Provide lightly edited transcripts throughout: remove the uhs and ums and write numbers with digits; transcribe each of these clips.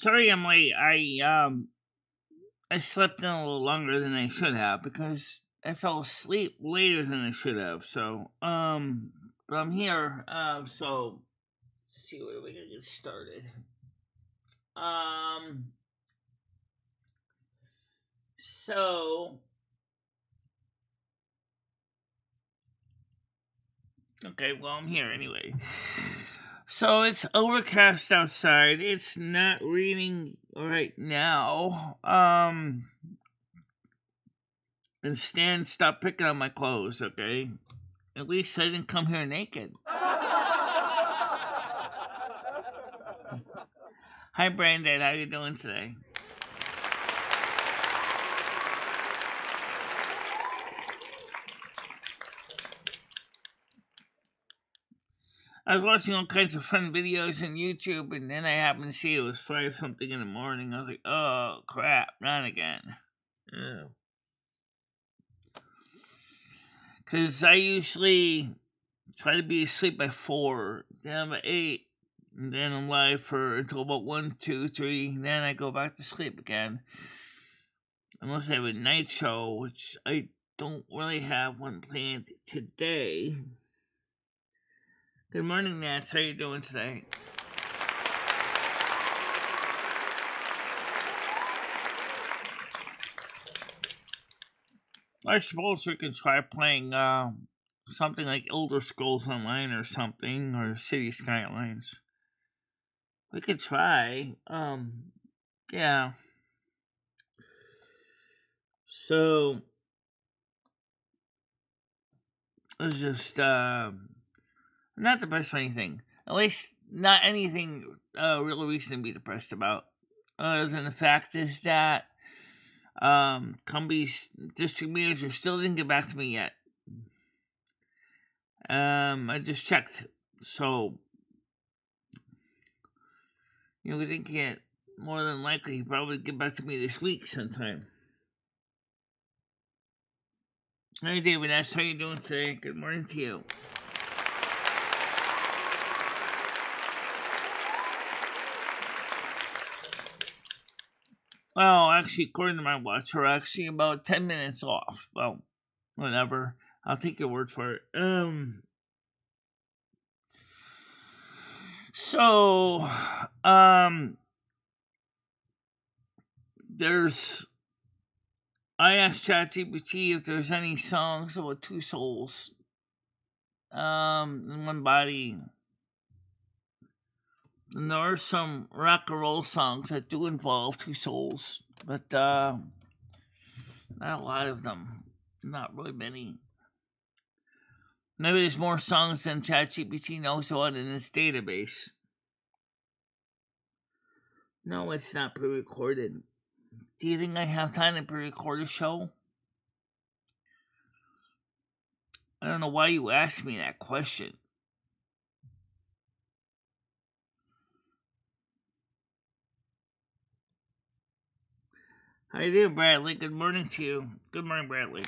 sorry I'm late. I slept in a little longer than I should have because I fell asleep later than I should have. So, but I'm here. So let's see where we gonna get started. So okay, well I'm here anyway. So it's overcast outside. It's not raining right now. And Stan, stop picking on my clothes, okay? At least I didn't come here naked. Hi, Brandon. How you doing today? I was watching all kinds of fun videos on YouTube, and then I happened to see it was 5 something in the morning. I was like, oh, crap, not again. Because I usually try to be asleep by 4, then by 8, and then I'm live for until about 1, 2, 3, then I go back to sleep again. Unless I have a night show, which I don't really have one planned today. Good morning, Nats. How you doing today? I suppose we could try playing something like Elder Scrolls Online or something, or City Skylines. We could try. Yeah. So it's just not depressed or anything. At least not anything real reason to be depressed about. Other than the fact is that Cumbie's district manager still didn't get back to me yet. I just checked, so we think it more than likely he'll probably get back to me this week sometime. Hey David S, how you doing today? Good morning to you. Well, actually, according to my watch, we're actually about 10 minutes off. Well, whatever. I'll take your word for it. So, I asked ChatGPT if there's any songs about two souls, in one body. And there are some rock and roll songs that do involve two souls, but not a lot of them. Not really many. Maybe there's more songs than ChatGPT knows about in its database. No, it's not pre-recorded. Do you think I have time to pre-record a show? I don't know why you asked me that question. How you doing, Bradley? Good morning to you. Good morning, Bradley.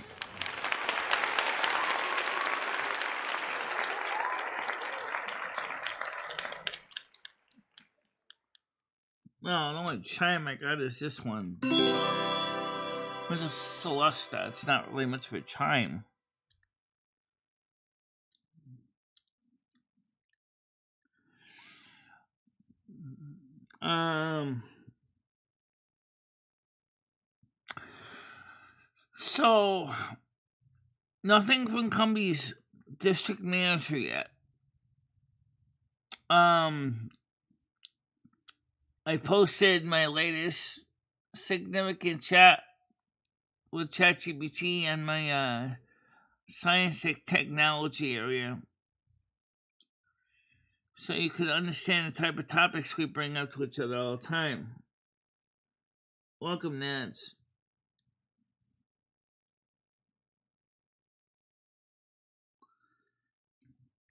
No, the only chime I got is this one. It's a Celesta. It's not really much of a chime. So, nothing from Cumbie's district manager yet. I posted my latest significant chat with ChatGPT and my science and technology area, so you could understand the type of topics we bring up to each other all the time. Welcome, Nance.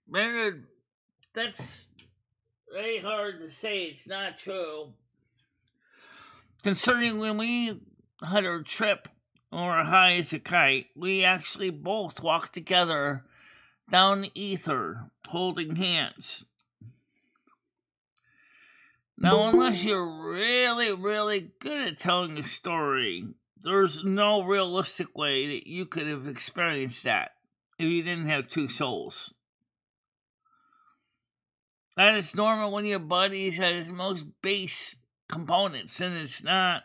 Bernard, that's very hard to say. It's not true. Concerning when we had our trip or high as a kite, we actually both walked together down the ether, holding hands. Now, unless you're really, really good at telling a story, there's no realistic way that you could have experienced that if you didn't have two souls. That is normal when your body has its most base components, and it's not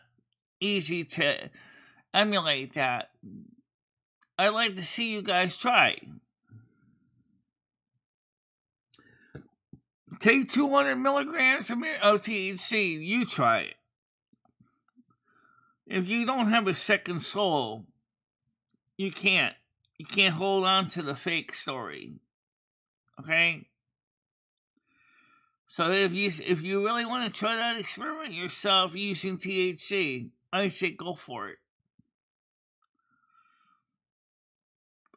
easy to emulate that. I'd like to see you guys try. Take 200 milligrams of THC. You try it. If you don't have a second soul, you can't. You can't hold on to the fake story. Okay? So if you really want to try that experiment yourself using THC, I say go for it.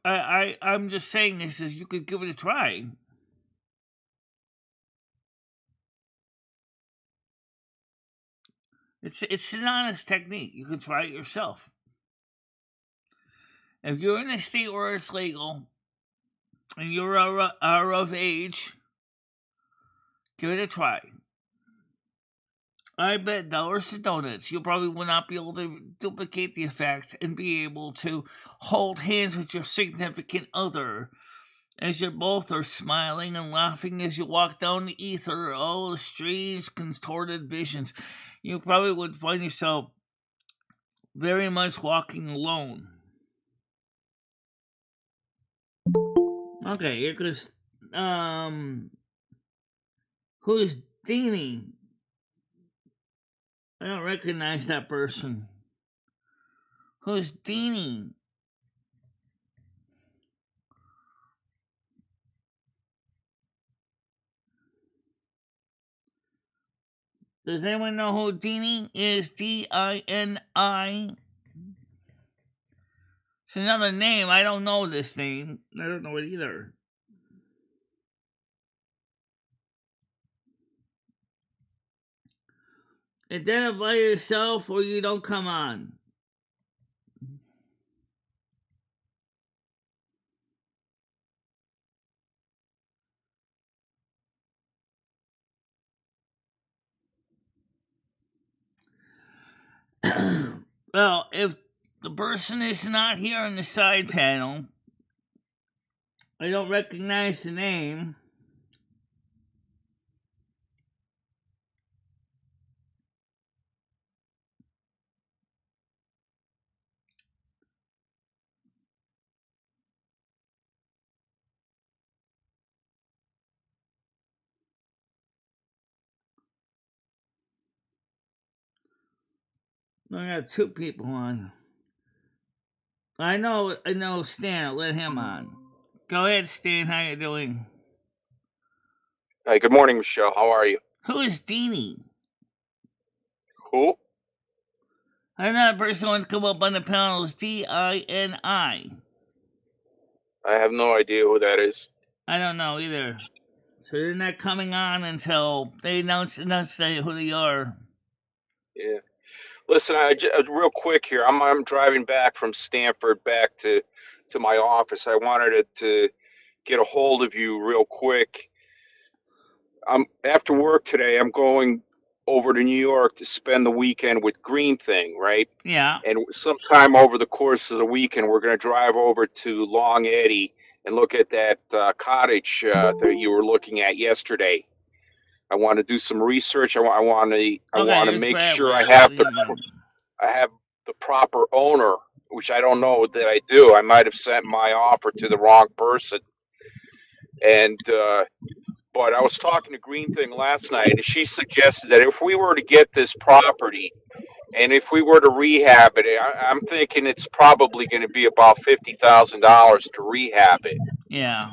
I'm just saying this as you could give it a try. It's an honest technique. You can try it yourself. If you're in a state where it's legal and you're of age, give it a try. I bet dollars to donuts you probably will not be able to duplicate the effect and be able to hold hands with your significant other as you both are smiling and laughing as you walk down the ether. Oh, the strange, contorted visions. You probably would find yourself very much walking alone. Okay, here goes. Who's Deanie? I don't recognize that person. Who's Deanie? Does anyone know who Deanie is? D-I-N-I. It's another name. I don't know this name. I don't know it either. Identify yourself or you don't come on. Well, if the person is not here on the side panel, I don't recognize the name. I got two people on. I know Stan. I'll let him on. Go ahead, Stan. How you doing? Hey, good morning, Michelle. How are you? Who is Deanie? Who? I know that person wants to come up on the panel is D-I-N-I. I have no idea who that is. I don't know either. So they're not coming on until they announce who they are. Yeah. Listen, real quick here. I'm driving back from Stanford back to my office. I wanted to get a hold of you real quick. After work today. I'm going over to New York to spend the weekend with Green Thing, right? Yeah. And sometime over the course of the weekend, we're going to drive over to Long Eddy and look at that cottage that you were looking at yesterday. I want to do some research. I want to make sure I have the proper owner, which I don't know that I do. I might have sent my offer to the wrong person. And but I was talking to Green Thing last night, and she suggested that if we were to get this property and if we were to rehab it, I'm thinking it's probably going to be about $50,000 to rehab it. Yeah.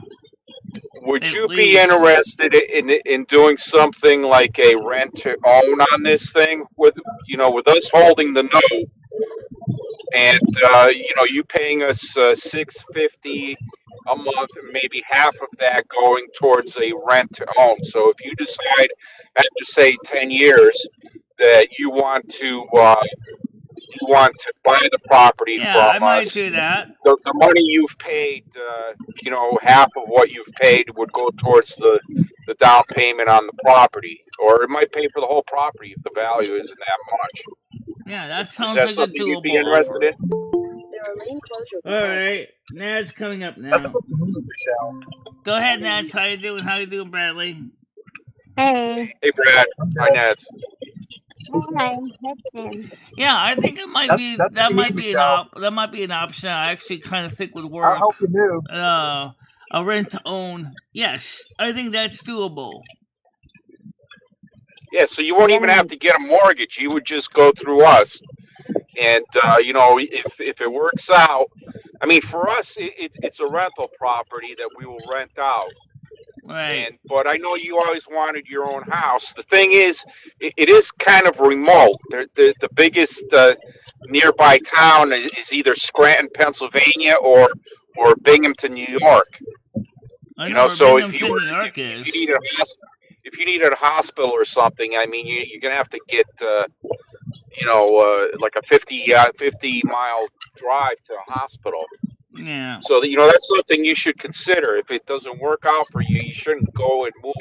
Would you be interested in doing something like a rent to own on this thing with us holding the note and you paying us $650 a month, maybe half of that going towards a rent to own. So if you decide after say 10 years that you want to buy the property Yeah, from I might us, do that. the money you've paid, half of what you've paid would go towards the the down payment on the property, or it might pay for the whole property if the value isn't that much. Yeah, that Is sounds that like a something you'd be doable interested offer. in? All right, Nad's coming up now. That's up to you, Michelle. Go ahead, Nads. How you doing? How you doing, Bradley? Hey. Hey, Brad. Hi, Nats. Hi. That's him. Yeah, I think it might That's be what that you might need, be Michelle. an option. I actually kind of think would I'll help work. you move. A rent to own. Yes, I think that's doable. Yeah, so you won't even have to get a mortgage. You would just go through us. And, if it works out, I mean, for us, it's a rental property that we will rent out. Right. But I know you always wanted your own house. The thing is, it is kind of remote. The biggest nearby town is either Scranton, Pennsylvania, or Binghamton, New York. I know where So if Binghamton, New York you is. needed if you needed a hospital or something, I mean, you're gonna have to get like a 50-mile drive to a hospital. Yeah. So that's something you should consider. If it doesn't work out for you, you shouldn't go and move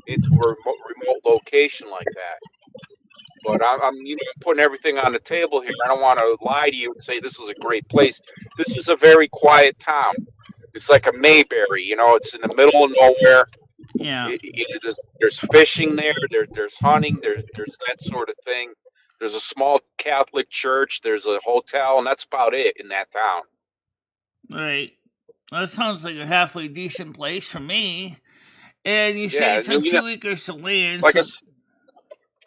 into a remote location like that. But I'm putting everything on the table here. I don't want to lie to you and say this is a great place. This is a very quiet town. It's like a Mayberry. It's in the middle of nowhere. Yeah. There's fishing there. There's hunting. There's that sort of thing. There's a small Catholic church. There's a hotel, and that's about it in that town. Right. That sounds like a halfway decent place for me. And you say Yeah, it's on 2 acres of land. like So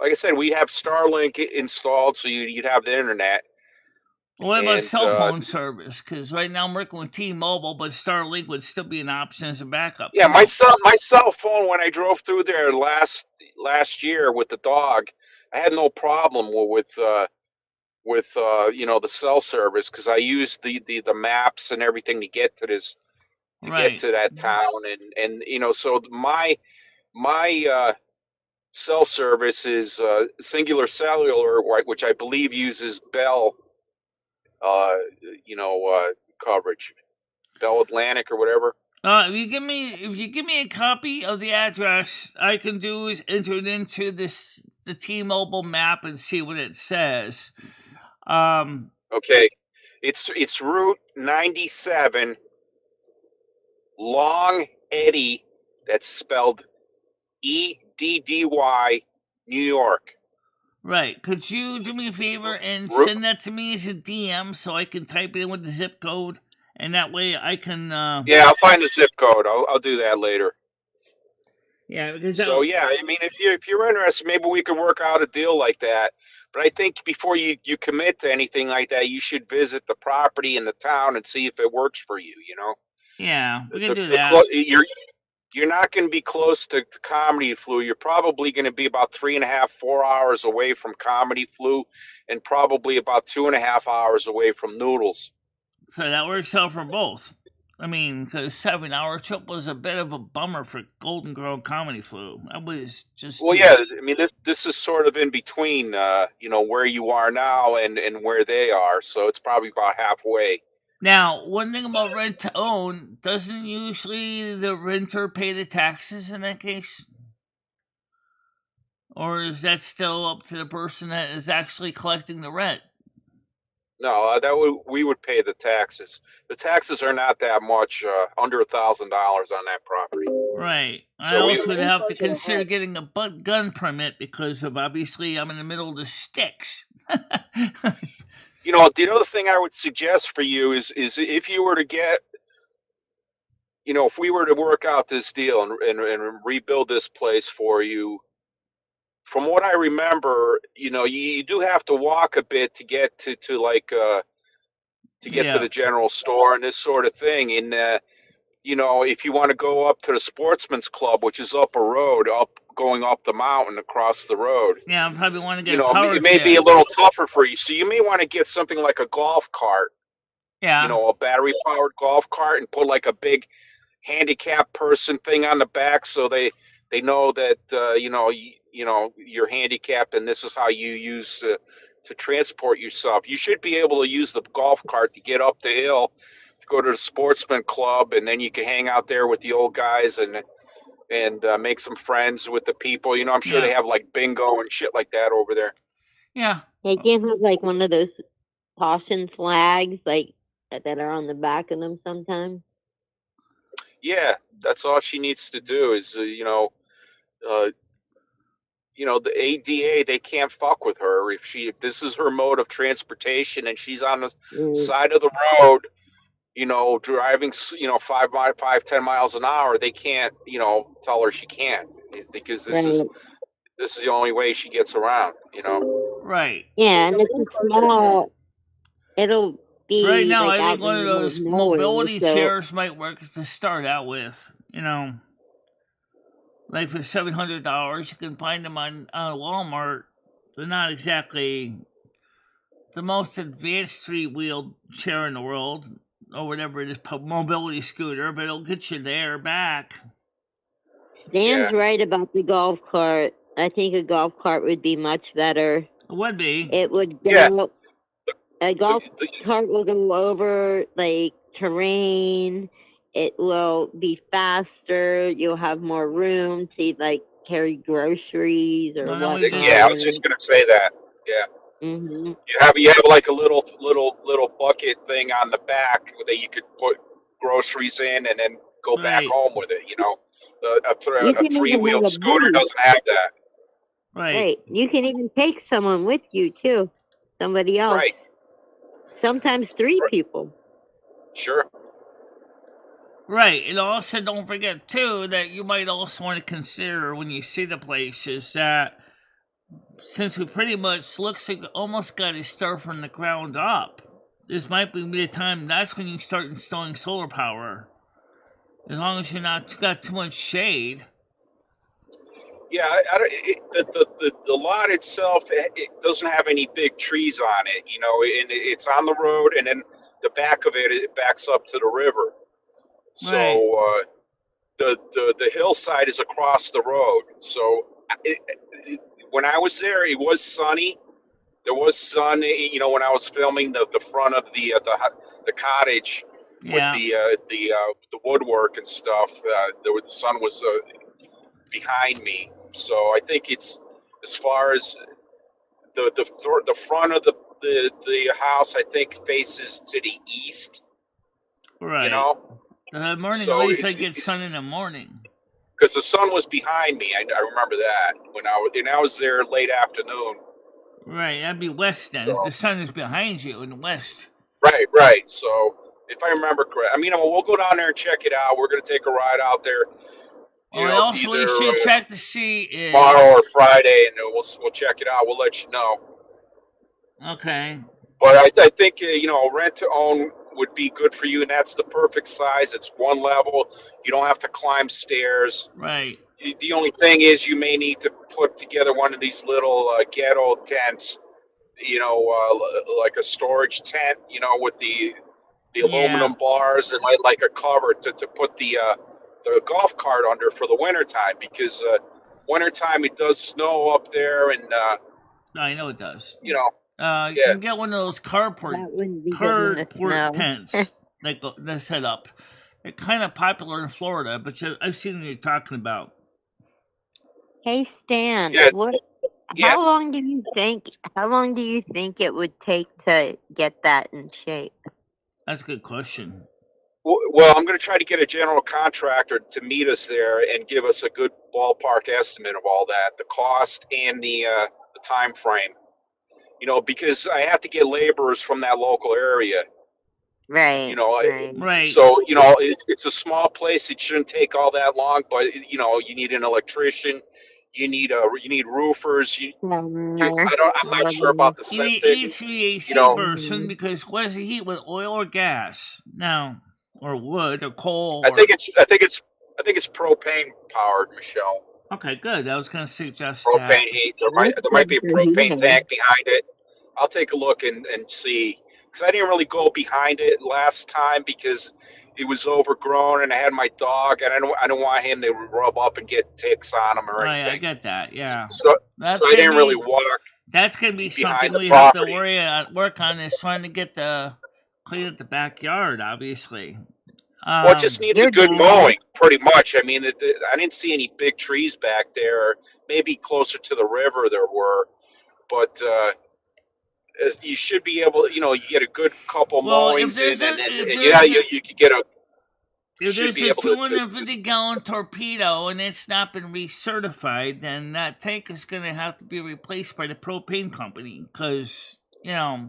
I said, we have Starlink installed, so you'd have the internet. what about And, cell phone service? Because right now I'm working with T-Mobile, but Starlink would still be an option as a backup. Yeah, my cell phone, when I drove through there last year with the dog, I had no problem with the cell service, because I used the maps and everything to get to get to that town, and so my cell service is Singular Cellular, which I believe uses Bell coverage, Bell Atlantic or whatever. If you give me a copy of the address, I can do is enter it into the T-Mobile map and see what it says. Okay, it's Route 97, Long Eddy. That's spelled EDDY, New York. Right. Could you do me a favor and send that to me as a DM so I can type it in with the zip code, and that way I can. Yeah, I'll find the zip code. I'll do that later. Yeah, because so I mean, if you're interested, maybe we could work out a deal like that. But I think before you commit to anything like that, you should visit the property in the town and see if it works for you. Yeah, we can do that. You're not going to be close to Comedy Flu. You're probably going to be about 3.5, 4 hours away from Comedy Flu, and probably about 2.5 hours away from Noodles. So that works out for both. I mean, because 7-hour trip was a bit of a bummer for Golden Girl Comedy Flu. That was just. Well, yeah. I mean, this is sort of in between, where you are now and where they are. So it's probably about halfway. Now, one thing about rent to own, doesn't usually the renter pay the taxes in that case? Or is that still up to the person that is actually collecting the rent? No, we would pay the taxes. The taxes are not that much, under $1,000 on that property. Right. So I also would have to consider getting a gun permit because of obviously I'm in the middle of the sticks. The other thing I would suggest for you is if you were to get, if we were to work out this deal and rebuild this place for you, from what I remember, you do have to walk a bit to get to the general store and this sort of thing. And, if you want to go up to the Sportsman's Club, which is up a road, going up the mountain across the road. Yeah, I probably want to get a power it may be a little tougher for you. So you may want to get something like a golf cart. Yeah. A battery-powered golf cart, and put like a big handicapped person thing on the back, so they know that you're handicapped and this is how you use to transport yourself. You should be able to use the golf cart to get up the hill, to go to the Sportsman Club, and then you can hang out there with the old guys and and make some friends with the people. You know, I'm sure they Yeah. have like bingo and shit like that over there. Yeah. They can have like one of those caution flags, like that are on the back of them sometimes. Yeah, that's all she needs to do is, uh, the ADA, they can't fuck with her if this is her mode of transportation and she's on the Mm, side of the road, driving, 5, 10 miles an hour. They can't, tell her she can't because right. this is the only way she gets around. Right. Yeah, and it's a small. It'll Right be now, like I out think in the one of middle of those nowhere, mobility so chairs might work to start out with. Like for $700, you can find them on Walmart. They're not exactly the most advanced three-wheeled chair in the world, or whatever it is, mobility scooter, but it'll get you there, back. Dan's Yeah. right about the golf cart. I think a golf cart would be much better. It would be. It would go. Yeah. A golf cart will go over like terrain. It will be faster. You'll have more room to like carry groceries or No, we whatnot. just Yeah, I was just gonna say that. Yeah. Mm-hmm. You have like a little bucket thing on the back that you could put groceries in and then go back right, home with it. You A can even three-wheel have a scooter buddy. doesn't have that. right, Right. You can even take someone with you too. Somebody else. Right. Sometimes 3 people. Sure. right. And also, don't forget too that you might also want to consider when you see the places that since we pretty much looks like almost got to start from the ground up, this might be the time. That's when you start installing solar power. As long as you're not got too much shade. Yeah, the lot itself, it doesn't have any big trees on it, and it's on the road, and then the back of it backs up to the river. So Right. the hillside is across the road. So when I was there, it was sunny. There was sun, when I was filming the front of the cottage with Yeah. the woodwork and stuff. The sun was behind me, so I think it's as far as the front of the house, I think faces to the east. Right. The morning, So at least I get sun in the morning. Because the sun was behind me. I remember that when I was there late afternoon. Right, that'd be west then. So, The sun is behind you in the west. right. So if I remember correct, we'll go down there and check it out. We're going to take a ride out there. Well, also we either should check to see is tomorrow or Friday, and we'll check it out. We'll let you know. Okay. But I think rent to own would be good for you, and that's the perfect size. It's one level. You don't have to climb stairs. Right. The only thing is you may need to put together one of these little ghetto tents, like a storage tent, with the aluminum bars and like a cover to put the golf cart under for the wintertime, because wintertime it does snow up there, and I know it does. you can get one of those cardboard tents like the setup. They're kind of popular in Florida, but I've seen what you're talking about. Hey Stan, how long do you think it would take to get that in shape? That's a good question. Well, I'm going to try to get a general contractor to meet us there and give us a good ballpark estimate of all that, the cost and the time frame. Because I have to get laborers from that local area. Right. Right. So it's a small place. It shouldn't take all that long, but you need an electrician. You need roofers. I'm not sure about the you need HVAC person, because what does he heat with, oil or gas now, or wood or coal? I think it's propane powered, Michelle. Okay, good. I was going to suggest propane heat. There might be a propane tank behind it. I'll take a look and see, because I didn't really go behind it last time because it was overgrown and I had my dog, and I don't want him to rub up and get ticks on him or anything. I get that. Yeah. So I didn't really walk. That's going to be something we property. have to work on, is trying to get clean up the backyard. Obviously, Well, it just needs a You're good done. mowing, pretty much. I mean, I didn't see any big trees back there. Maybe closer to the river there were, but you should be able. You get a good couple Well, mowings in, and yeah, you could get a. You if should there's be a able to 250-gallon torpedo and it's not been recertified, then that tank is going to have to be replaced by the propane company because there's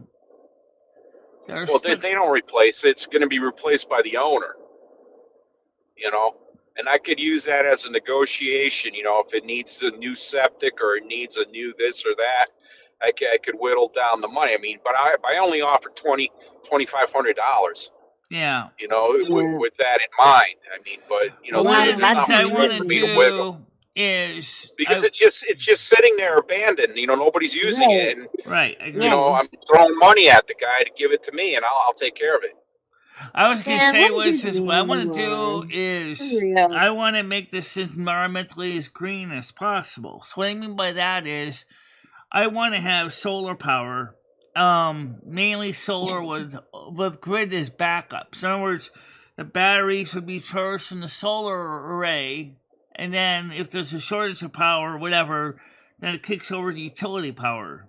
well, they don't replace it. It's going to be replaced by the owner. And I could use that as a negotiation. If it needs a new septic or it needs a new this or that, I could whittle down the money. I mean, but I only offered $2,500. yeah. With that in mind. I mean, but Well, one Yeah, of the there's that's things not I much room want to for amazing. me to wiggle do is because it's just sitting there abandoned. Nobody's using Right. it, and right. I agree. Yeah. I'm throwing money at the guy to give it to me, and I'll take care of it. I was gonna Man, say what a good what I man want to you are. do For is real. I want to make this environmentally as green as possible. So what I mean by that is I want to have solar power, mainly solar with grid as backup. So in other words, the batteries would be charged from the solar array, and then if there's a shortage of power, or whatever, then it kicks over to utility power.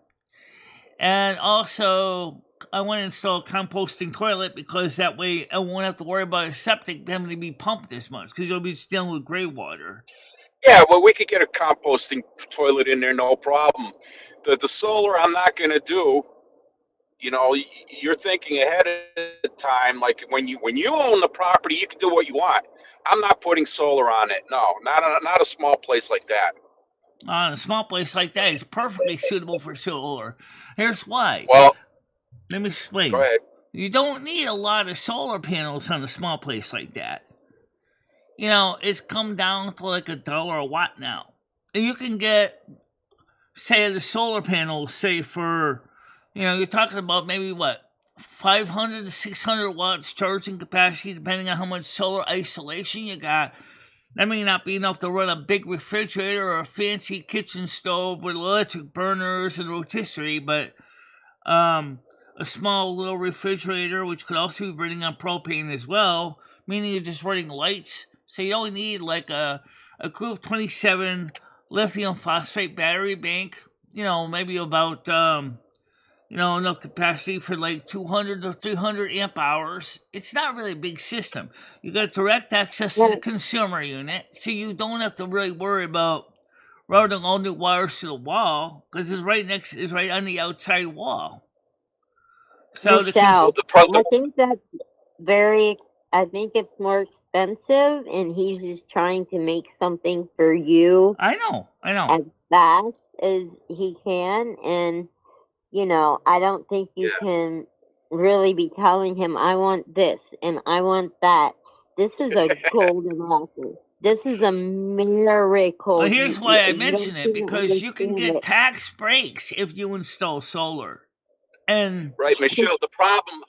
And also, I want to install a composting toilet because that way I won't have to worry about a septic having to be pumped as much because you'll be dealing with gray water. Yeah, well, we could get a composting toilet in there, no problem. The solar, I'm not going to do. You're thinking ahead of time. Like when you own the property, you can do what you want. I'm not putting solar on it. No, not a small place like that. A small place like that is perfectly suitable for solar. Here's why. Well, Let me go explain. ahead. You don't need a lot of solar panels on a small place like that. It's come down to like $1 a watt now. And you can get, say, the solar panels, say for, you're talking about maybe what, 500 to 600 watts charging capacity, depending on how much solar isolation you got. That may not be enough to run a big refrigerator or a fancy kitchen stove with electric burners and rotisserie, but a small little refrigerator, which could also be running on propane as well, meaning you're just running lights. So you only need like a Group 27 lithium phosphate battery bank, maybe about, enough capacity for like 200 to 300 amp hours. It's not really a big system. You got direct access to the consumer unit, so you don't have to really worry about routing all new wires to the wall because it's right on the outside wall. So Michelle, The I think that's I think it's more expensive, and he's just trying to make something for you I know. as fast as he can. And, I don't think you can really be telling him, I want this and I want that. This is a golden offer. This is a miracle. Well, here's why I You mention don't it, even because you can understand get it. tax breaks if you install solar. And right, Michelle.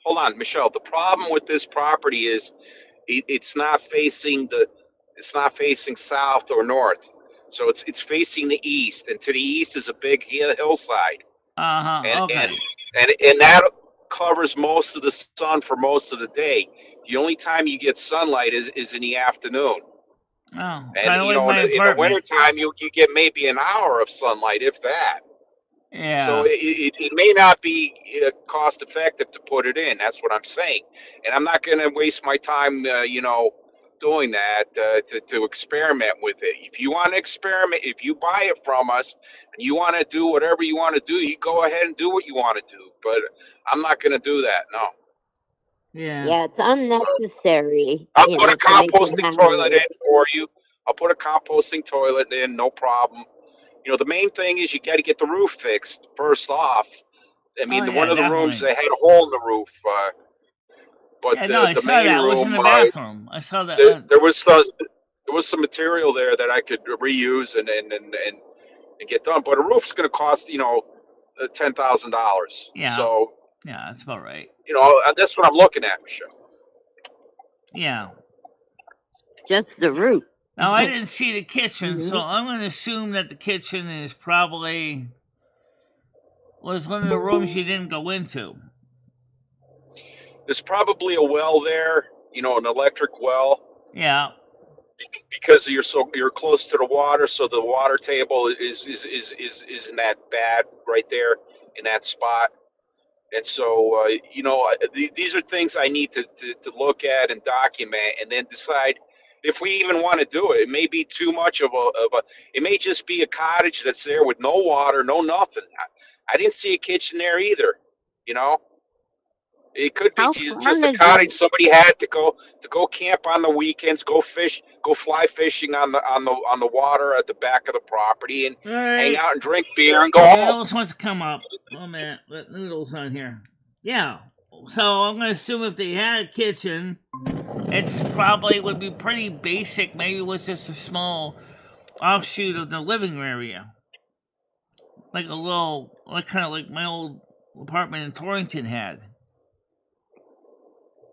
Hold on, Michelle. The problem with this property is it's not facing south or north, so it's facing the east, and to the east is a big hillside, okay. and that covers most of the sun for most of the day. The only time you get sunlight is in the afternoon, Oh, and kind of like my in the apartment. wintertime you get maybe an hour of sunlight, if that. Yeah. So it may not be cost effective to put it in. That's what I'm saying, and I'm not going to waste my time, doing that to experiment with it. If you want to experiment, if you buy it from us and you want to do whatever you want to do, you go ahead and do what you want to do. But I'm not going to do that. No. Yeah. Yeah, it's unnecessary. I'll put a To make it composting toilet happen. in for you. I'll put a composting toilet in, no problem. The main thing is you got to get the roof fixed first off. I mean, Oh, one yeah, of the rooms, definitely. they had a hole in the roof, but Yeah, no, I the saw main that. It was in room, the bathroom. I saw that. there was some material there that I could reuse and get done. But a roof's going to cost $10,000. Yeah. So Yeah, that's about right. that's what I'm looking at, Michelle. Yeah. Just the roof. Now, I didn't see the kitchen, so Mhm. I'm going to assume that the kitchen is probably was one of the rooms you didn't go into. There's probably a well there. an electric well, Yeah. because you're close to the water, so the water table isn't that bad right there in that spot. And so, these are things I need to look at and document, and then decide if we even want to do it. It may be too much it may just be a cottage that's there with no water, no nothing. I didn't see a kitchen there either. You know, it could be How just far a is cottage it? somebody had to go camp on the weekends, go fish, go fly fishing on the water at the back of the property, and All hang right. out and drink beer and go home. Noodles wants to come up. Oh man, let Noodles on here. Yeah. So I'm gonna assume if they had a kitchen, it's probably would be pretty basic. Maybe it was just a small offshoot of the living area, like a little, like kind of like my old apartment in Torrington had.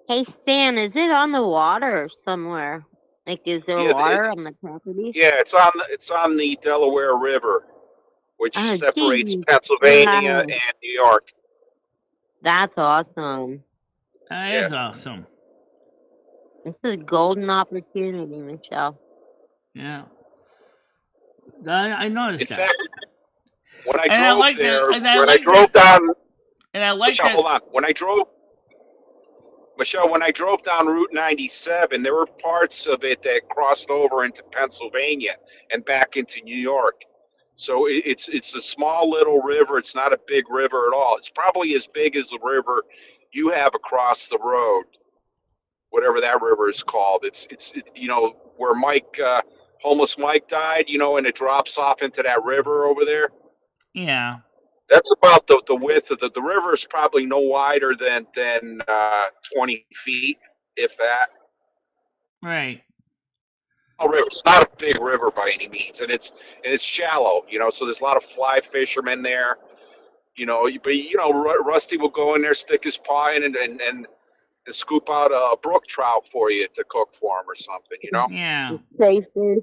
Hey Stan, is it on the water or somewhere? Like, is there Yeah, water on the property? it's on the Delaware River, which Oh, separates geez. Pennsylvania Wow. and New York. That's awesome. That Yeah. is awesome. This is a golden opportunity, Michelle. Yeah. I In noticed that. fact, when I And I drove like there, that. And I when I like drove that. down, And I like Michelle, that. hold on. Michelle, when I drove down Route 97, there were parts of it that crossed over into Pennsylvania and back into New York. So it's a small little river. It's not a big river at all. It's probably as big as the river you have across the road, whatever that river is called. It's where homeless Mike died, and it drops off into that river over there. Yeah. That's about the width of the river is probably no wider than 20 feet, if that. Right. River. It's not a big river by any means, and it's shallow. So there's a lot of fly fishermen there. But Rusty will go in there, stick his paw in, and scoop out a brook trout for you to cook for him or something. Yeah. Safer.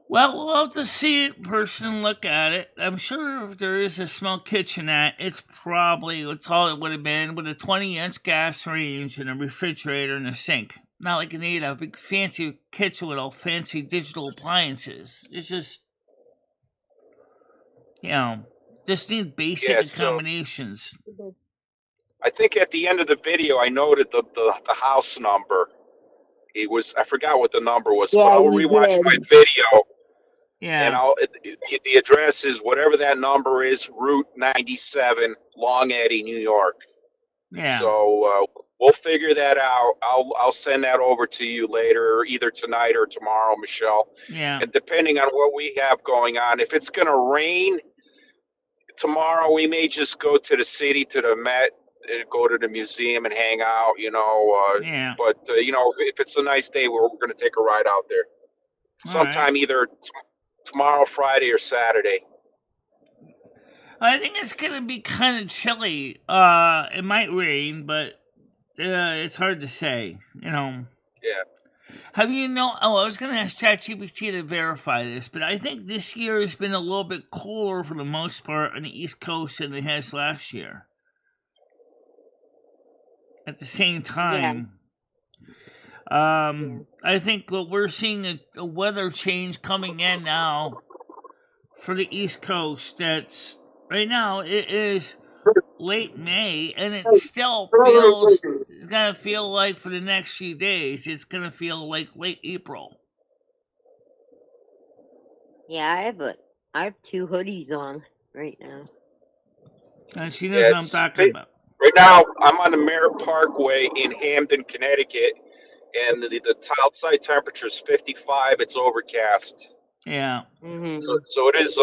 Well, we'll have to see it in person, look at it. I'm sure if there is a small kitchenette, it's probably what's all it would have been with a 20-inch gas range and a refrigerator and a sink. Not like you need a big fancy kitchen with all fancy digital appliances. It's just, just need basic Yeah, so accommodations. I think at the end of the video, I noted the house number. I forgot what the number was, but Yeah, I'll you rewatch my did. video. Yeah. And the address is whatever that number is, Route 97, Long Eddy, New York. Yeah. So we'll figure that out. I'll send that over to you later, either tonight or tomorrow, Michelle. Yeah. And depending on what we have going on, if it's going to rain tomorrow, we may just go to the city, to the Met, and go to the museum and hang out. Yeah. But if it's a nice day, we're going to take a ride out there sometime, either tomorrow, Friday, or Saturday. I think it's gonna be kind of chilly. It might rain, but it's hard to say. Yeah. Have you I was gonna ask ChatGPT to verify this, but I think this year has been a little bit cooler for the most part on the East Coast than it has last year. At the same time, I think what we're seeing a weather change coming in now for the East Coast. That's right now it is late May, and it still feels it's gonna feel like for the next few days it's gonna feel like late April. Yeah, I have 2 hoodies on right now. And she knows what I'm talking about. Right now, I'm on the Merritt Parkway in Hamden, Connecticut, and the outside temperature is 55. It's overcast. Yeah. Mm-hmm. So it is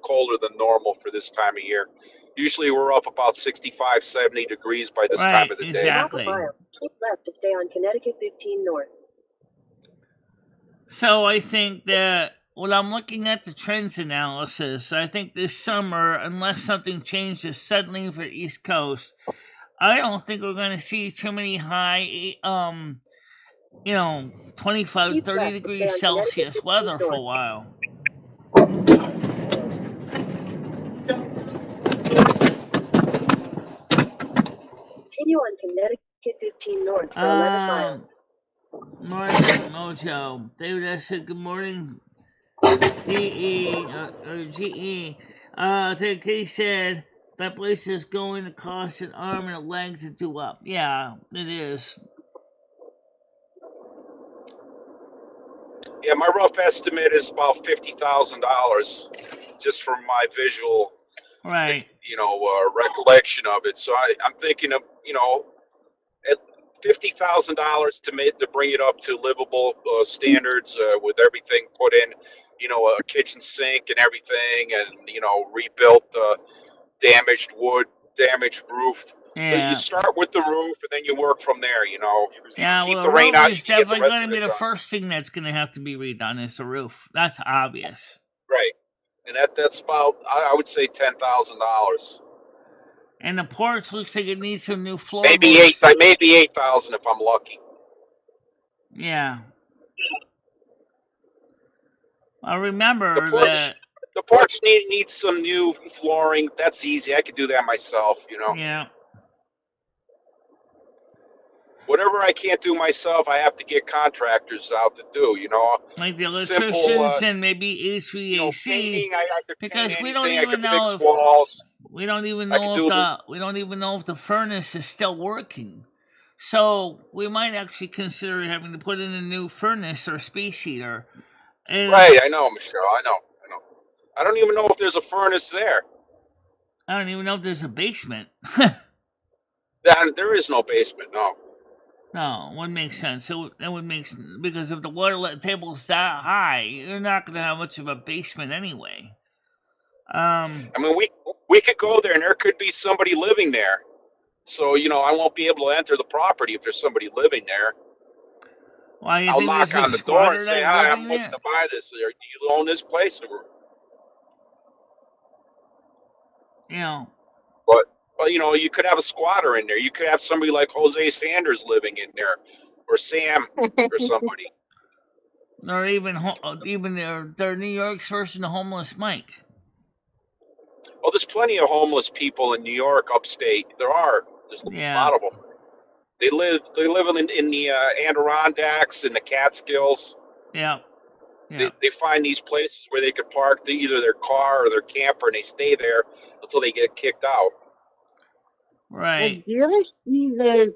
colder than normal for this time of year. Usually we're up about 65, 70 degrees by this time of the day. Exactly. Keep left to stay on Connecticut 15 North. So I think that when I'm looking at the trends analysis, I think this summer, unless something changes suddenly for the East Coast, I don't think we're going to see too many high, 25, 30 degrees Celsius weather for a while. Continue on Connecticut 15 North for 11 miles. Mojo. David S. said, good morning. GE. He said, that place is going to cost an arm and a leg to do up. Yeah, it is. Yeah, my rough estimate is about $50,000, just from my visual, Right. recollection of it. So I'm thinking of, at $50,000 to bring it up to livable standards, with everything put in, a kitchen sink and everything, and rebuilt damaged wood, damaged roof. Yeah. You start with the roof, and then you work from there. You Yeah, keep well, the rain out, roof is you can get the definitely rest going of to be it the done. first thing that's going to have to be redone is the roof. That's obvious. Right, and that's about, I would say, $10,000. And the porch looks like it needs some new Maybe floorboards. maybe 8,000 if I'm lucky. Yeah. I remember The porch, that. the porch needs some new flooring. That's easy. I could do that myself. Yeah. Whatever I can't do myself, I have to get contractors out to do. Like the Simple, electricians and maybe HVAC. painting. I could Because paint we don't anything. I even could know fix if walls. we don't even I could know do if the furnace is still working. So we might actually consider having to put in a new furnace or space heater. And Right, I know, Michelle. I know. I don't even know if there's a furnace there. I don't even know if there's a basement. There is no basement. No. No, it wouldn't make sense. That would make sense because if the water table's that high, you're not going to have much of a basement anyway. I mean, we could go there, and there could be somebody living there. So I won't be able to enter the property if there's somebody living there. Well, you I'll think knock there's on a the door squatter and say, that's "Hi, I'm living looking there? to buy this. Do you own this place?" But you could have a squatter in there. You could have somebody like Jose Sanders living in there, or Sam, or somebody. Or even their New York's version of Homeless Mike. Well, there's plenty of homeless people in New York, upstate. There's a lot of them. They live in the Adirondacks and the Catskills. Yeah. They find these places where they could park either their car or their camper, and they stay there until they get kicked out. Right. Do you ever see those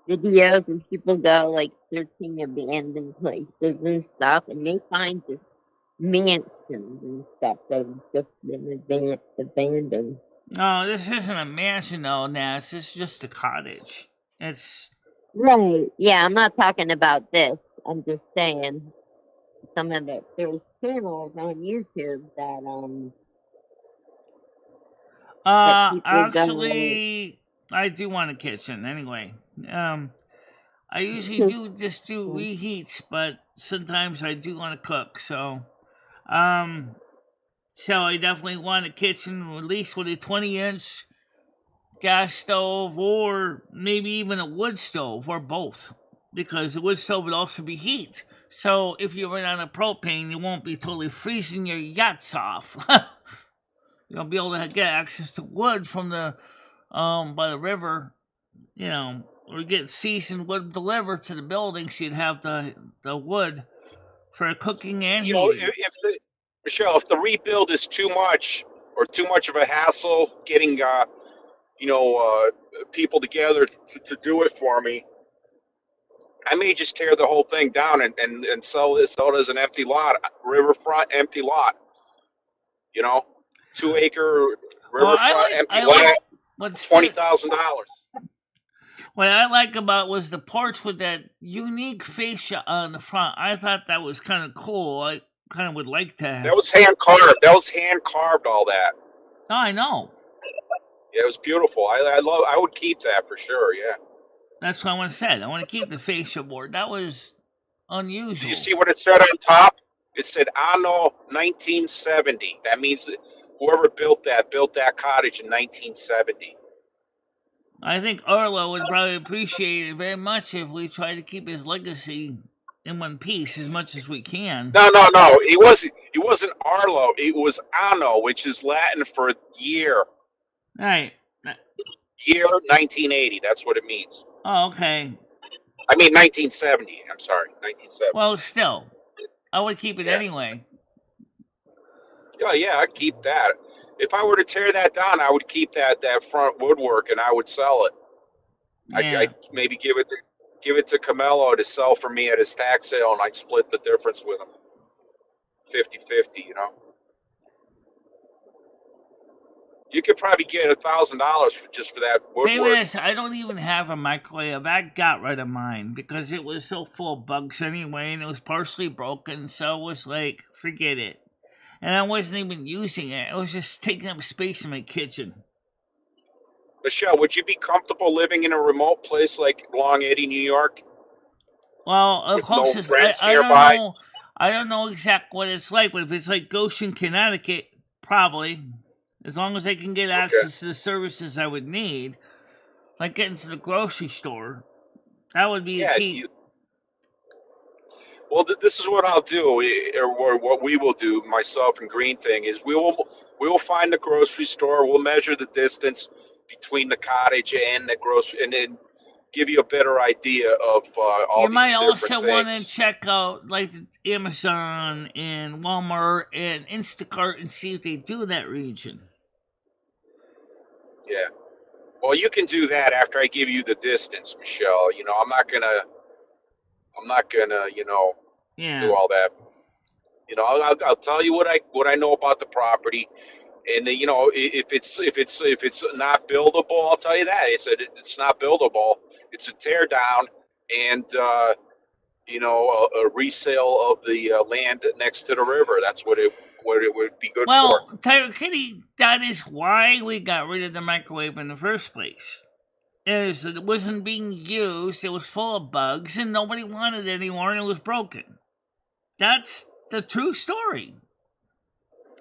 videos when people go like searching abandoned places and stuff, and they find just mansions and stuff that have just been abandoned? No, this isn't a mansion, though, Nas. It's just a cottage. It's right. Yeah, I'm not talking about this. I'm just saying some of it. There's channels on YouTube that actually, I do want a kitchen anyway. I usually do reheats, but sometimes I do want to cook. So I definitely want a kitchen, at least with a 20-inch gas stove, or maybe even a wood stove, or both, because the wood stove would also be heat. So if you run out of propane, you won't be totally freezing your yachts off. You'll be able to get access to wood from the by the river, or get seasoned wood delivered to the building, so you'd have the wood for cooking and heating. Michelle, if the rebuild is too much or too much of a hassle getting people together to do it for me, I may just tear the whole thing down and sell it as an empty lot, riverfront empty lot. 2-acre riverfront empty lot, $20,000. What I like about was the porch with that unique fascia on the front. I thought that was kind of cool. I kind of would like to have. That was hand carved. All that. Oh, I know. Yeah, it was beautiful. I would keep that for sure. Yeah. That's what I said. I want to keep the fascia board. That was unusual. Did you see what it said on top? It said Anno 1970. That means that whoever built that cottage in 1970. I think Arlo would probably appreciate it very much if we try to keep his legacy in one piece as much as we can. No. It wasn't Arlo. It was Anno, which is Latin for year. Right. Year 1980. That's what it means. Oh, okay. I mean 1970. I'm sorry, 1970. Well, still, I would keep it Yeah. anyway. Yeah, I'd keep that. If I were to tear that down, I would keep that front woodwork and I would sell it. Yeah. I'd maybe give it to Camelo to sell for me at his tax sale, and I'd split the difference with him, 50-50. You know, you could probably get $1,000 just for that Thing woodwork. is, I don't even have a microwave. I got rid of mine because it was so full of bugs anyway, and it was partially broken, so it was like, forget it. And I wasn't even using it. It was just taking up space in my kitchen. Michelle, would you be comfortable living in a remote place like Long Eddy, New York, Well, the with no closest, friends I don't nearby? know. I don't know exactly what it's like, but if it's like Goshen, Connecticut, probably. As long as I can get Okay. access to the services I would need, like getting to the grocery store, that would be the Yeah. key. Well, this is what I'll do, or what we will do, myself and Green Thing, is we will find the grocery store. We'll measure the distance between the cottage and the grocery, and then give you a better idea of all You these might different also want to things. check out like Amazon and Walmart and Instacart and see if they do that region. Yeah. Well, you can do that after I give you the distance, Michelle. You know, I'm not gonna, Yeah. do all that. You know, I'll tell you what I know about the property. And you know, if it's not buildable, I'll tell you that. I said it's not buildable. It's a tear down, and you know, a resale of the land next to the river. That's what it would be good for. Well, Tiger Kitty, that is why we got rid of the microwave in the first place. Is it wasn't being used, it was full of bugs, and nobody wanted it anymore, and it was broken. That's the true story.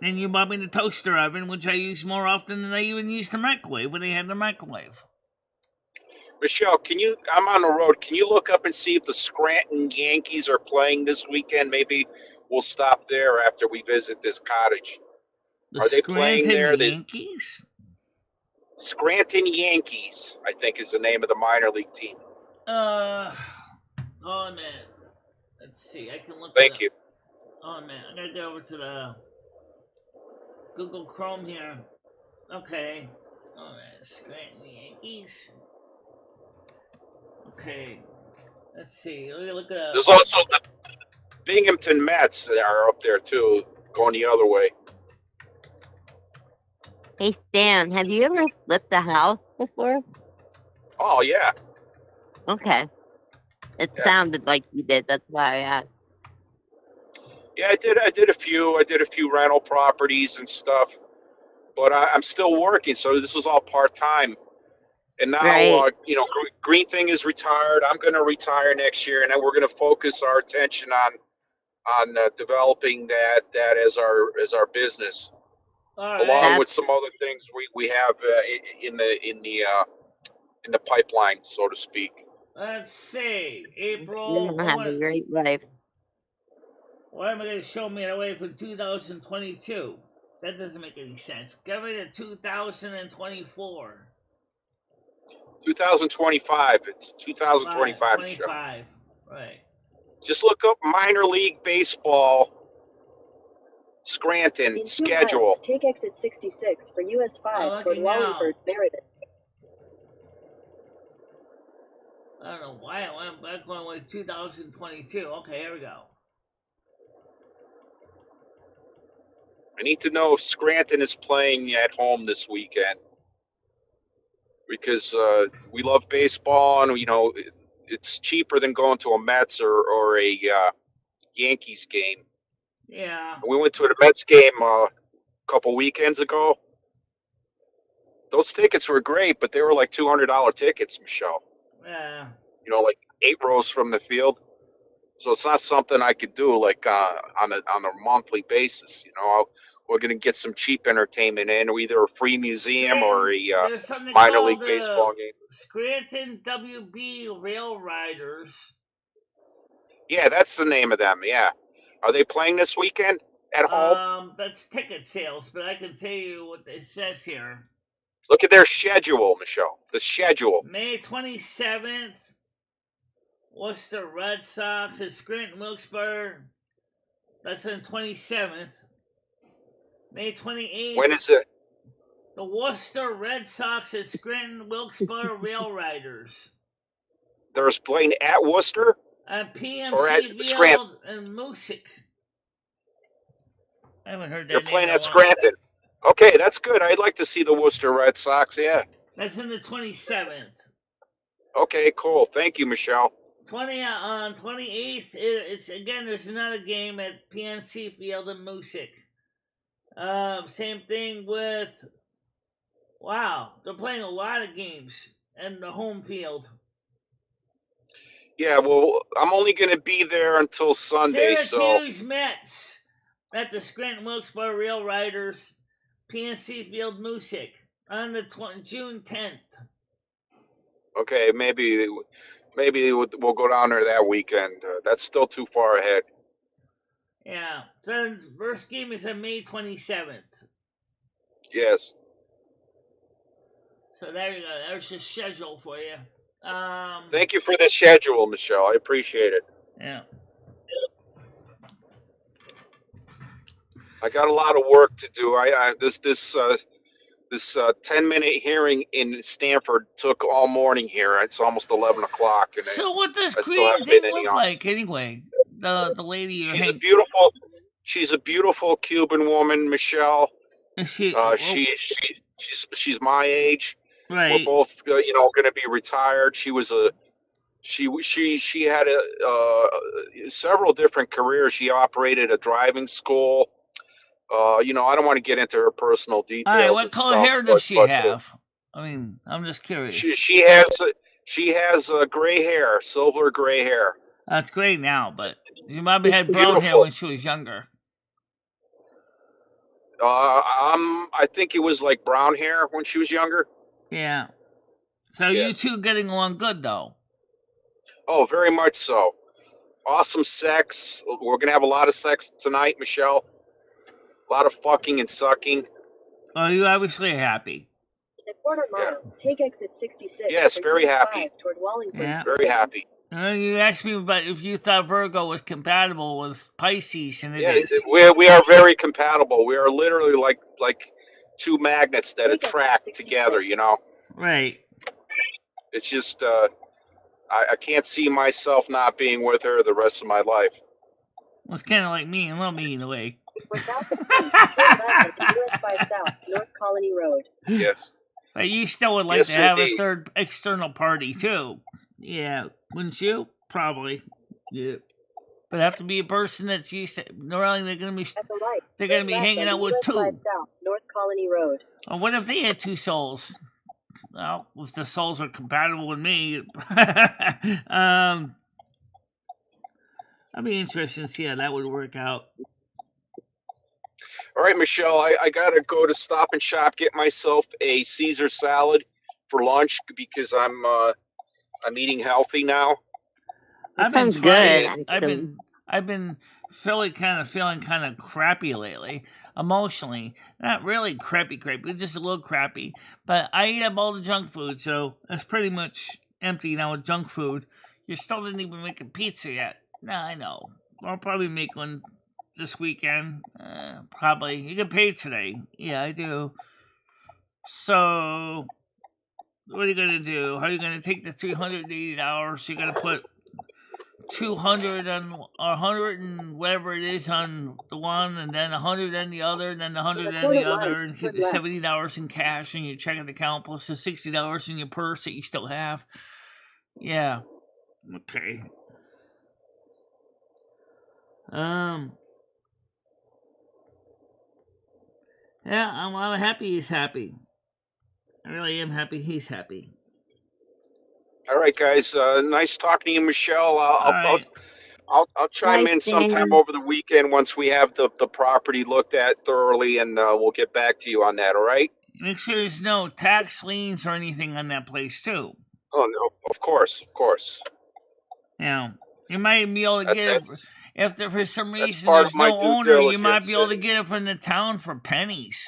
And you bought me the toaster oven, which I use more often than I even use the microwave when I had the microwave. Michelle, I'm on the road. Can you look up and see if the Scranton Yankees are playing this weekend? Maybe we'll stop there after we visit this cottage. The Are they playing Scranton there? The Yankees? Scranton Yankees, I think, is the name of the minor league team. Oh man. Let's see, I can look Thank you. Oh man, I gotta go over to the Google Chrome here. Okay. Alright, Scranton Yankees. Okay. Let's see. Let me look at There's also the Binghamton Mets that are up there too, going the other way. Hey Stan, have you ever flipped a house before? Oh yeah. Okay. It Yeah. sounded like you did, that's why I asked. Yeah, I did a few. I did a few rental properties and stuff, but I'm still working, so this was all part time. And now, Right. you know, Green Thing is retired. I'm going to retire next year, and then we're going to focus our attention on developing that as our business, along with some other things we have in the pipeline, so to speak. Let's see. You're April. gonna have a great life. Why am I going to show me away for 2022? That doesn't make any sense. Give it to 2024. 2025. It's 2025. 25. Right. Just look up minor league baseball Scranton In 2 schedule. miles, take exit 66 for US 5 toward Wallingford, Meriden. I don't know why I went back on like 2022. Okay, here we go. I need to know if Scranton is playing at home this weekend, because we love baseball, and you know it's cheaper than going to a Mets or a Yankees game. Yeah. We went to the Mets game a couple weekends ago. Those tickets were great, but they were like $200 tickets, Michelle. Yeah. You know, like 8 rows from the field. So it's not something I could do like on a monthly basis. You know, we're gonna get some cheap entertainment in, or either a free museum or a There's something minor called league baseball game. Scranton WB Rail Riders. Yeah, that's the name of them. Yeah, are they playing this weekend at home? That's ticket sales, but I can tell you what it says here. Look at their schedule, Michelle. The schedule. May 27th, Worcester Red Sox at Scranton Wilkes-Barre. That's on the 27th. May 28th, When is it? the Worcester Red Sox at Scranton Wilkes-Barre Rail Riders. There's playing at Worcester At or at PMC Scranton? Field in Moosic. I haven't heard that They're name playing in a at while. Scranton. Okay, that's good. I'd like to see the Worcester Red Sox. Yeah. That's on the 27th. Okay, cool. Thank you, Michelle. On 28th, it's again. There's another game at PNC Field in Moosic. Same thing with. Wow, they're playing a lot of games in the home field. Yeah, well, I'm only going to be there until Sunday, Syracuse Mets at the Scranton Wilkes-Barre Rail Riders, PNC Field Moosic on the June 10th. okay, maybe we'll go down there that weekend. That's still too far ahead. Yeah, so the first game is on May 27th. Yes. So there you go. There's the schedule for you. Thank you for the schedule, Michelle. I appreciate it. Yeah. I got a lot of work to do. This 10-minute hearing in Stanford took all morning here. It's almost 11 o'clock. And So what does I still Green haven't thing been any look on. like anyway? The lady you're She's a hanging. she's a beautiful Cuban woman, Michelle. Is she? She's my age. Right. We're both going to be retired. She had several different careers. She operated a driving school. I don't want to get into her personal details. All right. What and color stuff, hair does she but, have? I mean, I'm just curious. She has gray hair, silver gray hair. That's great now, but she probably had brown hair Beautiful. when she was younger. I think it was like brown hair when she was younger. Yeah. So Yeah. you two getting along good though? Oh, very much so. Awesome sex. We're gonna have a lot of sex tonight, Michelle. A lot of fucking and sucking. Oh, you obviously are happy. In a quarter mile, take exit 66. Yes, for very US happy. 5 toward Wallingford. Yeah. Very happy. You asked me about if you thought Virgo was compatible with Pisces, and it Yeah, is. we are very compatible. We are literally like two magnets that Take exit attract 66. together. Right. It's just I can't see myself not being with her the rest of my life. Well, it's kind of like me and love me in a way. For south of Queens, turn left at US 5 South, North Colony Road. Yes. But you still would like Yes, to have a indeed. third external party too. Yeah, wouldn't you? Probably. Yeah. But have to be a person that's used to. Normally they're gonna be. At the light, They're gonna turn be left hanging at out with US two. 5 South, North Colony Road. Well, what if they had two souls? Well, if the souls are compatible with me, I'd be interested to see how that would work out. All right, Michelle, I gotta go to Stop and Shop, get myself a Caesar salad for lunch because I'm eating healthy now. That I've been sounds trying. good. I've been feeling kind of crappy lately, emotionally. Not really crappy, just a little crappy. But I eat up all the junk food, so that's pretty much empty now with junk food. You still didn't even make a pizza yet. No, I know. I'll probably make one this weekend. Probably. You get paid today. Yeah, I do. So, what are you gonna do? How are you gonna take the $380? You're gonna put 200 on, or 100 and whatever it is on the one, and then 100 on the other, and then 100 on the other, and get the $70 in cash in your checking account plus the $60 in your purse that you still have. Yeah. Okay. Yeah, I'm happy he's happy. I really am happy he's happy. All right, guys. Nice talking to you, Michelle. Right. I'll chime Nice, in sometime Danny. over the weekend once we have the property looked at thoroughly, and we'll get back to you on that. All right? Make sure there's no tax liens or anything on that place too. Oh no, of course. Yeah, you might be able to That- get it that's if there, for some that's reason part there's of my no due owner. You might diligence, be able to get it from the town for pennies.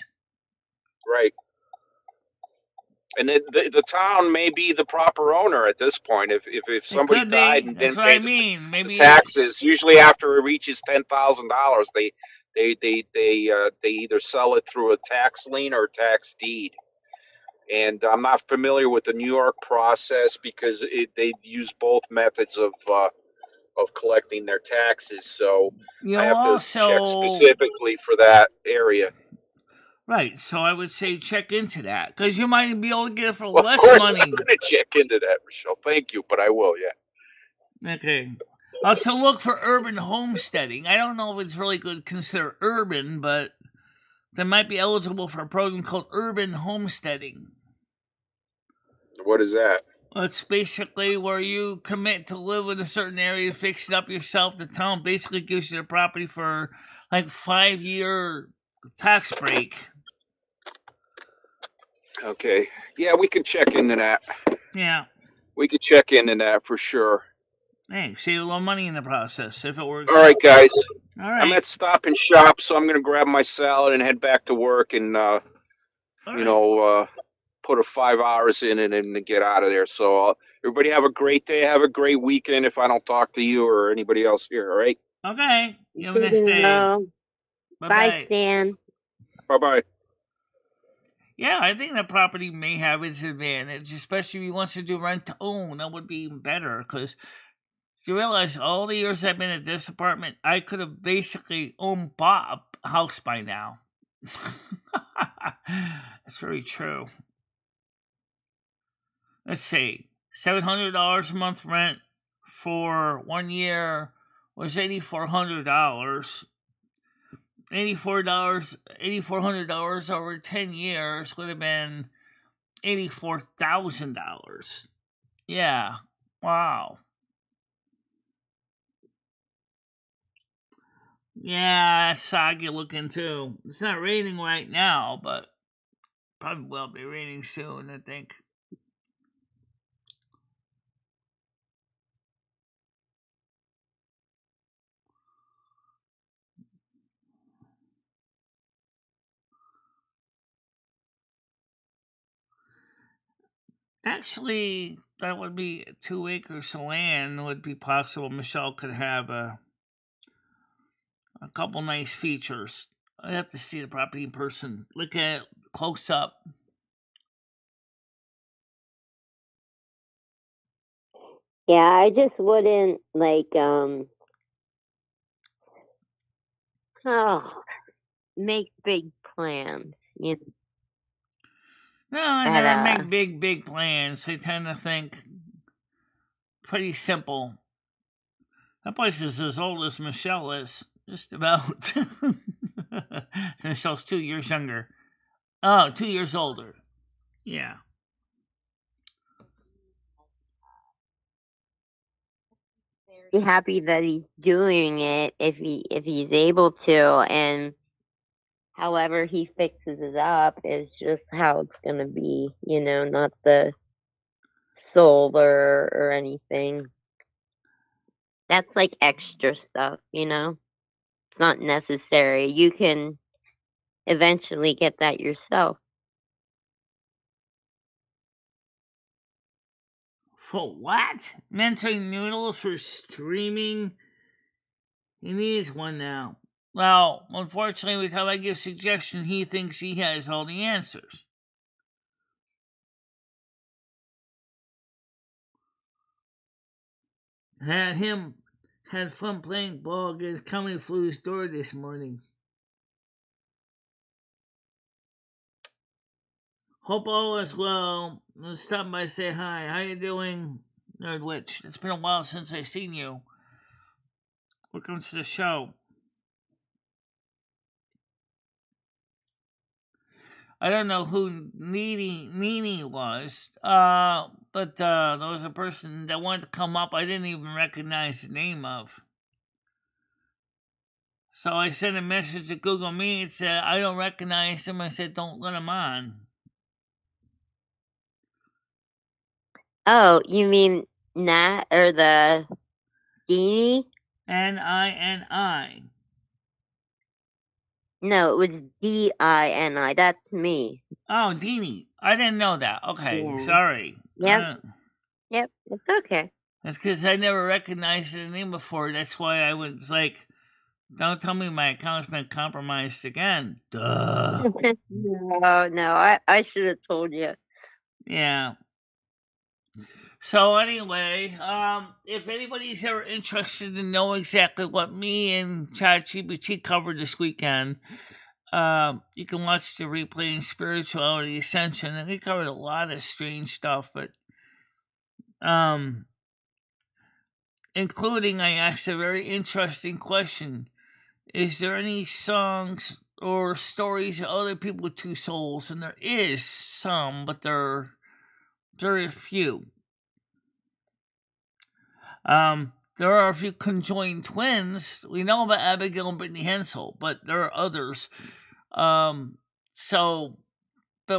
right. And the town may be the proper owner at this point. If It somebody could died be. and That's didn't what pay I mean. the Maybe taxes, usually after it reaches $10,000, they either sell it through a tax lien or a tax deed. And I'm not familiar with the New York process because they use both methods of collecting their taxes. So I you'll have to check also specifically for that area. right. So I would say check into that because you might be able to get it for Well, of less course, I'm money. going to check into that, Michelle. Thank you, but I will. Yeah. Okay. Also look for urban homesteading. I don't know if it's really good to consider urban, but they might be eligible for a program called urban homesteading. What is that? It's basically where you commit to live in a certain area, fix it up yourself. The town basically gives you the property for like 5-year tax break. Okay. Yeah, we can check into that. Yeah. We could check into that for sure. Hey, save a little money in the process if it works. All right, guys. All I'm right. at Stop and Shop, so I'm going to grab my salad and head back to work and, All you right. know, put a 5 hours in it and get out of there. So everybody have a great day. Have a great weekend if I don't talk to you or anybody else here, all right? Okay. You have a nice day. No. Bye, Bye-bye. Stan. Bye-bye. Yeah, I think that property may have its advantage, especially if he wants to do rent to own. That would be even better because you realize all the years I've been at this apartment, I could have basically bought a house by now. That's very true. Let's see, $700 a month rent for 1 year was $8,400. $8,400 over 10 years would have been $84,000. Yeah. Wow. Yeah, soggy looking too. It's not raining right now, but probably will be raining soon, I think. Actually, that would be 2 acres of land would be possible. Michelle could have a couple nice features. I'd have to see the property in person. Look at it close up. Yeah, I just wouldn't make big plans. You know, No, I at never make big plans. I tend to think pretty simple. That place is as old as Michelle is. Just about. Michelle's 2 years younger. Oh, 2 years older. Yeah. very happy that he's doing it if he's able to, and however he fixes it up is just how it's gonna be. You know, not the solar or anything. That's like extra stuff. You know, it's not necessary. You can eventually get that yourself. For what? Mentoring noodles for streaming? He needs one now. Well, unfortunately, every time I give suggestion, he thinks he has all the answers. Had fun playing ball against coming through his door this morning. Hope all is well. Let's stop by say hi. How you doing, Nerd Witch? It's been a while since I seen you. Welcome to the show. I don't know who Nini was, but there was a person that wanted to come up I didn't even recognize the name of. So I sent a message to Google Meet and said, I don't recognize him. I said, don't let him on. Oh, you mean Nat or the Deanie? Nini. No, it was Dini. That's me. Oh, Deanie. I didn't know that. Okay, Yeah. sorry. Yep. Yep, it's okay. That's because I never recognized the name before. That's why I was like, don't tell me my account's been compromised again. Duh. No, I should have told you. Yeah. So anyway, if anybody's ever interested to know exactly what me and ChatGPT covered this weekend, you can watch the replay in Spirituality Ascension, and we covered a lot of strange stuff, but including I asked a very interesting question. Is there any songs or stories of other people with two souls? And there is some, but they're very few. There are a few conjoined twins. We know about Abigail and Brittany Hensel, but there are others. But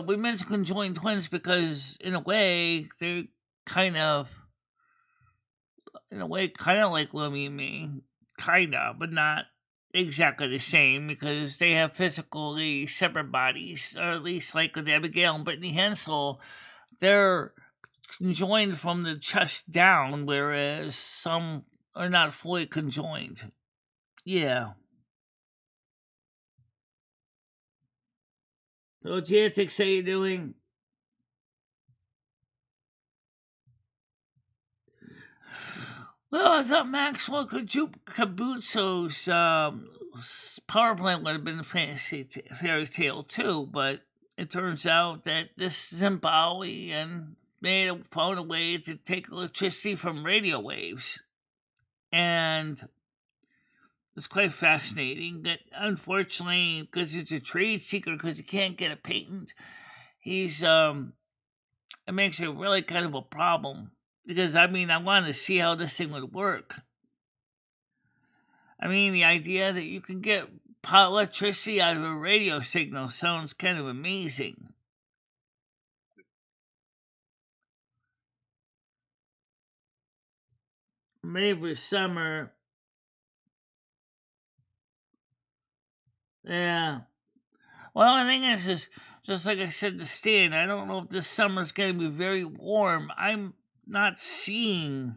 we mentioned conjoined twins because, in a way, they're kind of like Lemmy and me. Kinda, but not exactly the same because they have physically separate bodies, or at least like with Abigail and Brittany Hensel, they're conjoined from the chest down, whereas some are not fully conjoined. Yeah. So, Jantix, how you doing? Well, I thought Maxwell Kabutso's power plant would have been a fairy tale too, but it turns out that this Zimbabwe and found a way to take electricity from radio waves, and it's quite fascinating. That unfortunately, because it's a trade secret, because he can't get a patent, it makes it really kind of a problem. Because, I wanted to see how this thing would work. The idea that you can get electricity out of a radio signal sounds kind of amazing. Maybe for summer. Yeah. Well, the thing is just like I said to Stan, I don't know if this summer's going to be very warm. I'm not seeing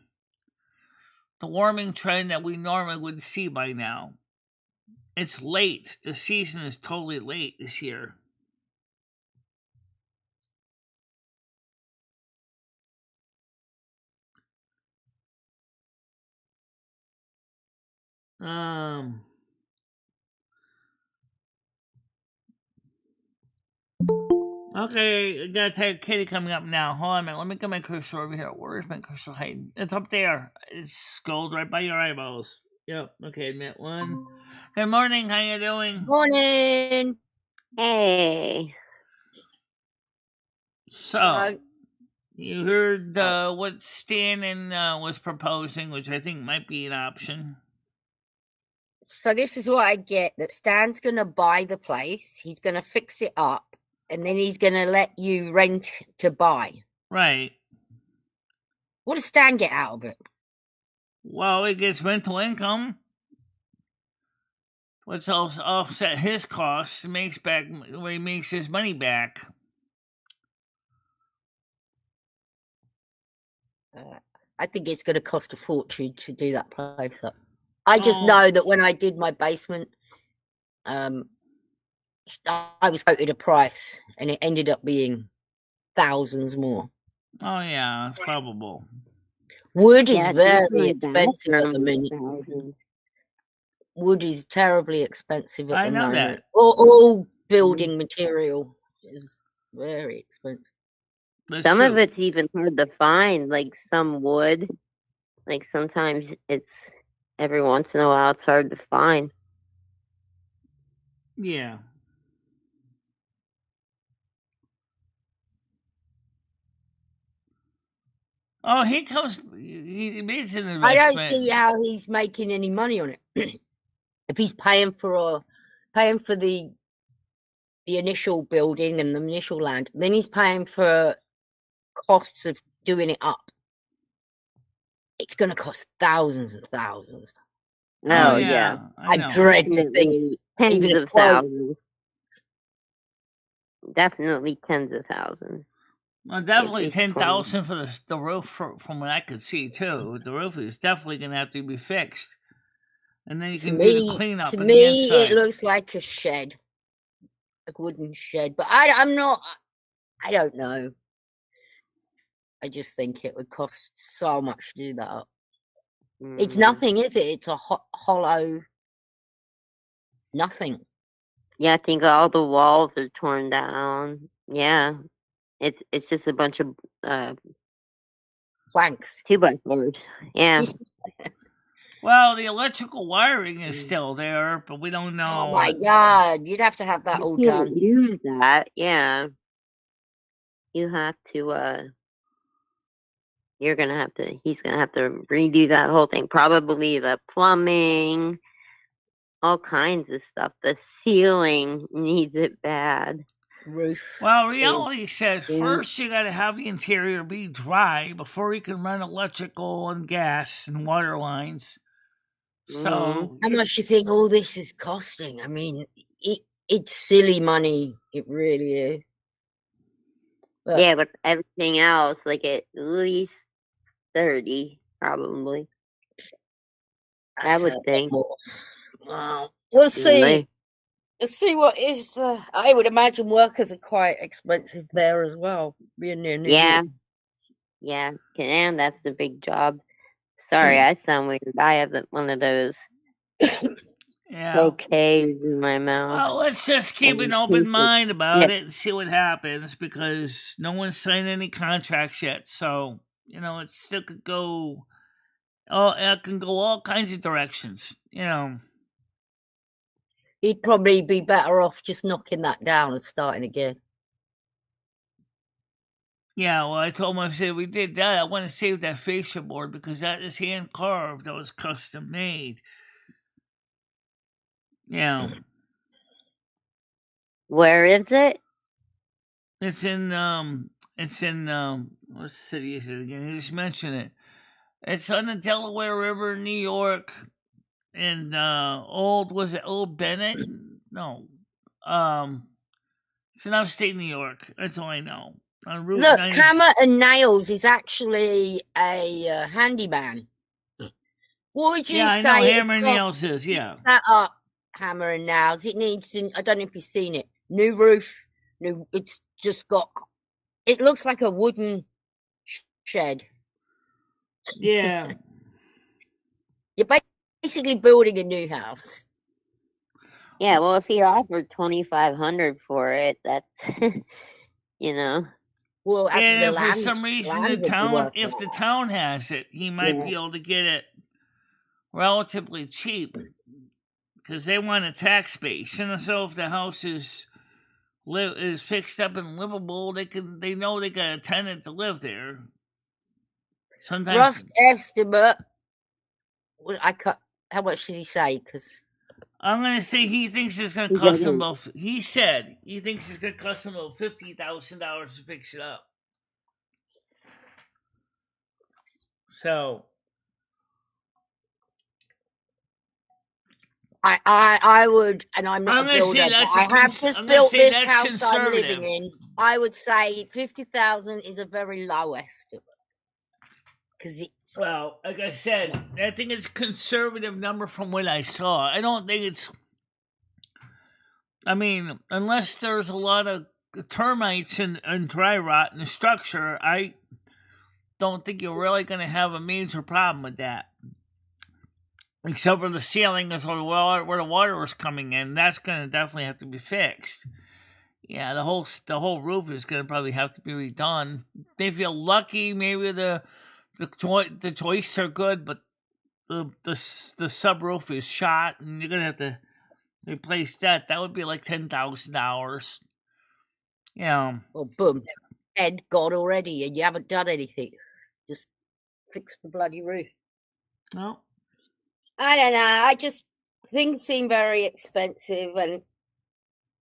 the warming trend that we normally would see by now. It's late. The season is totally late this year. Okay, I gotta tell Kitty coming up now. Hold on a minute. Let me get my cursor over here. Where's my cursor hiding? It's up there. It's scrolled right by your eyeballs. Yep. Okay, admit one. Good morning. How you doing? Morning. Hey. So, you heard what Stan was proposing, which I think might be an option. So this is what I get, that Stan's going to buy the place, he's going to fix it up, and then he's going to let you rent to buy. Right. What does Stan get out of it? Well, he gets rental income, which also offset his costs, makes back where he makes his money back. I think it's going to cost a fortune to do that place up. I just know that when I did my basement, I was quoted a price, and it ended up being thousands more. Oh yeah, it's probable. Wood is very expensive at the minute. Wood is terribly expensive at the moment. I know that. All building material is very expensive. Some of it's even hard to find, like some wood. Like sometimes it's every once in a while it's hard to find. Yeah. Oh, he makes an investment. I don't see how he's making any money on it. If he's paying for the initial building and the initial land, then he's paying for costs of doing it up. It's going to cost thousands and thousands. Oh yeah. I dread to think tens of thousands. definitely tens of thousands. Well, definitely It's 10,000 for the roof, from what I could see too. The roof is definitely going to have to be fixed, and then you To can do the me, cleanup to on the me, it inside. looks like a shed, a wooden shed. But I'm not. I don't know. I just think it would cost so much to do that up. It's nothing, is it? It's a hollow nothing. Yeah, I think all the walls are torn down. Yeah, it's just a bunch of Planks. 2x4s. Yeah. Well, the electrical wiring is still there, but we don't know. Oh my God! You'd have to have that all You done. can't use that. Yeah. You have to. You're gonna have to. He's gonna have to redo that whole thing. Probably the plumbing, all kinds of stuff. The ceiling needs it bad. Roof. Well, reality says first you got to have the interior be dry before you can run electrical and gas and water lines. So, how much do you think all this is costing? I mean, it's silly money. It really is. But yeah, but everything else, like at least 30, probably. I would think. Well, we'll see. Let's see what is. I would imagine workers are quite expensive there as well. Being near New York. Yeah, and that's the big job. Sorry, I sound weird. I have one of those bouquets in my mouth. Well, let's just keep an open mind about it and see what happens, because no one's signed any contracts yet. So, it still could go. Oh, it can go all kinds of directions. He'd probably be better off just knocking that down and starting again. Yeah, well, I told him, I said, we did that. I want to save that fascia board because that is hand carved. That was custom made. Yeah. Where is it? It's in what city is it again? You just mentioned it. It's on the Delaware River, New York, and was it Old Bennett? No. It's in upstate New York. That's all I know. On Route Look, 90. Hammer and Nails is actually a handyman. What would you say? I know Hammer and Nails is, yeah. That up, Hammer and Nails. It needs, I don't know if you've seen it. New roof, it's just got, it looks like a wooden shed. Yeah. You're basically building a new house. Yeah, well, if he offered $2,500 for it, that's, Well, and for some reason, if the town has it, he might be able to get it relatively cheap because they want a tax base. And so, if the house is fixed up and livable, they know they got a tenant to live there. Sometimes rough estimate. How much did he say? Because I'm going to say he thinks it's going to cost him about. He said he thinks it's going to cost him about $50,000 to fix it up. So I would, and I'm not a builder, but I have just built this house I'm living in. I would say 50,000 is a very low estimate. Because well, like I said, I think it's a conservative number from what I saw. I don't think it's. I mean, unless there's a lot of termites and dry rot in the structure, I don't think you're really going to have a major problem with that. Except for the ceiling is where the water is coming in. That's going to definitely have to be fixed. Yeah, the whole roof is going to probably have to be redone. If you're lucky, maybe the joists are good, but the subroof is shot, and you're gonna have to replace that. That would be like $10,000. Yeah. Well, boom, Ed got already, and you haven't done anything. Just fix the bloody roof. No. I don't know. Things seem very expensive, and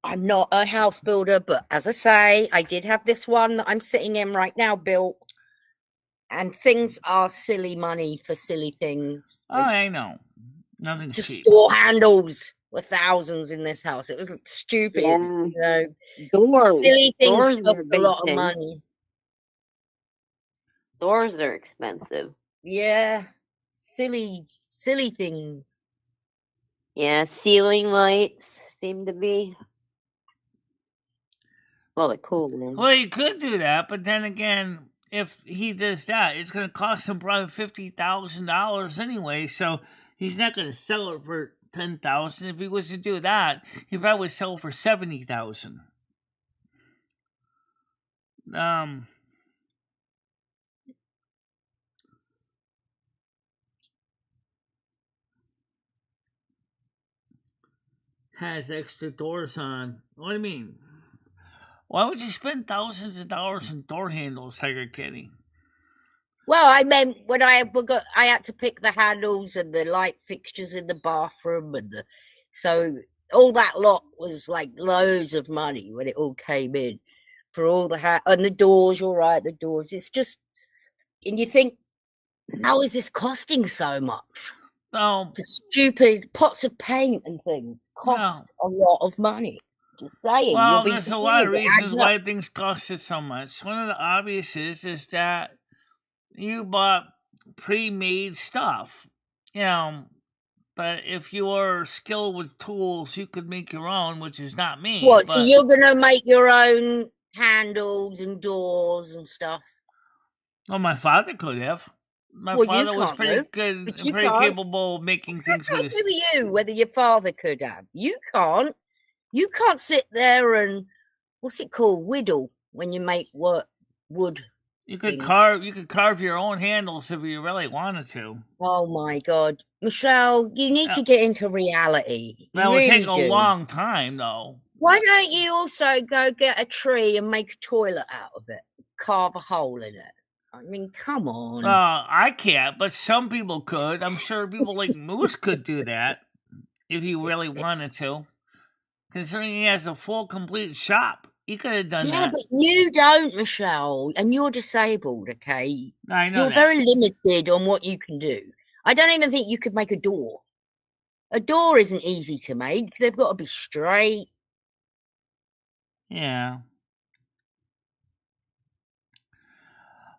I'm not a house builder, but as I say, I did have this one that I'm sitting in right now built. And things are silly money for silly things. Oh, I know. Nothing's just cheap. Door handles. were thousands in this house. It was stupid. Yeah. You know, Doors. silly things Doors are cost a a big lot of thing. money. Doors are expensive. Yeah, silly things. Yeah, ceiling lights seem to be. Well, they're cool, man. Well, he could do that, but then again, if he does that, it's going to cost him probably $50,000 anyway. So he's not going to sell it for $10,000. If he was to do that, he probably would sell it for $70,000. Has extra doors on. What do you mean? Why would you spend thousands of dollars on door handles, Tiger Kitty? Well, I meant when I had to pick the handles and the light fixtures in the bathroom, and so all that lot was like loads of money when it all came in for all the and the doors. You're right, the doors. It's just, and you think, how is this costing so much? Oh, The stupid pots of paint and things cost a lot of money. Just saying. Well, there's a lot of reasons why things cost it so much. One of the obvious is that you bought pre-made stuff, you know. But if you are skilled with tools, you could make your own, which is not me. What? So you're gonna make your own handles and doors and stuff? Well, my father could have. My father was pretty good and pretty capable of making things with his... Who are you, whether your father could have? You can't. You can't sit there and, what's it called, whittle when you make wood. You could carve your own handles if you really wanted to. Oh my God, Michelle, you need to get into reality. That would take a long time, though. Why don't you also go get a tree and make a toilet out of it, carve a hole in it? I mean, come on. I can't, but some people could. I'm sure people like Moose could do that if he really wanted to. Considering he has a full, complete shop, he could have done that. Yeah, but you don't, Michelle, and you're disabled, okay? I know you're very limited on what you can do. I don't even think you could make a door. A door isn't easy to make. They've got to be straight. Yeah.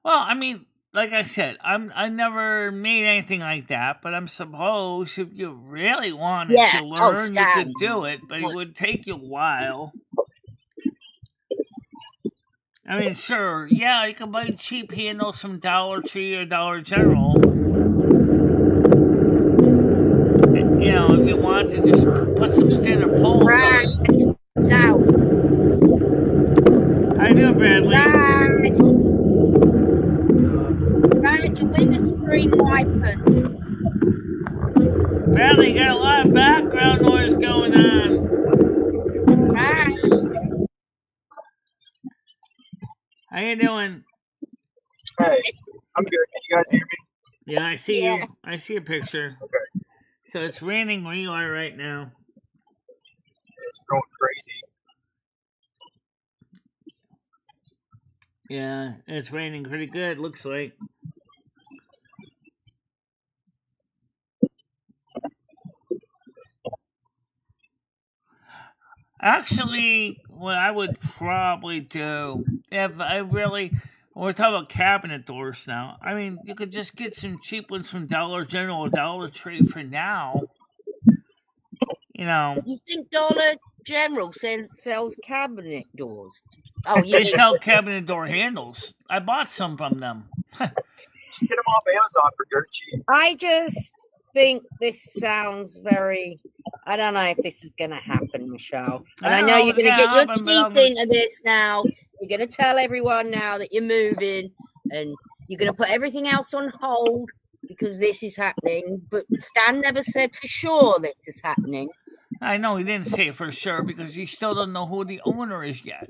Well, I mean, like I said, I never made anything like that, but I'm supposed if you really wanted to learn, you could do it, but it would take you a while. I mean, sure, yeah, you can buy cheap handles from Dollar Tree or Dollar General. You know, if you want to just put some standard poles on. I do, Bradley. Window screen wipers. Bradley, you got a lot of background noise going on. Hi. How you doing? Hey, I'm good. Can you guys hear me? Yeah, I see you. I see a picture. Okay. So it's raining where you are right now. It's going crazy. Yeah, it's raining pretty good, looks like. Actually, what I would probably do, if I really, we're talking about cabinet doors now. I mean, you could just get some cheap ones from Dollar General or Dollar Tree for now. You know. You think Dollar General sells cabinet doors? Oh, they sell cabinet door handles. I bought some from them. Just get them off Amazon for dirt cheap. I just think this sounds very... I don't know if this is going to happen, Michelle. And I know you're going to get your teeth into this now. You're going to tell everyone now that you're moving. And you're going to put everything else on hold because this is happening. But Stan never said for sure this is happening. I know he didn't say it for sure because he still doesn't know who the owner is yet.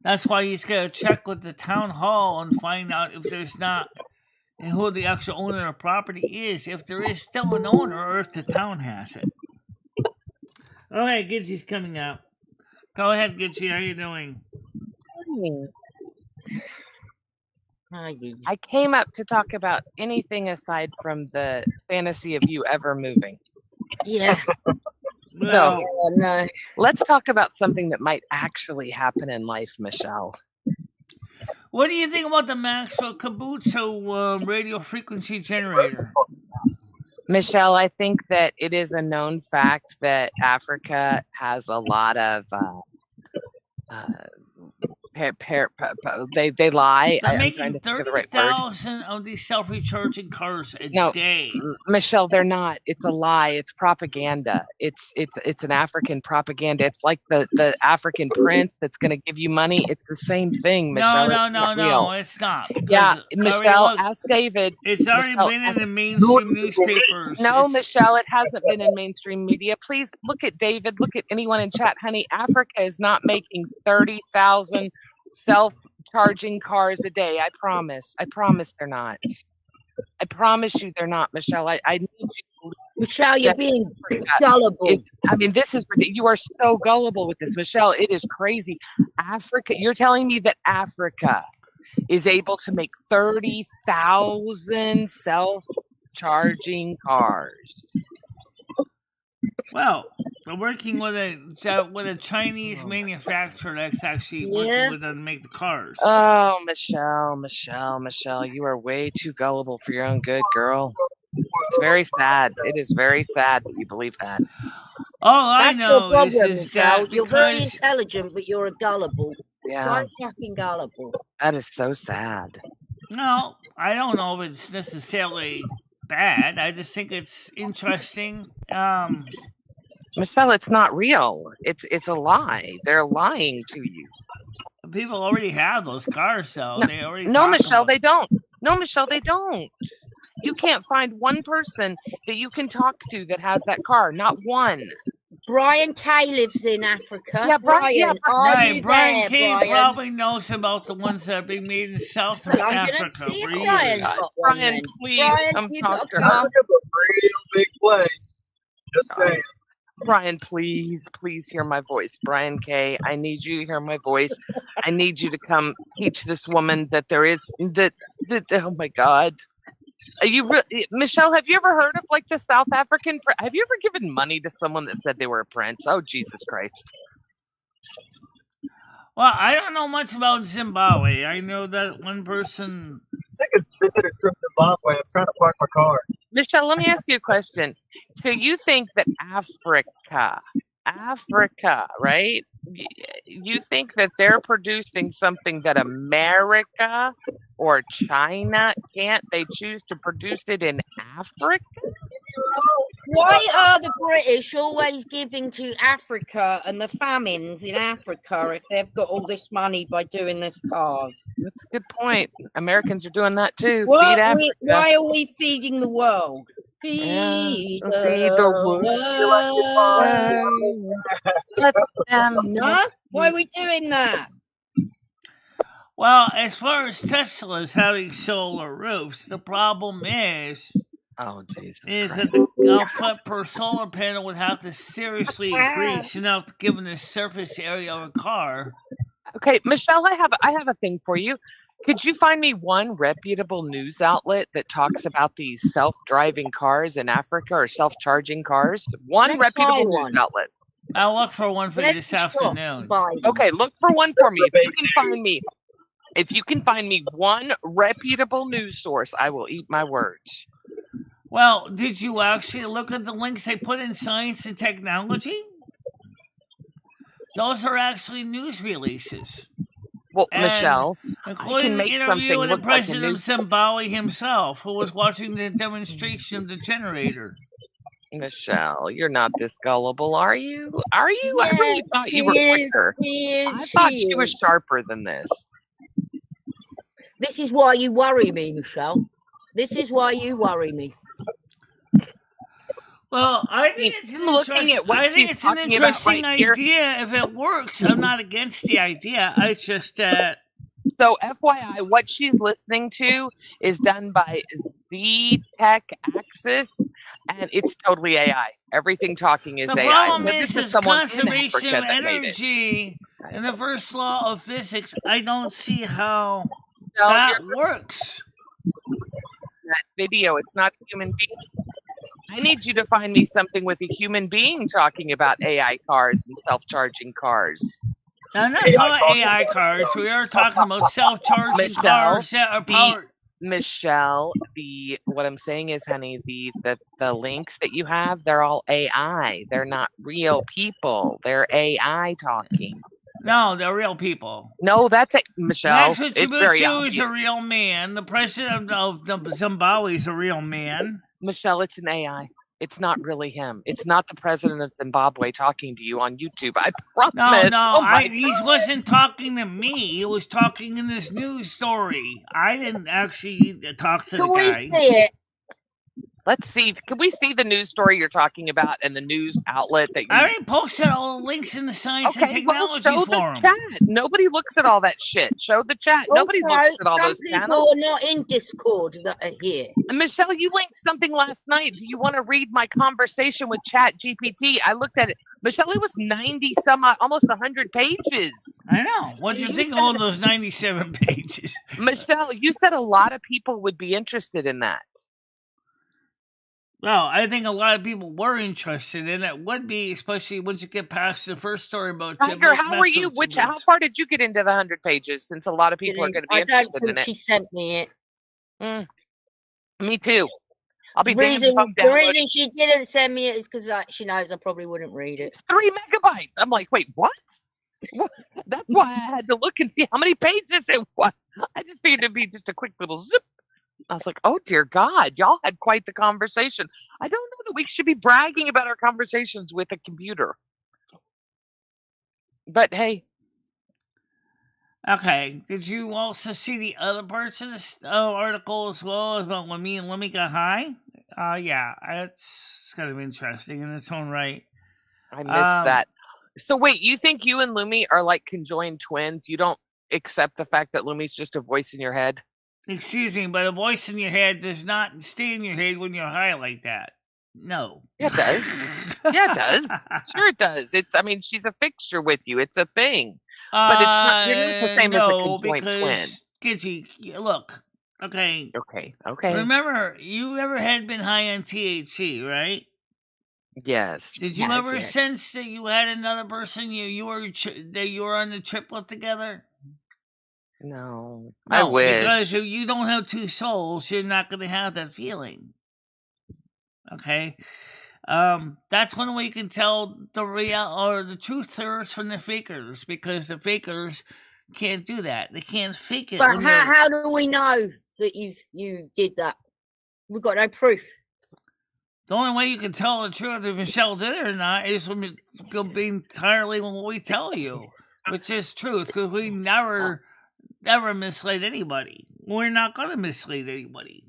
That's why he's got to check with the town hall and find out if there's not... and who the actual owner of the property is, if there is still an owner or if the town has it. All right, Gidgey's coming out. Go ahead, Gidgey. How you doing? I came up to talk about anything aside from the fantasy of you ever moving. Yeah. Well, No. Let's talk about something that might actually happen in life, Michelle. what do you think about the Maxwell Kabuto radio frequency generator? Michelle, I think that it is a known fact that Africa has a lot of they lie. They're I'm trying making to think of the right word. 30,000 of these self-recharging cars a No, day. Michelle, they're not. It's a lie. It's propaganda. It's an African propaganda. It's like the African prince that's going to give you money. It's the same thing, Michelle. No, it's not. Because Yeah, Michelle, look, ask David. it's already Michelle, been in ask- the mainstream newspapers. No, It's- Michelle, it hasn't been in mainstream media. Please look at David. Look at anyone in chat. Honey, Africa is not making 30,000 self-charging cars a day. I promise. I promise they're not. I promise you they're not, Michelle. I need you to Michelle, you're being gullible. I mean, this is you are so gullible with this, Michelle. It is crazy. Africa, you're telling me that Africa is able to make 30,000 self-charging cars. Well, we're working with a Chinese manufacturer that's actually working with them to make the cars. Oh, Michelle, you are way too gullible for your own good, girl. It's very sad. It is very sad that you believe that. All I That's know your problem, is Michelle. that You're very because intelligent, but you're a gullible. Yeah, So fucking gullible. that is so sad. no, I don't know if it's necessarily bad. I just think it's interesting. Michelle, it's not real. It's a lie. They're lying to you. People already have those cars, though. No, they already no, talk Michelle, about- they don't. No, Michelle, they don't. You can't find one person that you can talk to that has that car. Not one. Brian K lives in Africa. Yeah, Brian, are you Brian there, King Brian? probably knows about the ones that are being made in South I'm gonna Africa. see if for Brian's years. got one Brian, then. please Brian, come you talk got to a her. car? Africa's a real big place. Just saying. Brian, please hear my voice. Brian K, I need you to hear my voice. I need you to come teach this woman that there is that oh my God. Michelle, have you ever heard of like the South African? Have you ever given money to someone that said they were a prince? Oh, Jesus Christ. Well, I don't know much about Zimbabwe. I know that one person. Sick as visitors from Zimbabwe. I'm trying to park my car. Michelle, let me ask you a question. So you think that Africa, right? You think that they're producing something that America or China can't? They choose to produce it in Africa? Why are the British always giving to Africa and the famines in Africa if they've got all this money by doing this cars? That's a good point. Americans are doing that too. Why Feed are we feeding the world? Feed the world. Let them know. Huh? Why are we doing that? Well, as far as Tesla's having solar roofs, the problem is that the output per solar panel would have to seriously increase enough given the surface area of a car. Okay, Michelle, I have a thing for you. Could you find me one reputable news outlet that talks about these self-driving cars in Africa or self-charging cars? One reputable news outlet. I'll look for one for you this afternoon. Okay, look for one for me. If you can find me one reputable news source, I will eat my words. Well, did you actually look at the links they put in Science and Technology? Those are actually news releases. Well, Michelle, including an interview with the president of Zimbabwe himself, who was watching the demonstration of the generator. Michelle, you're not this gullible, are you? Are you? Yeah, I really thought you were quicker. I thought you were sharper than this. This is why you worry me, Michelle. This is why you worry me. Well, I think it's an interesting idea. If it works, I'm not against the idea. I just So, FYI, what she's listening to is done by Z Tech Axis, and it's totally AI. Everything talking is AI. The problem so is, this is someone conservation in of Africa that made it. energy and the first law of physics. I don't see how that works. That video, it's not a human being. I need you to find me something with a human being talking about AI cars and self-charging cars. Now, I'm not talking about AI cars. We are talking about self-charging cars that are powered. Michelle, what I'm saying is, honey, the links that you have, they're all AI. They're not real people. They're AI talking. No, they're real people. No, that's it, Michelle. Max Mitsubishi is a real man. The president of Zimbabwe is a real man. Michelle, it's an AI. It's not really him. It's not the president of Zimbabwe talking to you on YouTube. I promise. He wasn't talking to me. He was talking in this news story. I didn't actually talk to the guy. Can we see it? Let's see. Can we see the news story you're talking about and the news outlet that you... I already posted all the links in the science and technology show forum. The chat. Nobody looks at all that shit. Show the chat. Also, nobody looks at all those channels. Some people are not in Discord that are here. And Michelle, you linked something last night. Do you want to read my conversation with Chat GPT? I looked at it. Michelle, it was 90 some odd, almost 100 pages. I know. What do you think of all those 97 pages? Michelle, you said a lot of people would be interested in that. Well, I think a lot of people were interested in it. Would be, especially once you get past the first story about Tiger, how are you? How far did you get into the 100 pages? Since a lot of people are going to be interested in it. She sent me it. Me too. I'll be the reason she didn't send me it is because she knows I probably wouldn't read it. 3 megabytes. I'm like, wait, what? That's why I had to look and see how many pages it was. I just figured it'd be just a quick little zip. I was like, oh, dear God, y'all had quite the conversation. I don't know that we should be bragging about our conversations with a computer. But, hey. Okay, did you also see the other parts of this article as well about when me and Lemmy got high? Yeah, it's kind of interesting in its own right. I missed that. So, wait, you think you and Lumi are like conjoined twins? You don't accept the fact that Lumi's just a voice in your head? Excuse me, but a voice in your head does not stay in your head when you're high like that. No. Yeah, it does. Yeah, it does. Sure it does. She's a fixture with you. It's a thing. But it's not, you're not the same as a conjoined twin. Gidgey, look. Okay. Okay. Remember, you ever had been high on THC, right? Yes. Did you ever sense that you had another person you were on the triplet together? No, I wish. Because if you don't have two souls, you're not going to have that feeling. Okay? That's one way you can tell the real or the truthers from the fakers, because the fakers can't do that. They can't fake it. But how do we know that you did that? We've got no proof. The only way you can tell the truth if Michelle did it or not is when we be entirely when we tell you, which is truth, because we never mislead anybody. We're not going to mislead anybody.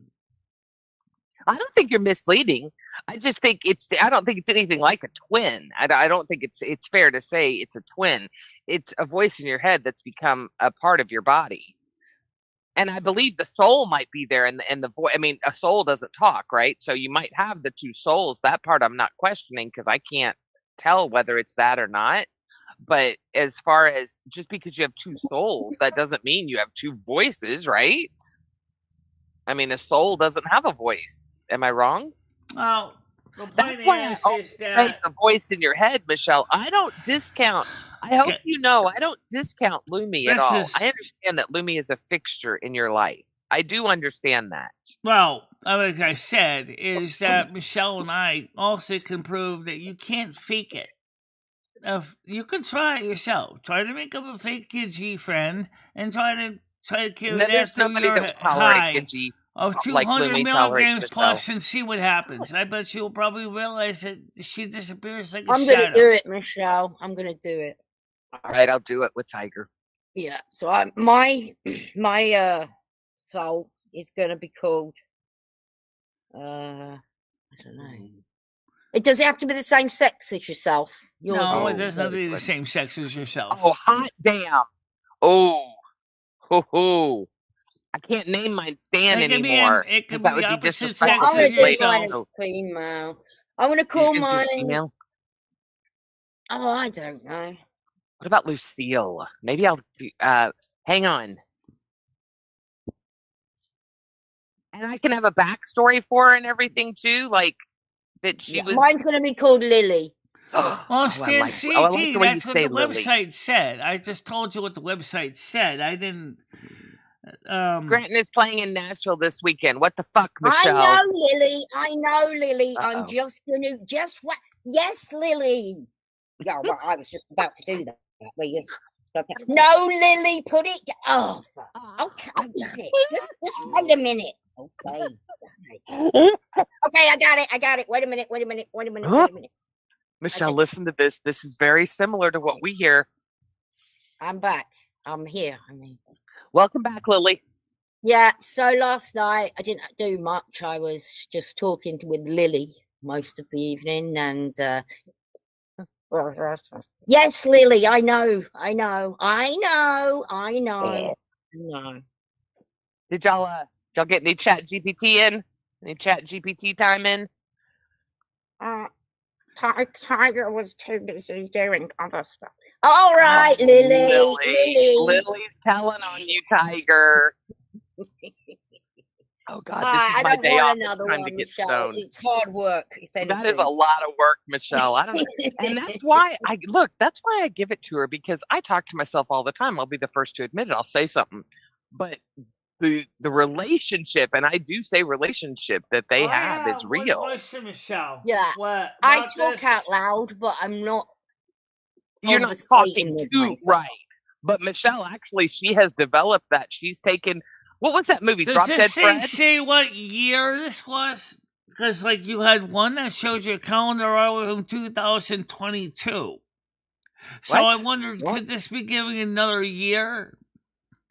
I don't think you're misleading. I just think I don't think it's anything like a twin. I don't think it's fair to say it's a twin. It's a voice in your head that's become a part of your body. And I believe the soul might be there, and the voice. I mean, a soul doesn't talk, right? So you might have the two souls. That part I'm not questioning because I can't tell whether it's that or not. But as far as just because you have two souls, that doesn't mean you have two voices, right? I mean, a soul doesn't have a voice. Am I wrong? Oh, that's why I say the voice in your head, Michelle. I don't discount. I hope you know I don't discount Lumi at all. I understand that Lumi is a fixture in your life. I do understand that. Well, like I said, is that Michelle and I also can prove that you can't fake it. You can try it yourself. Try to make up a fake Gidgey friend and try to kill that through your high of 200 milligrams plus and see what happens. I bet you'll probably realize that she disappears like a shadow. I'm going to do it, Michelle. I'm going to do it. All right, I'll do it with Tiger. Yeah, so my soul is going to be called, I don't know. Does it have to be the same sex as yourself? No, it doesn't have to be the same sex as yourself. Oh, hot damn. Oh. I can't name mine Stan anymore. It could be the opposite sex I'm as going to do yourself. female. I'm going to call mine. Female? Oh, I don't know. What about Lucille? Maybe I'll hang on. And I can have a backstory for her and everything too, like that she was. Mine's going to be called Lily. Well, Stan I like CT, the way you that's what say the Lily. website said. I just told you what the website said. I didn't. Granton is playing in Nashville this weekend. What the fuck, Michelle? I know, Lily. I'm just going to what? Yes, Lily. Yeah, well, I was just about to do that. Okay. No, Lily, put it. Oh, okay, I got it. Just wait a minute. Okay. Okay, I got it. Wait a minute. Michelle, Okay. listen to this. This is very similar to what we hear. I'm back. I'm here. Welcome back, Lily. Yeah, so last night I didn't do much. I was just talking with Lily most of the evening, and yes, Lily, I know. Did y'all get any chat GPT in? Any chat GPT time in? Tiger was too busy doing other stuff. All right, Lily. Lily's telling on you, Tiger. Oh God, this is my day off. It's time to get stoned. It's hard work. That is a lot of work, Michelle. I don't know. And that's why I give it to her, because I talk to myself all the time. I'll be the first to admit it. I'll say something. But the relationship, and I do say relationship, that they have is real. Question, Michelle. Yeah. What, I talk out loud, but I'm not. You're not talking to, right. But Michelle, actually, she has developed that. She's taken, what was that movie? Does Drop Dead this Fred? say what year this was? Because, like, you had one that shows your calendar all from 2022. So What? I wondered, could this be giving another year?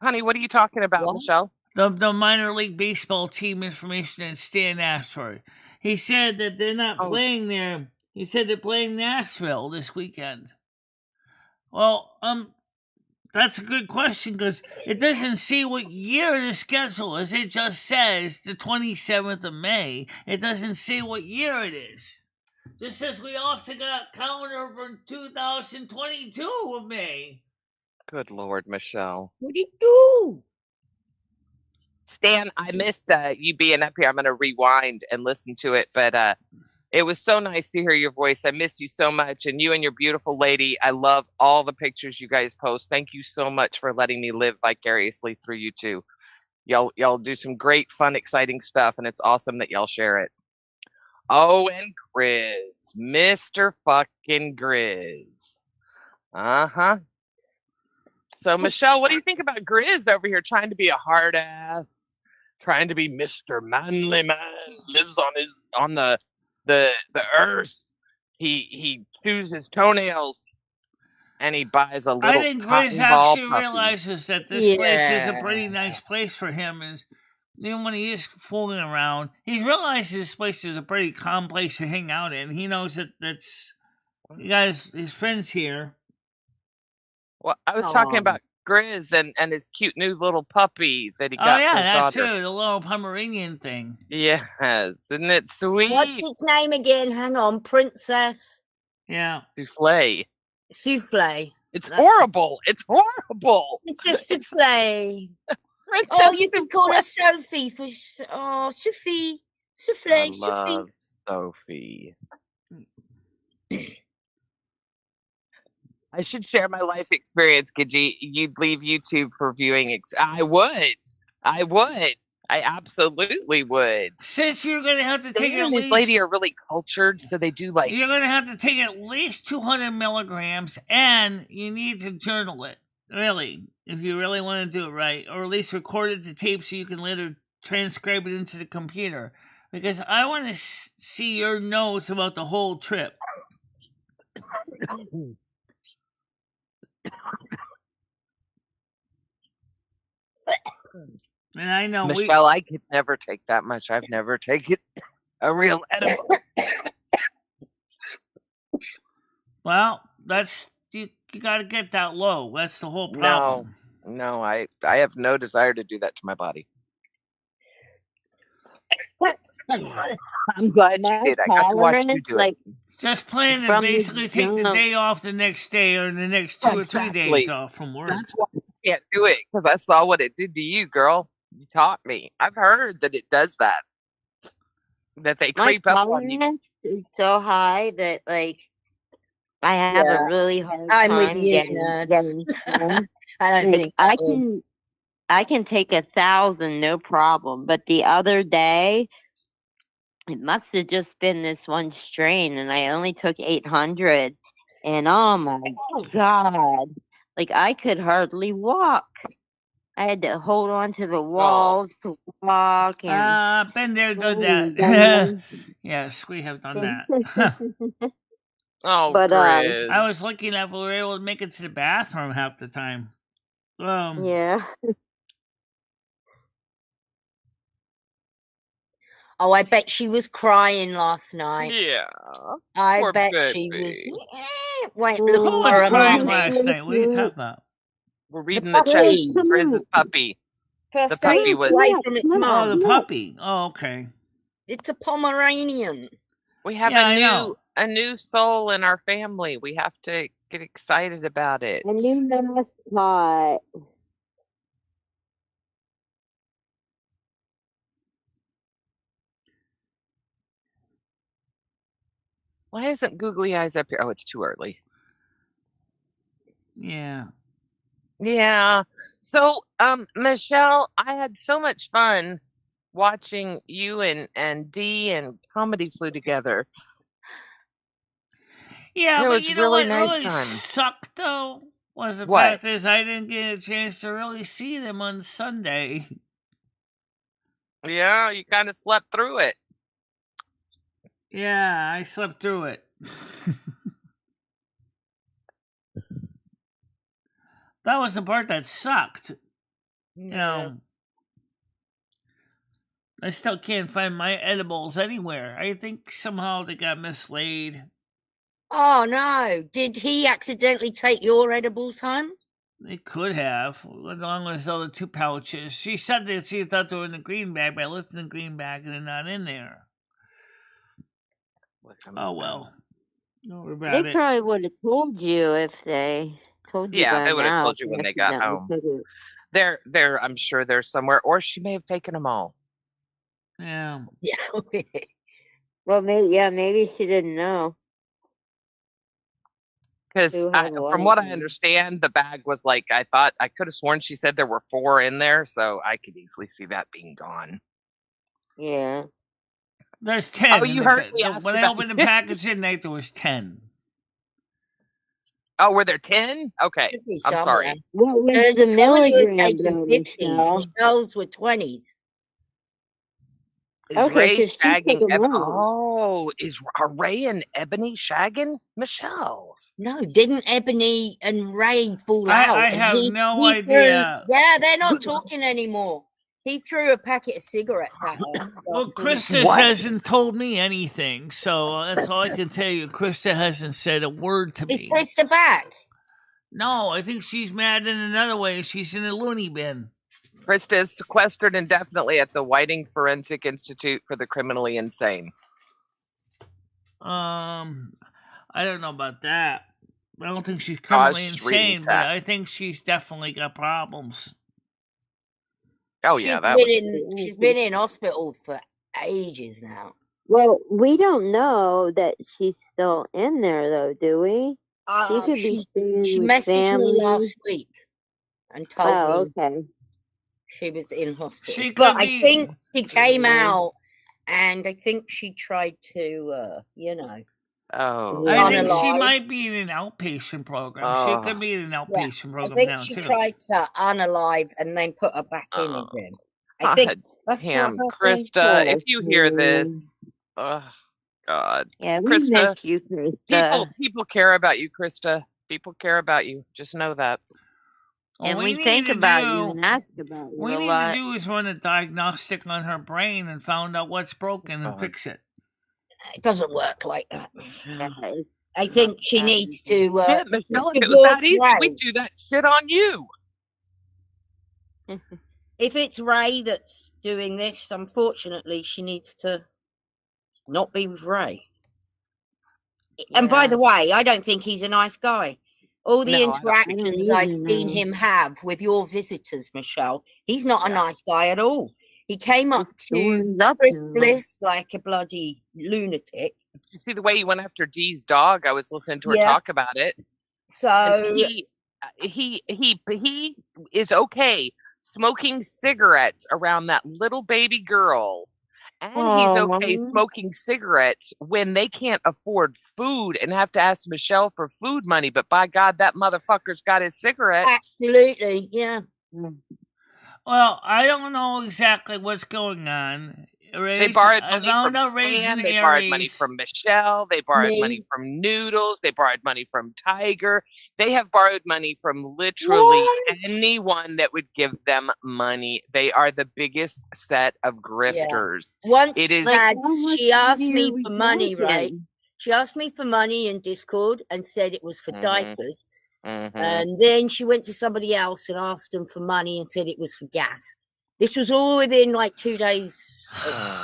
Honey, what are you talking about, Michelle? The minor league baseball team information that Stan asked for. He said that they're not playing there. He said they're playing Nashville this weekend. Well, that's a good question, because it doesn't see what year the schedule is. It just says the 27th of May. It doesn't say what year it is. Just says we also got calendar for 2022 of May. Good Lord, Michelle. What do you do? Stan, I missed you being up here. I'm going to rewind and listen to it, but it was so nice to hear your voice. I miss you so much, and you and your beautiful lady. I love all the pictures you guys post. Thank you so much for letting me live vicariously through you two. Y'all do some great, fun, exciting stuff, and it's awesome that y'all share it. Oh, and Grizz, Mr. fucking Grizz. Uh-huh. So, Michelle, what do you think about Grizz over here trying to be a hard ass, trying to be Mr. Manly Man, lives on the earth. He chews his toenails, and he buys a little. I think Grizz actually realizes that this place is a pretty nice place for him. Is even when he is fooling around, he realizes this place is a pretty calm place to hang out in. He knows that's you guys, his friends here. Well, I was talking about Grizz and his cute new little puppy that he got for his daughter. Too, the little Pomeranian thing. Yes, isn't it sweet? What's its name again? Hang on, Princess. Yeah. Souffle. It's horrible. It's horrible. It's just Souffle. Princess you can call her Sophie for Sophie. Souffle. I love Sophie. I should share my life experience. Could you'd leave YouTube for viewing? I would. I absolutely would. Since you're going to have to take and this lady are really cultured, so they do like. You're going to have to take at least 200 milligrams, and you need to journal it. Really, if you really want to do it right, or at least record it to tape so you can later transcribe it into the computer. Because I want to see your notes about the whole trip. And I know Michelle, I could never take that much. I've never taken a real edible. Well, that's you got to get that low. That's the whole problem. No, I have no desire to do that to my body. I'm glad I got to watch you do it. Just plan to basically take the day off the next day or the next 2 or 3 days off from work. That's why I can't do it, because I saw what it did to you, girl. You taught me. I've heard that it does that. That they My creep up on you. tolerance is so high that like I have Yeah, a really hard I'm with time you, getting nerds. some. I don't Like think that will. I can take 1,000 no problem, but the other day it must have just been this one strain, and I only took 800, and oh my god, like I could hardly walk. I had to hold on to the Oh, walls to walk, and Been there, done oh that. my Yes, we have done god. that. oh, But Grizz. I was lucky enough we were able to make it to the bathroom half the time. yeah. Oh, I bet she was crying last night. Yeah. I Poor bet she was baby. wait, Who looking for was her crying mommy. last night? What are you talking about? We're The reading the chat. puppy. Come Grizz's on. puppy. First The day puppy was. away from its Come Oh, mum. the puppy. Oh, okay. It's a Pomeranian. We have Yeah, I know. a new soul in our family. We have to get excited about it. A new mascot. Why isn't Googly Eyes up here? Oh, it's too early. Yeah. Yeah. So, Michelle, I had so much fun watching you and Dee and Comedy Flew together. Yeah, It but was you know really what nice really time. sucked though was the What? fact is I didn't get a chance to really see them on Sunday. Yeah, you kind of slept through it. Yeah, I slept through it. That was the part that sucked. You know, I still can't find my edibles anywhere. I think somehow they got mislaid. Oh no! Did he accidentally take your edibles home? They could have, along with those other 2 pouches. She said that she thought they were in the green bag, but I looked in the green bag and they're not in there. Oh well. Don't worry about They it. probably would have told you if they told you Yeah, by they would have now. told you when they got home. They're I'm sure they're somewhere, or she may have taken them all. Yeah. Yeah. Well, maybe she didn't know. Because Who had from what I what? understand, the bag was like, I could have sworn she said there were 4 in there, so I could easily see that being gone. Yeah. There's 10. Oh, you heard me ask when I about- opened the package tonight, there was 10. Oh, were there 10? Okay, Could be I'm somewhere. sorry. What was There's the Connie was milligram taking though, 50s. Michelle? Michelle's were 20s. Is Okay, Ray 'cause she shagging? took 'em all. Are Ray and Ebony shagging Michelle? No, didn't Ebony and Ray fall out? I And have he no threw- idea. yeah, they're not talking anymore. He threw a packet of cigarettes at her. Well, last minute. Krista What? hasn't told me anything, so that's all I can tell you. Krista hasn't said a word to Is me. Krista back? No, I think she's mad in another way. She's in a loony bin. Krista is sequestered indefinitely at the Whiting Forensic Institute for the Criminally Insane. I don't know about that. I don't think she's criminally just reading insane, but that. I think she's definitely got problems. Oh yeah, She's been in hospital for ages now. Well, we don't know that she's still in there, though, do we? She could be staying She with messaged me family. last week and told Oh, me okay. she was in hospital. She But could I be- think she came Yeah. out, and I think she tried to, Oh, Yeah. I think she Unalive. might be in an outpatient program. She Oh. could be in an outpatient I program think now, she too. tried to unalive and then put her back in Oh. again. I think that's Damn, what happened. Krista, if you hear this, Mm. oh God, Yeah, we Krista, miss you, Krista. people care about you, Krista. People care about you. Just know that. And All we need think to about do- you and ask about you What we a need lot. to do is run a diagnostic on her brain and find out what's broken and fix it. It doesn't work like that. Yeah, it's I think she needs to. Yeah, Michelle, if it was divorce that easy, Ray. we'd do that shit on you. If it's Ray that's doing this, unfortunately, she needs to not be with Ray. And by Yeah. the way, I don't think he's a nice guy. all the No, I don't think interactions don't I've even seen know. him have with your visitors, Michelle, he's not a Yeah. nice guy at all. He came up Just to stormed up Chris now. Bliss like a bloody lunatic. You see the way he went after Dee's dog? I was listening to her Yeah. talk about it. And So he is okay smoking cigarettes around that little baby girl. And he's okay Aw. smoking cigarettes when they can't afford food and have to ask Michelle for food money. But by God, that motherfucker's got his cigarettes. absolutely, yeah. Well, I don't know exactly what's going on. They borrowed money from out Ray's Stan. in They borrowed money Aries. from Michelle. They borrowed money Me. from Noodles. They borrowed money from Tiger. They have borrowed money from literally What? anyone that would give them money. They are the biggest set of grifters. Once It is- Like, Mads, how much she asked money me are we for money, right? talking? She asked me for money in Discord and said it was for Mhm. diapers. Mhm. And then she went to somebody else and asked them for money and said it was for gas. This was all within like 2 days.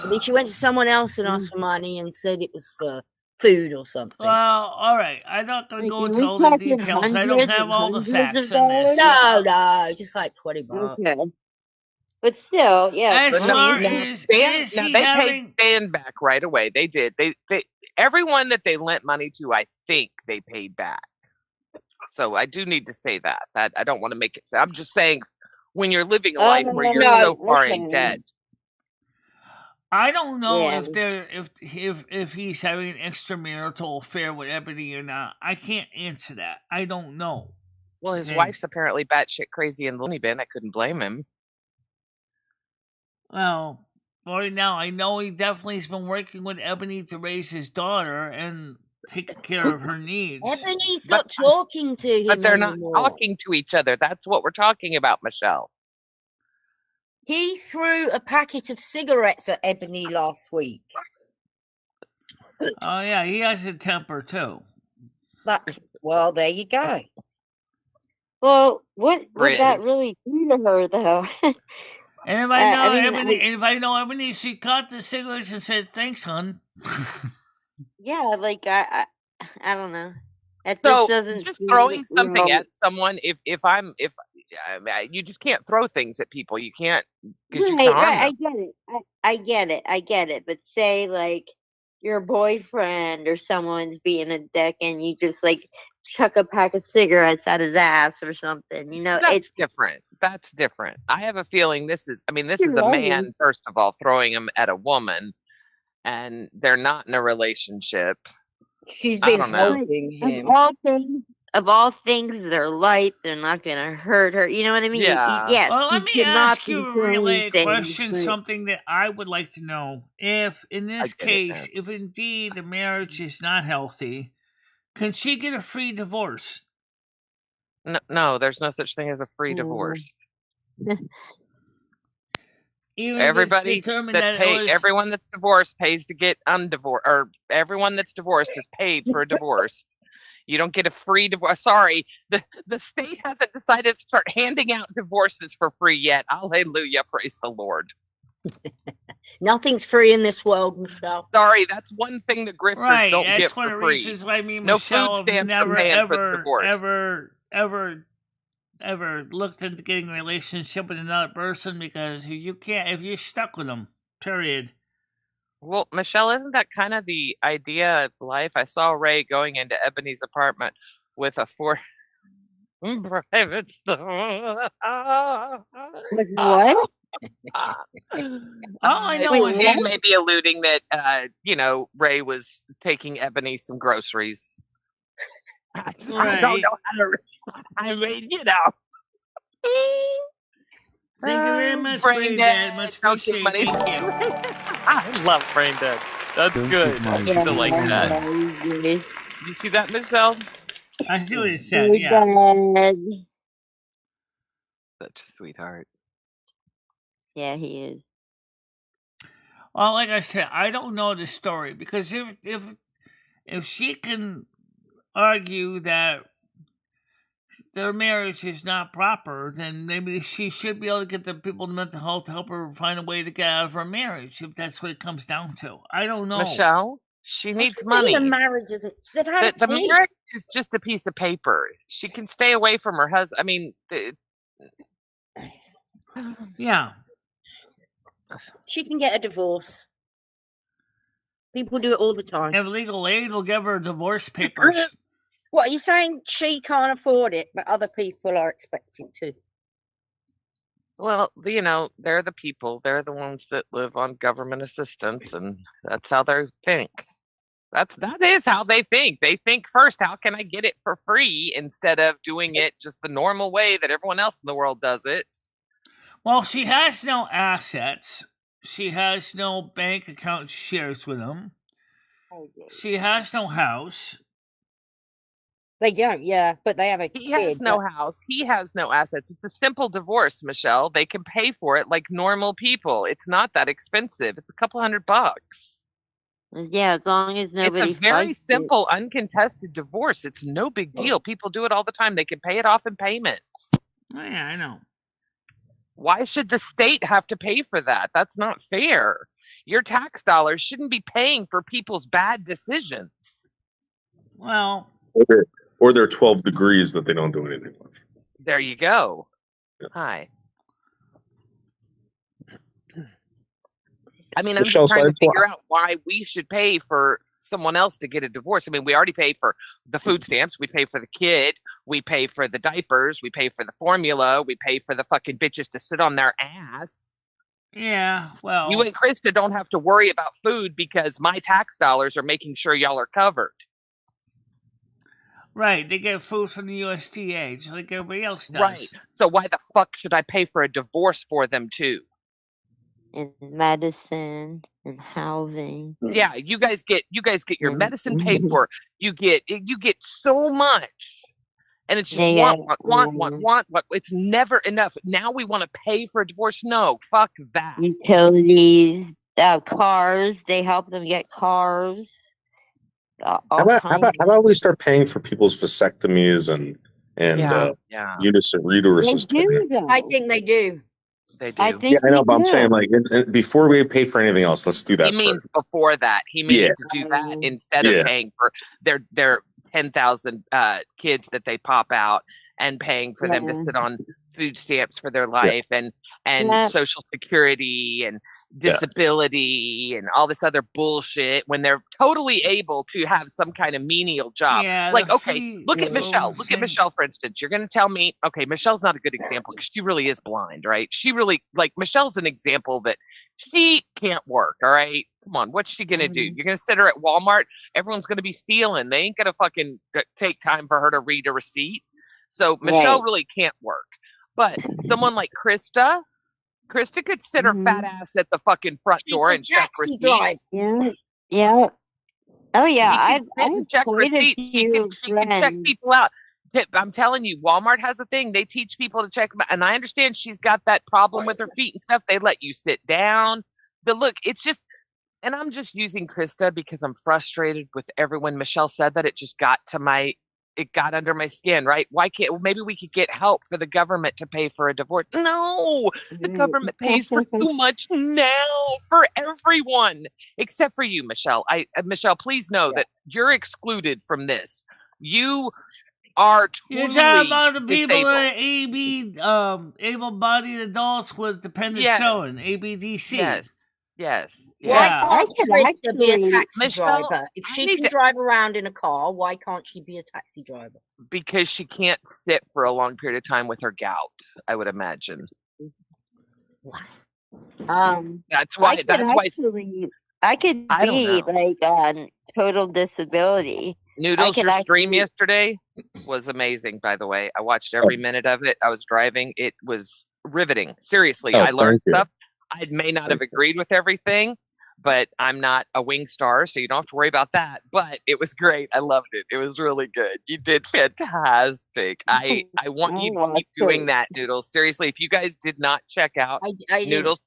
And then she went to someone else and asked for money and said it was for food or something. Well, all right. I'm not going to Like, go are into we all the talking details. I don't hundreds have and all the hundreds facts of on this. dollars? No, just like 20 bucks. Okay. But still, yeah. As for far money. as Stan, is no, he they having? paid Stan back right away. They did. They everyone that they lent money to, I think they paid back. So I do need to say that. I don't want to make it. I'm just saying, when you're living a life where you're no, so far in okay. debt, I don't know Yeah. if he's having an extramarital affair with Ebony or not. I can't answer that. I don't know. well, his Okay. wife's apparently batshit crazy and loony bin. I couldn't blame him. Well, right now I know he definitely has been working with Ebony to raise his daughter and taking care of her needs. Ebony's But- not talking to him But they're not anymore. talking to each other. That's what we're talking about, Michelle. He threw a packet of cigarettes at Ebony last week. Oh yeah, he has a temper too. Well, there you go. Well, what would that Riz. really do to her, though? And if I know I mean, Ebony, and if I know Ebony, she caught the cigarettes and said, "Thanks, hon." yeah, like I don't know. That So just doesn't just seem throwing something real. at someone, if you just can't throw things at people. You can't, because you Right, can harm right. them. I get it. But say like your boyfriend or someone's being a dick, and you just like chuck a pack of cigarettes at his ass or something. You know, That's different. That's different. I have a feeling this is a Right. man, first of all, throwing them at a woman, and they're not in a relationship. She's I been don't know. helping him. Of all things, they're light. They're not gonna hurt her. You know what I mean? Yeah. Yes. Well, let you me should not ask be you a throwing related things, question, but- something that I would like to know. If, in this get it, case, Vince. if indeed the marriage is not healthy, can she get a free divorce? No, there's no such thing as a free Mm. divorce. Even Everybody if it's determined that it was... everyone that's divorced pays to get undivorced, or everyone that's divorced is paid for a divorce. You don't get a free divorce. Sorry, the state hasn't decided to start handing out divorces for free yet. Hallelujah, praise the Lord. Nothing's free in this world, Michelle. Sorry, that's one thing the grifters Right, don't that's get one of for the free. reasons why me and No Michelle food have stamps never, demand for the divorce. ever looked into getting a relationship with another person, because you can't if you're stuck with them. Period. Well, Michelle, isn't that kind of the idea of life? I saw Ray going into Ebony's apartment with a private store. With what? All I know is He this- may be alluding that Ray was taking Ebony some groceries. I don't Right. know how to respond. I mean, Thank you very much, Brain Brain Dead, Dad. Much don't give appreciated. money. Thank you. I love Brain Dead. That's Don't good. give I money. used to like that. Yeah. You see that, Michelle? I see what he said. Yeah. Such a sweetheart. Yeah, he is. Well, like I said, I don't know the story, because if she can argue that their marriage is not proper, then maybe she should be able to get the people in mental health to help her find a way to get out of her marriage, if that's what it comes down to. I don't know. Michelle, She needs The money. marriage is they've had The a kid. marriage is just a piece of paper. She can stay away from her husband. I mean, Yeah. She can get a divorce. People do it all the time. If legal aid will give her divorce papers. What are you saying? She can't afford it, but other people are expected to. well, you know, they're the people. They're the ones that live on government assistance, and that's how they think. That is how they think. They think first, how can I get it for free instead of doing it just the normal way that everyone else in the world does it? Well, she has no assets. She has no bank account shares with him. She has no house. They don't, yeah, but they have a He kid. has no house. He has no assets. It's a simple divorce, Michelle. They can pay for it like normal people. It's not that expensive. It's a couple $100. Yeah, as long as nobody It's a very fights simple, uncontested divorce. It's no big deal. People do it all the time. They can pay it off in payments. Oh, yeah, I know. Why should the state have to pay for that? That's not fair. Your tax dollars shouldn't be paying for people's bad decisions. Well, or their 12 degrees that they don't do anything with. There you go. Yeah. Hi. I mean, I'm Michelle, just trying to sorry, figure out why we should pay for someone else to get a divorce. I mean, we already pay for the food stamps. We pay for the kid. We pay for the diapers. We pay for the formula. We pay for the fucking bitches to sit on their ass. yeah, well. You and Krista don't have to worry about food because my tax dollars are making sure y'all are covered. Right, they get food from the USDA, just like everybody else does. Right. So why the fuck should I pay for a divorce for them too? and medicine and housing. Yeah, you guys get your medicine paid for. You get so much. And it's just want. It's never enough. Now we want to pay for a divorce. No, fuck that. Utilities, cars. They help them get cars. How about we start paying for people's vasectomies and uteruses? I think they do. They do. I think I know, but I'm saying like before we pay for anything else, let's do that. He means before that. He means to do that instead of paying for their 10,000 kids that they pop out and paying for them to sit on food stamps for their life and Social Security and disability and all this other bullshit when they're totally able to have some kind of menial job. Like, okay, look at Michelle. Look at Michelle, for instance. You're going to tell me, okay, Michelle's not a good example because she really is blind, right? She really, like, Michelle's an example that she can't work, all right? Come on, what's she going to do? You're going to sit her at Walmart? Everyone's going to be stealing. They ain't going to fucking take time for her to read a receipt. So Michelle really can't work. But someone like Krista could sit her fat ass at the fucking front door and check receipts. Yeah. Oh yeah, I've check receipts. She can check people out. I'm telling you, Walmart has a thing. They teach people to check them out. And I understand she's got that problem with her feet and stuff. They let you sit down. But look, it's just, and I'm just using Krista because I'm frustrated with everyone. Michelle said that it just got under my skin, right? Why can't, maybe we could get help for the government to pay for a divorce. No, the government pays for too much now for everyone, except for you, Michelle. Michelle, please know that you're excluded from this. You are totally You're talking about the people disabled. that able-bodied adults with dependent children, ABDC. Yes. Why can't Krista be a taxi Michelle, driver? If she can drive around in a car, why can't she be a taxi driver? Because she can't sit for a long period of time with her gout, I would imagine. That's why. I could be like on total disability. Noodles, your stream yesterday was amazing, by the way. I watched every minute of it. I was driving. It was riveting. Seriously, I learned stuff. I may not have agreed with everything, but I'm not a wing star, so you don't have to worry about that. But it was great. I loved it. It was really good. You did fantastic. I want you to keep doing that, Noodles. Seriously, if you guys did not check out Noodles,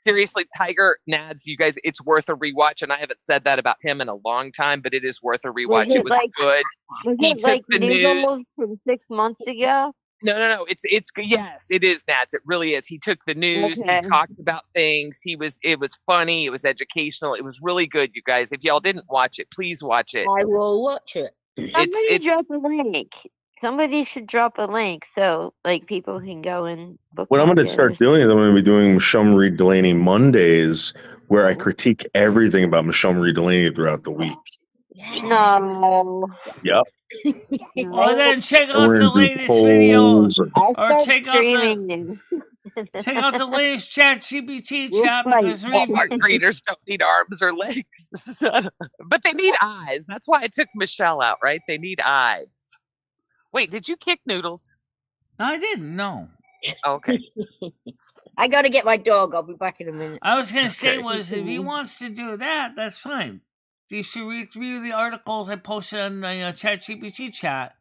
seriously, Tiger Nads, you guys, it's worth a rewatch. And I haven't said that about him in a long time, but it is worth a rewatch. It was good. Was it like Noodles from 6 months ago? No. It's yes, it is, Nats. It really is. He took the news. Okay. He talked about things. It was funny. It was educational. It was really good, you guys. If y'all didn't watch it, please watch it. I will watch it. Somebody drop a link. Somebody should drop a link so like people can go and book. What I'm going to start doing is I'm going to be doing MicheleMarieDalene Mondays, where I critique everything about MicheleMarieDalene throughout the week. No. Yep. Well, then check And out we're the gonna do latest video, polls. I'll or start check out streaming check out the latest ChatGPT We'll chat fight. because Walmart greeters don't need arms or legs, but they need eyes. That's why I took Michelle out, right? They need eyes. Wait, did you kick Noodles? I didn't. No. Okay. I got to get my dog. I'll be back in a minute. I was gonna say Okay. was if he wants to do that, that's fine. You should review the articles I posted on the ChatGPT chat.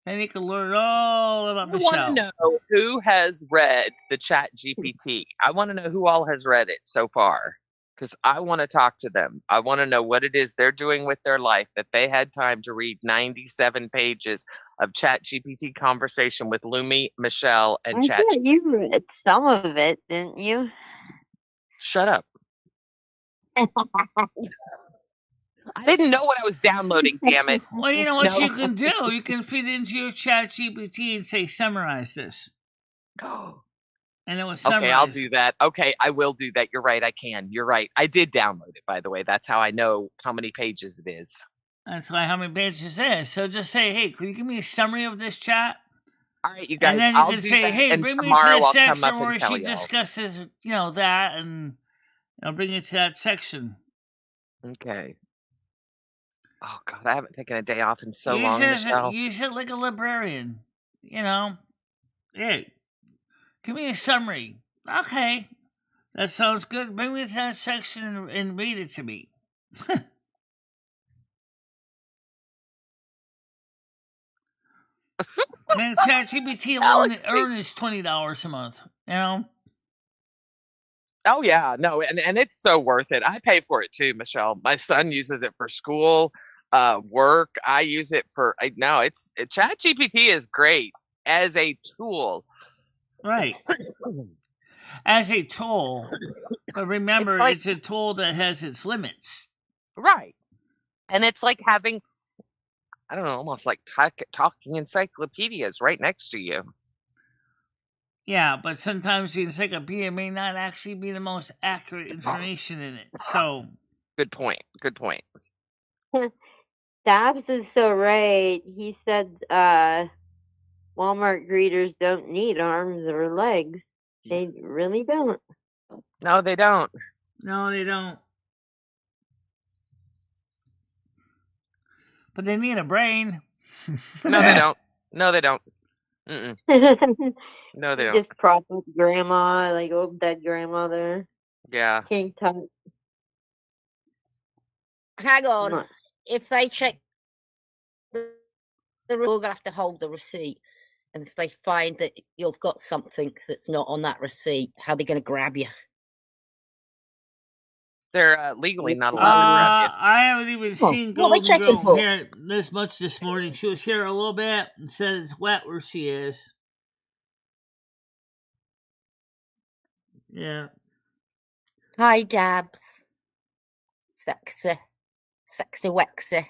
Then you can learn all about I want Michelle. to know who has read the Chat GPT. I want to know who all has read it so far, because I want to talk to them. I want to know what it is they're doing with their life that they had time to read 97 pages of Chat GPT conversation with Lumi, Michelle, and I Chat. thought you read some of it, didn't you? Shut up. I didn't know what I was downloading, damn it. Well, you know what No. you can do? You can feed into your ChatGPT and say, summarize this. And it will summarize. Okay, I'll do that. Okay, I will do that. You're right, I can. You're right. I did download it, by the way. That's how I know how many pages it is. That's why how many pages it is. So just say, hey, can you give me a summary of this chat? All right, you guys. And then you I'll can do say, that, hey, and bring me to tomorrow this I'll come section up where and she tell y'all. discusses, that, and I'll bring it to that section. Okay. Oh God, I haven't taken a day off in so use long, Michelle. Use it like a librarian. Hey, give me a summary. Okay, that sounds good. Bring me to that section and read it to me. Man, ChatGPT alone earn is $20 a month. Oh yeah, no, and it's so worth it. I pay for it too, Michelle. My son uses it for school, work. I use it for ChatGPT is great as a tool. Right. As a tool, but remember, it's a tool that has its limits. Right. And it's like having, I don't know, almost like talking encyclopedias right next to you. Yeah, but sometimes the encyclopedia may not actually be the most accurate information in it. So, good point. Good point. Dabs is so right. He said Walmart greeters don't need arms or legs. They really don't. No, they don't. No, they don't. But they need a brain. No, they don't. No, they don't. Mm-mm. No, they don't. Just prop up grandma, like old dead grandmother. Yeah. Can't touch. Hang on. If they check the rule, we're gonna have to hold the receipt. And if they find that you've got something that's not on that receipt, how are they going to grab you? They're legally not allowed to grab you. I haven't even seen Golden Girl here this much this morning. She was here a little bit and said it's wet where she is. Yeah. Hi, Dabs. Sexy wexy.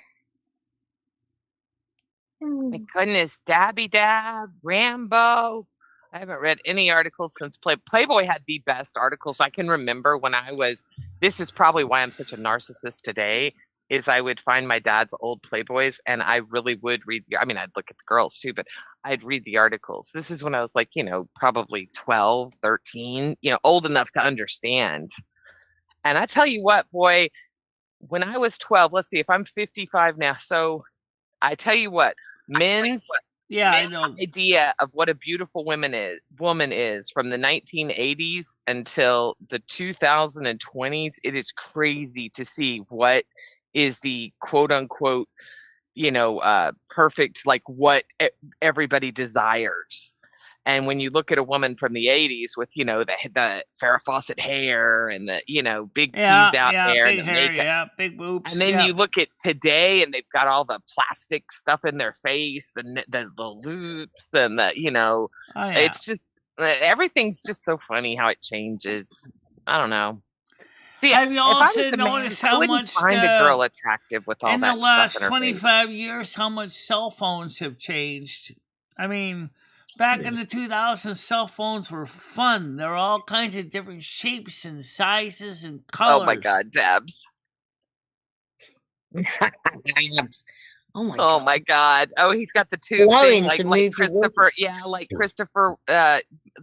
My goodness, Dabby Dab, Rambo. I haven't read any articles since Playboy had the best articles I can remember when I was. This is probably why I'm such a narcissist today. Is I would find my dad's old Playboys and I really would read. I'd look at the girls too, but I'd read the articles. This is when I was like, probably 12, 13, old enough to understand. And I tell you what, boy, when I was 12, let's see, if I'm 55 now, so I tell you what, men's idea of what a beautiful woman is from the 1980s until the 2020s, it is crazy to see what is the quote unquote, perfect, like what everybody desires. And when you look at a woman from the 80s with, the Farrah Fawcett hair and the, big Yeah, teased out hair and big the hair, makeup. yeah, big boobs. And then yeah. you look at today and they've got all the plastic stuff in their face, the loops and Oh, yeah. it's just, everything's just so funny how it changes. I don't know. See, Have you if I was also a man, noticed I how wouldn't much find a girl attractive with all in the that stuff last in her face. 25 years, how much cell phones have changed? I mean, back in the 2000s, cell phones were fun. There were all kinds of different shapes and sizes and colors. Oh my God, Dabs. Oh my Oh god. my God. Oh, he's got the tube Blowing thing like to move your Christopher. Yeah, like Christopher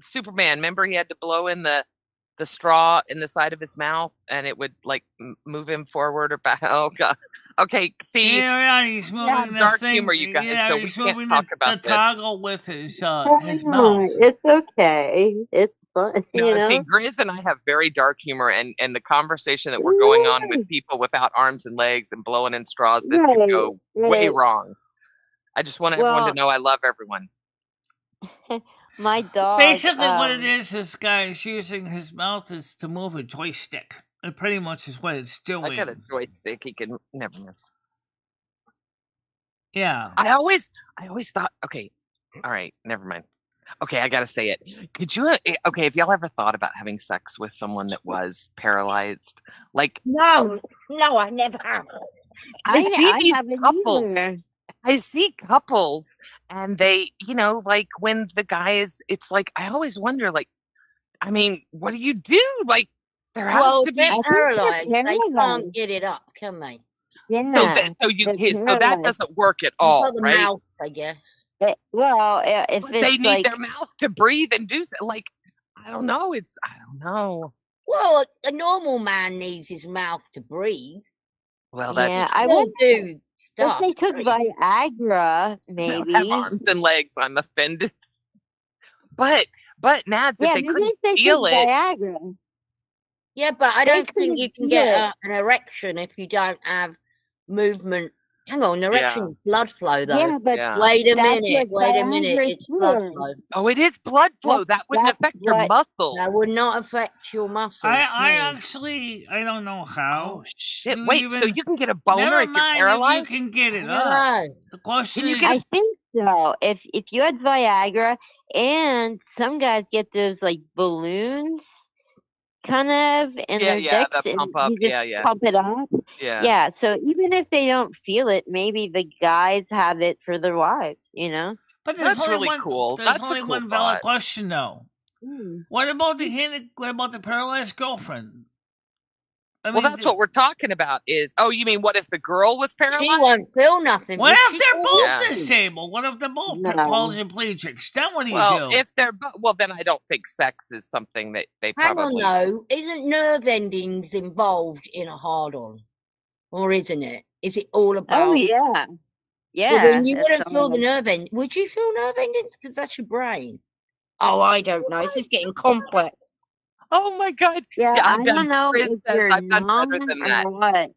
Superman. Remember he had to blow in the straw in the side of his mouth and it would like move him forward or back. Oh God. Okay, see, Yeah, he's we have moving the dark thing. humor, you guys, Yeah, so we he's can't moving talk the about this. toggle with his Oh, mouth. it's okay. It's fun, No, see, know. Grizz and I have very dark humor, and the conversation that we're going on with people without arms and legs and blowing in straws, this could go way wrong. I just want everyone to know I love everyone. My dog. Basically, what it is, this guy is using his mouth is to move a joystick. It pretty much is what it's doing. I got a joystick. He can never mind. Yeah. I always thought. Okay, all right, never mind. Okay, I gotta say it. Could you? Okay, have y'all ever thought about having sex with someone that was paralyzed? Like, No, I never have. I see these haven't couples. either. I see couples, and they, like when the guy is, it's like I always wonder, like, I mean, what do you do? Like, there has to be. They're I think paralyzed. they're They can't paralyzed. get it up, can they? Yeah. So that doesn't work at all, the right? mouth, I guess. If But they it's need like their mouth to breathe and do so. Like, I don't know. I don't know. Well, a normal man needs his mouth to breathe. Well, that's yeah, true. I would do stuff. if they took Viagra, I maybe. don't have arms and legs. I'm offended. But Nads, if Yeah, they maybe couldn't if they feel took it, Viagra. Yeah, but I They don't think couldn't you can feel get an erection if you don't have movement. Hang on, erection's blood flow though. Yeah, but Yeah. Wait a that's minute, what Viagra's it's blood for. flow. Oh, it is blood flow. That wouldn't That's affect your what- muscles. That would not affect your muscles. I don't know how. Oh shit! You Wait, so even- you can get a boner Never if you're mind paralyzed? if you can get it I up. don't know. The question Can you is, get I think so. If you had Viagra, and some guys get those like balloons, kind of, in Yeah, their yeah, dicks, the and pump up. you just Yeah. pump it up. Yeah. Yeah. So even if they don't feel it, maybe the guys have it for their wives. but there's That's only really one, cool. There's That's a only cool one valid thought. question though. What about the paralyzed girlfriend? Well, that's what we're talking about. You mean what if the girl was paralyzed? She won't feel nothing. What but if she they're can both feel. disabled? What if they're both No. quadriplegics? Then what do you Well, do? if they're then I don't think sex is something that they Hang on, probably. though. Isn't nerve endings involved in a hard-on? Or isn't it? Is it all about... Oh yeah. Yeah. Well, then you it's wouldn't feel the all- nerve end. Would you feel nerve endings? Because that's your brain. Oh, I don't know. This is getting complex. Oh my God! Yeah, I've I done. don't know Chris if says you're I've done better numb than or that. what.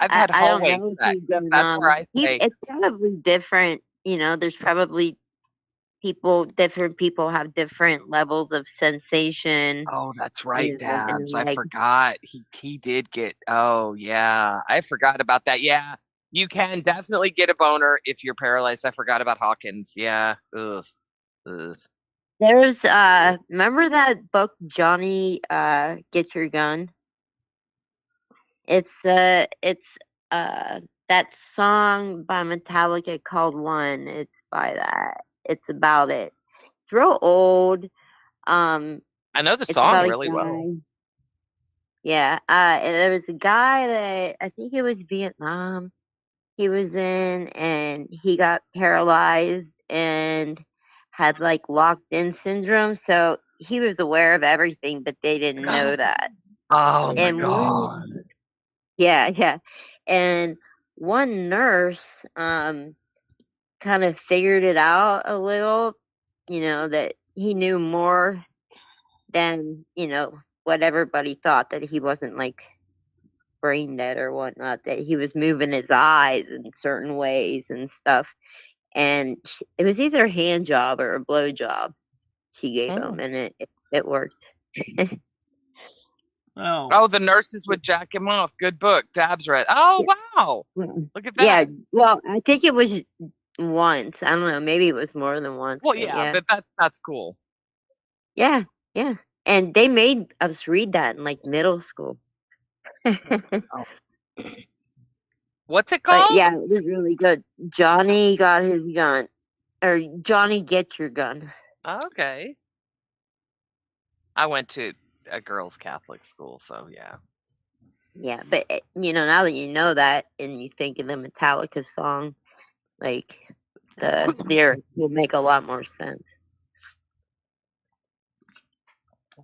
I've had I don't hallway know if sex. you go That's numb. where I say. It's probably different. There's probably different people have different levels of sensation. Oh, that's right, and, Dabs. I like, forgot. He did get. Oh yeah, I forgot about that. Yeah, you can definitely get a boner if you're paralyzed. I forgot about Hawkins. Yeah. Ugh. There's remember that book Johnny Get Your Gun? It's that song by Metallica called One. It's by that. It's about it. It's real old. I know the It's song about a really well. guy. Yeah. And there was a guy that I think it was Vietnam he was in, and he got paralyzed and had like locked in syndrome. So he was aware of everything, but they didn't know that. Oh my And God. Yeah. And one nurse kind of figured it out a little, that he knew more than, what everybody thought, that he wasn't like brain dead or whatnot, that he was moving his eyes in certain ways and stuff. And it was either a hand job or a blow job. she gave him, and it worked. Oh, the nurses would jack him off. Good book. Dabs read. Oh, wow. Look at that. Yeah, well, I think it was once. I don't know. Maybe it was more than once. Well, yeah, but that's cool. Yeah, yeah. And they made us read that in like middle school. What's it called? But yeah, it was really good. Johnny got his gun. Or Johnny Get Your Gun. Okay. I went to a girls' Catholic school, so yeah. Yeah, but now that you know that and you think of the Metallica song, like the lyrics will make a lot more sense.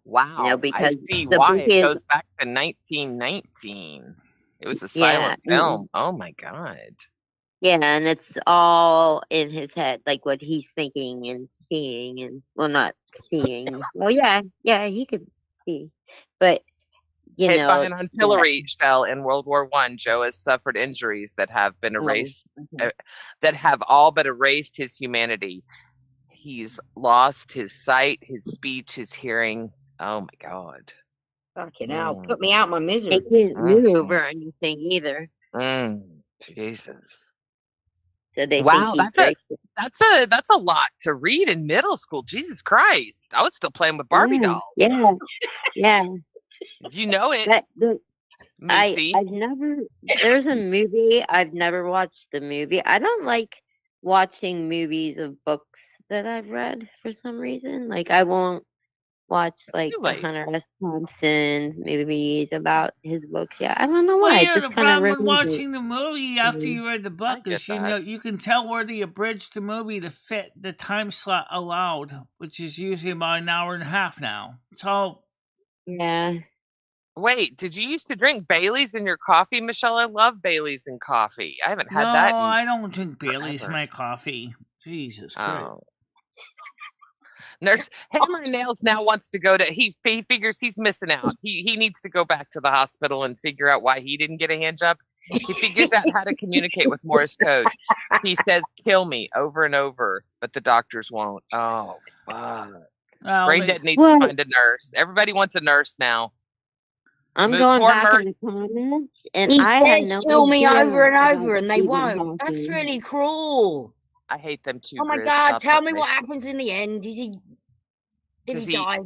Wow. Because I see the why book it goes back to 1919. It was a silent film. Oh my God. Yeah, and it's all in his head, like what he's thinking and seeing, and well, not seeing. Well, yeah, he could see, but Hit by an artillery shell in World War I, Joe has suffered injuries that have been erased, that have all but erased his humanity. He's lost his sight, his speech, his hearing. Oh my God. Fucking hell. Put me out my misery. They can't move or anything either. Jesus. So they wow, think that's a lot to read in middle school. Jesus Christ. I was still playing with Barbie dolls. Yeah. You know it. I've never, there's a movie, I've never watched the movie. I don't like watching movies of books that I've read for some reason. Like, I won't watch, like, the Hunter S. Thompson movies about his books. Yeah, I don't know why. Well, the problem with watching the movie after you read the book is, you can tell where they abridged the movie to fit the time slot allowed, which is usually about an hour and a half now. So, yeah. Wait, did you used to drink Baileys in your coffee, Michelle? I love Baileys in coffee. I haven't had that. No, I don't drink Baileys in my coffee. Jesus Christ. Nurse Hammer Nails now wants to go to. He figures he's missing out. He needs to go back to the hospital and figure out why he didn't get a hand job. He figures out how to communicate with Morse code. He says, "Kill me," over and over, but the doctors won't. Oh, fuck. Brain Dead needs to find a nurse. Everybody wants a nurse now. I'm going back in the comments, and he says, "Kill me" over and over, and they won't. That's really cruel. I hate them too. Oh my God! Tell me what happens in the end. Did he die?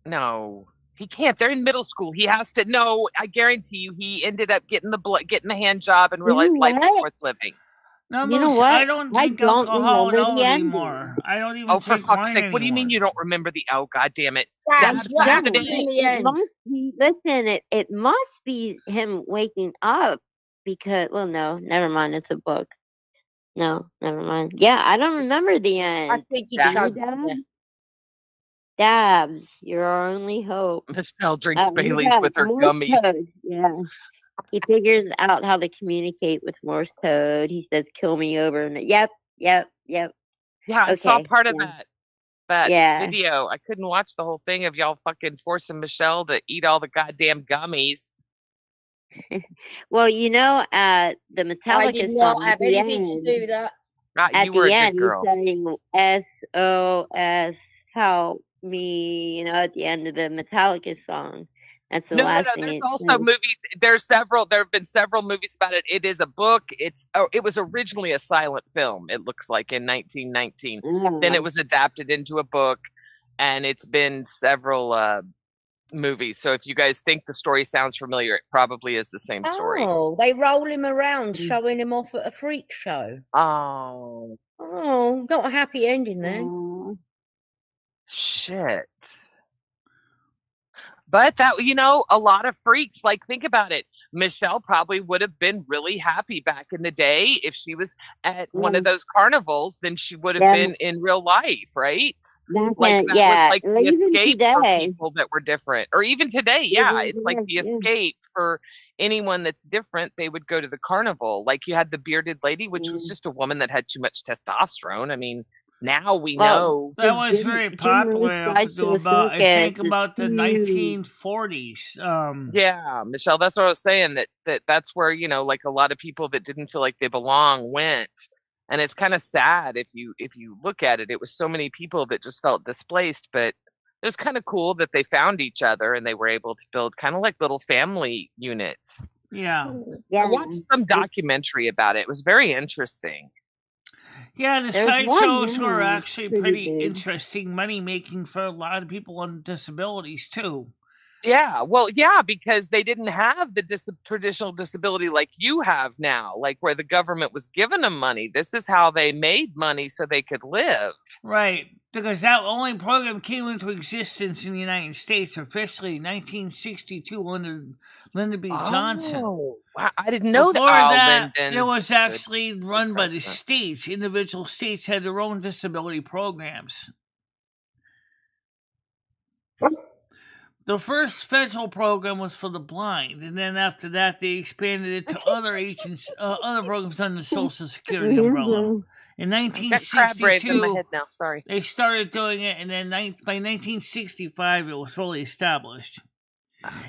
No, he can't. They're in middle school. He has to. No, I guarantee you, he ended up getting the hand job and realized life was worth living. No, you know what? I don't drink alcohol at all anymore. I don't even. Oh, for fuck's sake! What do you mean you don't remember the? Oh, God damn it! Listen, it must be him waking up because. Well, no, never mind. It's a book. No, never mind. Yeah, I don't remember the end. I think he Dabs, you're our only hope. Michelle drinks Baileys with her gummies. Code. Yeah. He figures out how to communicate with Morse code. He says, "Kill me" over and yep. Yeah, I saw part of that video. I couldn't watch the whole thing of y'all fucking forcing Michelle to eat all the goddamn gummies. Well, at the Metallica I did not have anything to do with that. At the end, he's saying SOS, help me, at the end of the Metallica song. That's the last thing. There's also movies. There have been several movies about it. It is a book. It was originally a silent film. It looks like in 1919. Then it was adapted into a book, and it's been several movies. So if you guys think the story sounds familiar, it probably is the same story. Oh, they roll him around, showing him off at a freak show. Oh, not a happy ending there. Shit. But that, a lot of freaks, think about it. Michelle probably would have been really happy back in the day if she was at one of those carnivals than she would have been in real life, right? Was the escape for people that were different. Or even today, it's like the escape for anyone that's different. They would go to the carnival. Like you had the bearded lady, which was just a woman that had too much testosterone. I mean, now we know that was very popular. I think about the 1940s. Yeah, Michelle, that's what I was saying. That's where a lot of people that didn't feel like they belong went, And it's kind of sad if you look at it. It was so many people that just felt displaced, but it was kind of cool that they found each other and they were able to build kind of like little family units. Yeah. I watched some documentary about it. It was very interesting. Yeah, the There's one sideshows were now, actually pretty pretty big. interesting, money making for a lot of people on disabilities too. Yeah, well, yeah, because they didn't have the traditional disability like you have now, like where the government was giving them money. This is how they made money so they could live. Right, because that only program came into existence in the United States officially in 1962 under Lyndon B. Johnson. Oh, wow, I didn't know Before that. that, it was actually run by the states. Individual states had their own disability programs. The first federal program was for the blind, and then after that, they expanded it to other other programs under the Social Security umbrella. In 1962, Sorry. they started doing it, and then by 1965, it was fully established.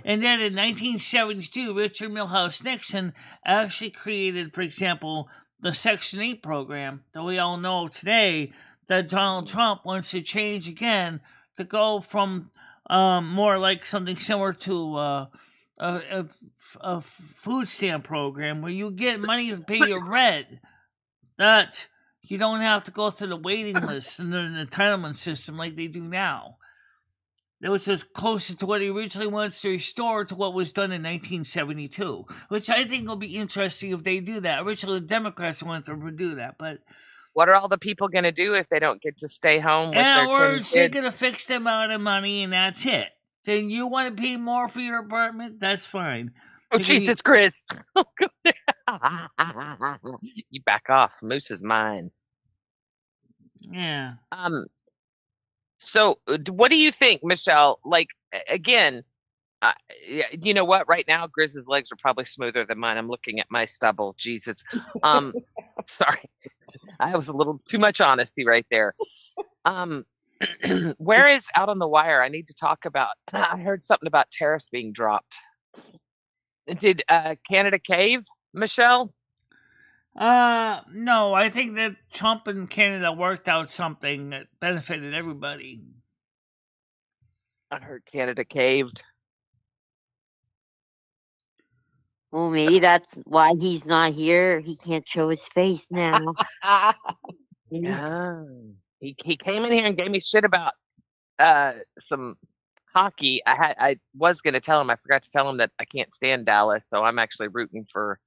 And then in 1972, Richard Milhouse Nixon actually created, for example, the Section 8 program that we all know today that Donald Trump wants to change again to go from more like something similar to a food stamp program where you get money to pay your rent. That you don't have to go through the waiting list and the entitlement system like they do now. That was just closer to what he originally wants to restore to what was done in 1972, which I think will be interesting if they do that. Originally, the Democrats wanted to do that, but what are all the people going to do if they don't get to stay home with their 10 kids? They're going to fix them out of money, and that's it. Then you want to pay more for your apartment? That's fine. Oh, Jesus, Chris. You back off. Moose is mine. Yeah. So, what do you think, Michelle? Like, again, you know what? Right now, Grizz's legs are probably smoother than mine. I'm looking at my stubble. Jesus. Sorry. I was a little too much honesty right there. Where is Out on the Wire? I need to talk about. I heard something about tariffs being dropped. Did Canada cave, Michelle? No, I think that Trump and Canada worked out something that benefited everybody. I heard Canada caved. Well, maybe that's why he's not here. He can't show his face now. Yeah. He came in here and gave me shit about some hockey. I was gonna tell him, I forgot to tell him that I can't stand Dallas, so I'm actually rooting for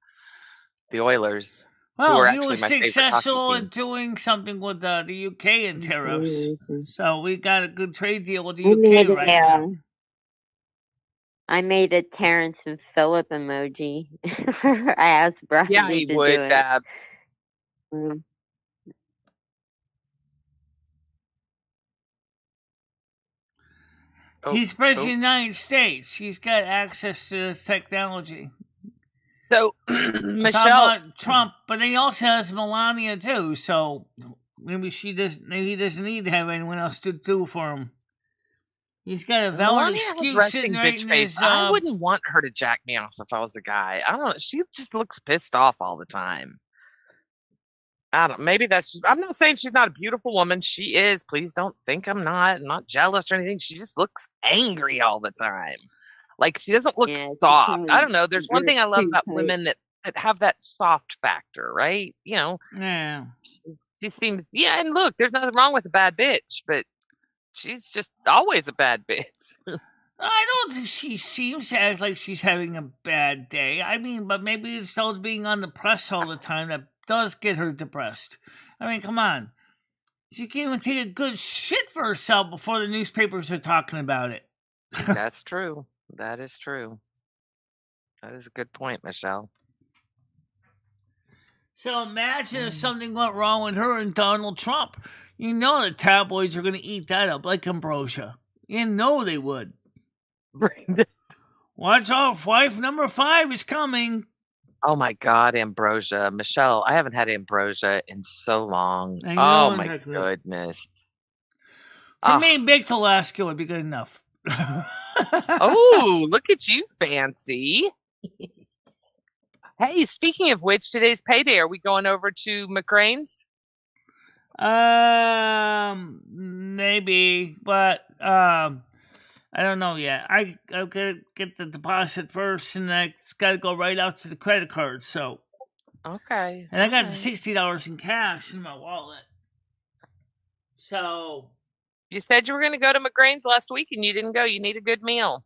the Oilers. Well, he was successful in doing something with the UK and tariffs, so we got a good trade deal with the UK right now. I made a Terrence and Phillip emoji. I asked Bradley yeah, he to would, do it. Babs. He's president of the United States. He's got access to this technology. So, Michelle, Trump, but he also has Melania too. So maybe he doesn't need to have anyone else to do for him. He's got a valid excuse sitting right in his. I wouldn't want her to jack me off if I was a guy. I don't know. She just looks pissed off all the time. Maybe that's just. I'm not saying she's not a beautiful woman. She is. Please don't think I'm not jealous or anything. She just looks angry all the time. Like she doesn't look soft. I don't know. There's one thing I love about women that have that soft factor, right? You know. Yeah. She seems. Yeah, and look, there's nothing wrong with a bad bitch, but she's just always a bad bitch. I don't think she seems to act like she's having a bad day. I mean, but maybe it's all being on the press all the time that does get her depressed. I mean, come on. She can't even take a good shit for herself before the newspapers are talking about it. That's true. That is true. That is a good point, Michelle. So imagine if something went wrong with her and Donald Trump. You know the tabloids are going to eat that up like ambrosia. You know they would. Watch out, wife number 5 is coming. Oh my God, ambrosia. Michelle, I haven't had ambrosia in so long. Oh my goodness. For me, baked Alaska would be good enough. Oh, look at you, fancy. Hey, speaking of which, today's payday. Are we going over to McCrane's? Maybe, but I don't know yet. I gotta get the deposit first, and it's gotta go right out to the credit card. So Okay. and I got alright. $60 in cash in my wallet. So You said you were going to go to McGrain's last week, and you didn't go. You need a good meal.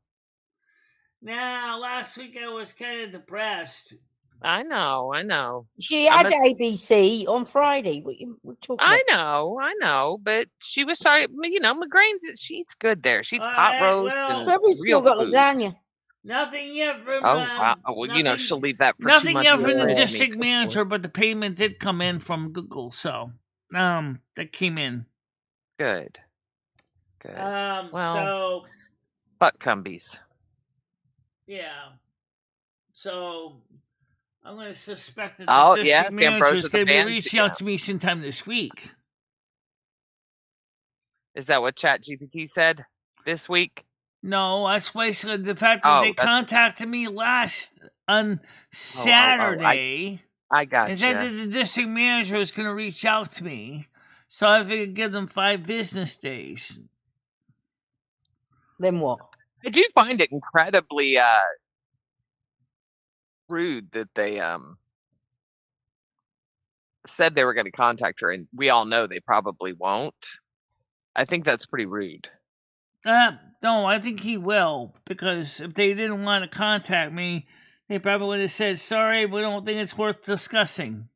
now last week I was kind of depressed. I know. She I'm had a- ABC on Friday. What you talking I about? know, but she was talking. McGrain's. She eats good there. She eats hot Alright, roast well- and Probably still real got food. lasagna. Nothing yet from. Oh wow! Well, nothing, she'll leave that for 2 nothing months. yet from the before district me. manager, but the payment did come in from Google. So that came in. Good. Well, So butt cumbies. yeah. So I'm going to suspect that Oh, the yes, district manager Ambrosia is the going to be band reaching out to me sometime this week. Is that what ChatGPT said this week? No, that's basically the fact that Oh, they that's- contacted me on Saturday. I got And said you. that the district manager is going to reach out to me. So I figured give them 5 business days. Then what? I do find it incredibly rude that they said they were going to contact her, and we all know they probably won't. I think that's pretty rude. No, I think he will, because if they didn't want to contact me, they probably would have said, sorry, we don't think it's worth discussing.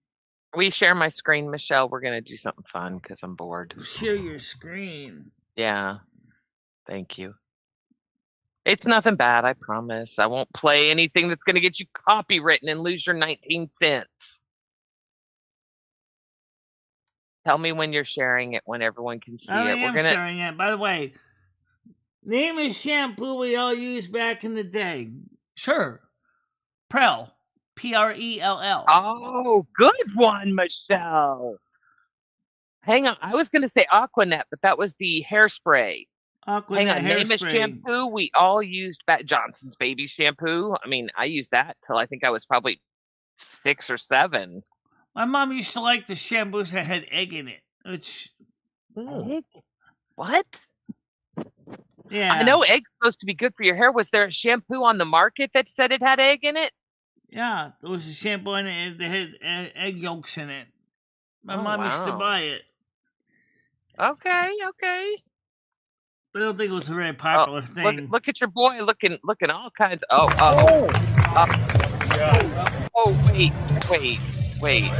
We share my screen, Michelle. We're going to do something fun because I'm bored. Share your screen. Yeah. Thank you. It's nothing bad, I promise. I won't play anything that's going to get you copywritten and lose your 19 cents. Tell me when you're sharing it, when everyone can see I it. am sharing it. By the way, name is shampoo we all used back in the day. Sure. Prell. Prell. Oh, good one, Michelle. Hang on. I was going to say Aquanet, but that was the hairspray. Aquanet Hang on. Name is hairspray. shampoo. We all used Johnson's baby shampoo. I mean, I used that till I think I was probably 6 or 7. My mom used to like the shampoos that had egg in it, which... Egg? What? Yeah. I know egg's supposed to be good for your hair. Was there a shampoo on the market that said it had egg in it? Yeah, there was a shampoo in it that had egg yolks in it. My Oh, mom used to wow. buy it. Okay. But I don't think it was a very popular thing. Look at your boy looking all kinds. Oh, wait.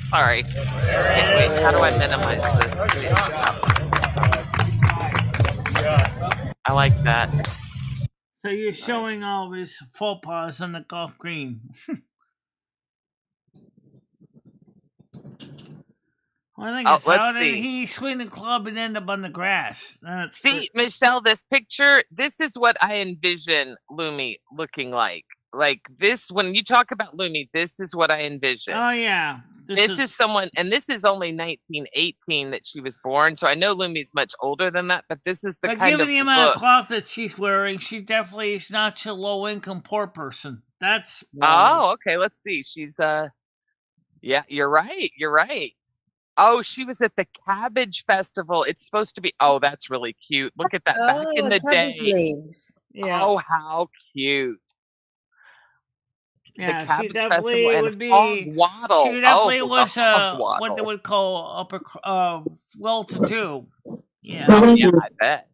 Sorry. Wait, how do I minimize this? I like that. So you're showing all of his faux pas on the golf green. Well, I think it's let's how did see. he swing the club and end up on the grass? See, Michelle, this picture, this is what I envision Lumi looking like. Like this, when you talk about Lumi, this is what I envision. Oh, yeah. This is someone, and this is only 1918 that she was born, so I know Lumi's much older than that, but this is the But kind given of the amount look. of cloth that she's wearing, she definitely is not a low-income poor person. That's Oh, okay, let's see. She's, yeah, you're right. Oh, she was at the Cabbage Festival. It's supposed to be, oh, that's really cute. Look at that back in the day. Leaves. Yeah. Oh, how cute. Yeah, the Cabbage she definitely Festival and would be. Hog Waddle. She definitely oh, was the Hog what Waddle. they would call well-to-do. Yeah. Oh, yeah, I bet.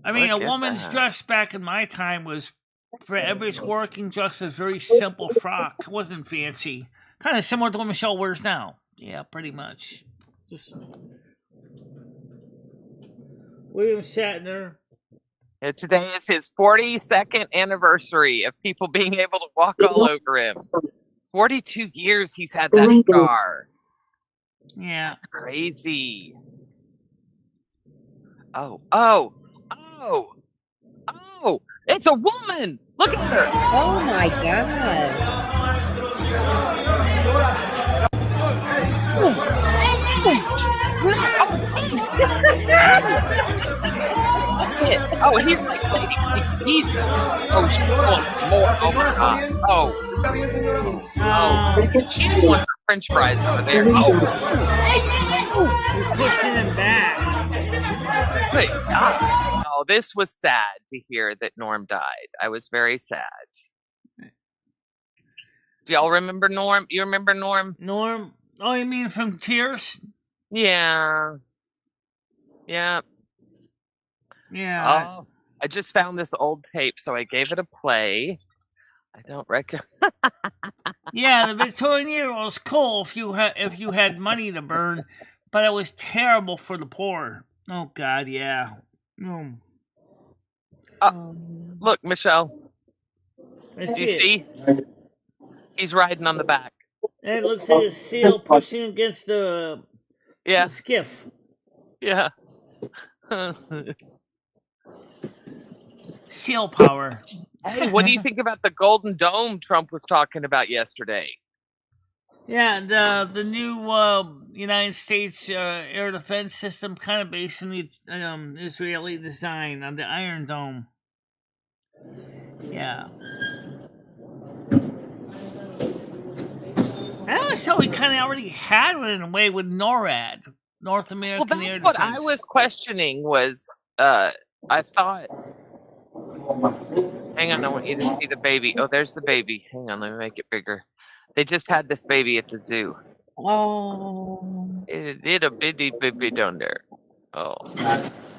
I mean, Look a at woman's that. dress back in my time was, for every working dress, was very simple frock. It wasn't fancy. Kind of similar to what Michelle wears now. Yeah, pretty much. Just William Shatner. And today is his 42nd anniversary of people being able to walk all over him. 42 years he's had that scar. Yeah. That's crazy. Oh, it's a woman. Look at her. Oh my god. Oh, he's like, Jesus. Oh, she's going for more. Oh my God. Oh. She just wants her French fries over there. Oh. He's pushing him back. Good God. Oh, this was sad to hear that Norm died. I was very sad. Do y'all remember Norm? You remember Norm? Norm? Oh, you mean from Tears? Yeah. Yeah. Yeah. Oh, I just found this old tape, so I gave it a play. I don't reckon. Yeah, the Victorian era was cool if you had money to burn, but it was terrible for the poor. Oh God, yeah. Look, Michelle. I Do you see? He's riding on the back. And it looks like a seal pushing against the skiff. Yeah. Seal power. Hey, what do you think about the Golden Dome Trump was talking about yesterday? Yeah, the new United States air defense system, kind of based on the Israeli design on the Iron Dome. Yeah. I always thought we kind of already had one in a way with NORAD, North American Air Defense. What I was questioning was, I thought. Hang on, I want you to see the baby. Oh, there's the baby. Hang on, let me make it bigger. They just had this baby at the zoo. Oh. It a bitty baby down there. Oh.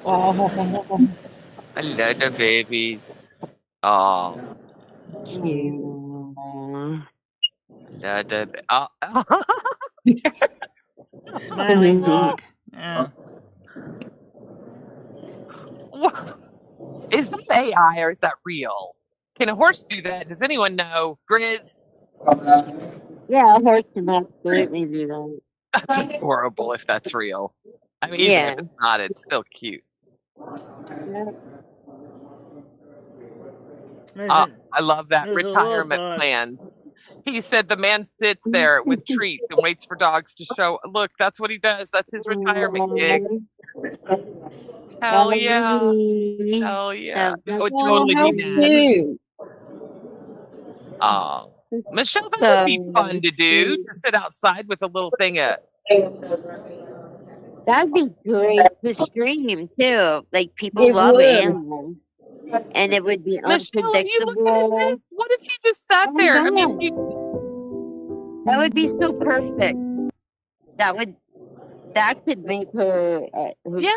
I love the babies. Oh. Smiling dog. Yeah. Is that AI or is that real? Can a horse do that? Does anyone know? Grizz? Yeah, a horse can absolutely do that. That's horrible if that's real. I mean, even if it's not, it's still cute. I love that retirement plan. He said the man sits there with treats and waits for dogs to show. Look, that's what he does. That's his retirement gig. Hell yeah. Hell yeah. That would totally be nice. Oh, Michelle, that would be fun to do, to sit outside with a little thing of... That'd be great to stream, too. Like, people love animals. And it would be Michelle, are you unpredictable. looking at this? What if you just sat there? I mean, that would be so perfect. That could make her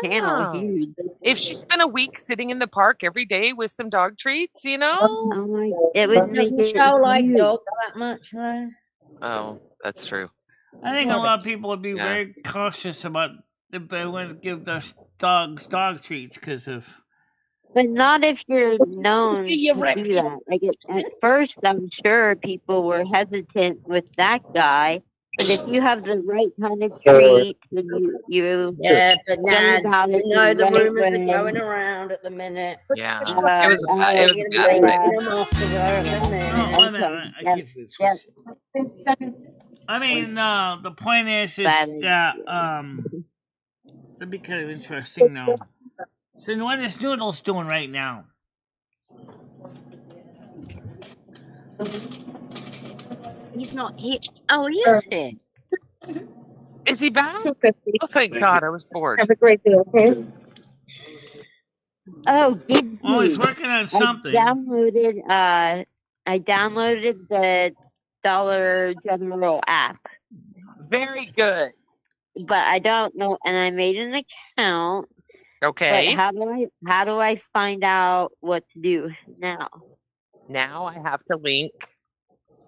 channel huge. If she spent a week sitting in the park every day with some dog treats, you know? It would make it Michelle like dogs that much, though. Oh, that's true. I think a lot of people would be very cautious about if they want to give their dogs dog treats because of... But not if you're known to do that. Like at first, I'm sure people were hesitant with that guy. But if you have the right kind of treat, then you but now you know the rumors are going around at the minute. Yeah, it was a bad I mean, the point is that that'd be kind of interesting now. So what is Noodles doing right now? He's not here. Oh, he is here. Is he back? Oh, thank God, I was bored. Have a great day, okay? Oh, did Oh, he's working on something. I downloaded the Dollar General app. Very good. But I don't know, and I made an account. Okay. But how do I find out what to do now? Now I have to link.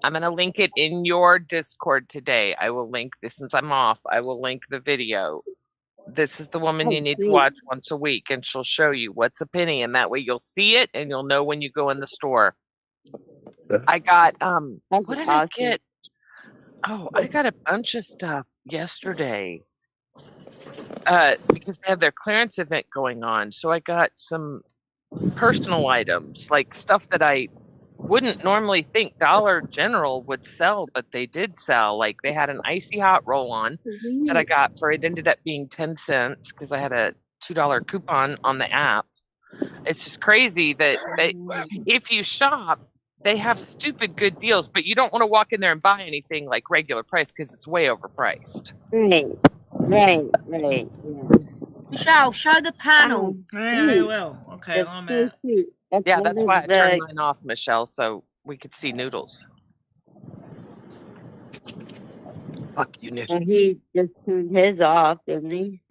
I'm going to link it in your Discord today. I will link this since I'm off. I will link the video. This is the woman you need to watch once a week, and she'll show you what's a penny, and that way you'll see it and you'll know when you go in the store. I got what did I get? Oh, I got a bunch of stuff yesterday. Because they have their clearance event going on. So I got some personal items, like stuff that I wouldn't normally think Dollar General would sell, but they did sell. Like they had an icy hot roll-on that I got for, it ended up being 10 cents because I had a $2 coupon on the app. It's just crazy that if you shop, they have stupid good deals, but you don't want to walk in there and buy anything like regular price because it's way overpriced. Right. Yeah. Michelle, show the panel. Yeah, I will. Okay, That's I'm so at. cute. Yeah, one that's of why I turned the mine off, Michelle, so we could see Noodles. Fuck you, Noodles. well, he just turned his off, didn't he?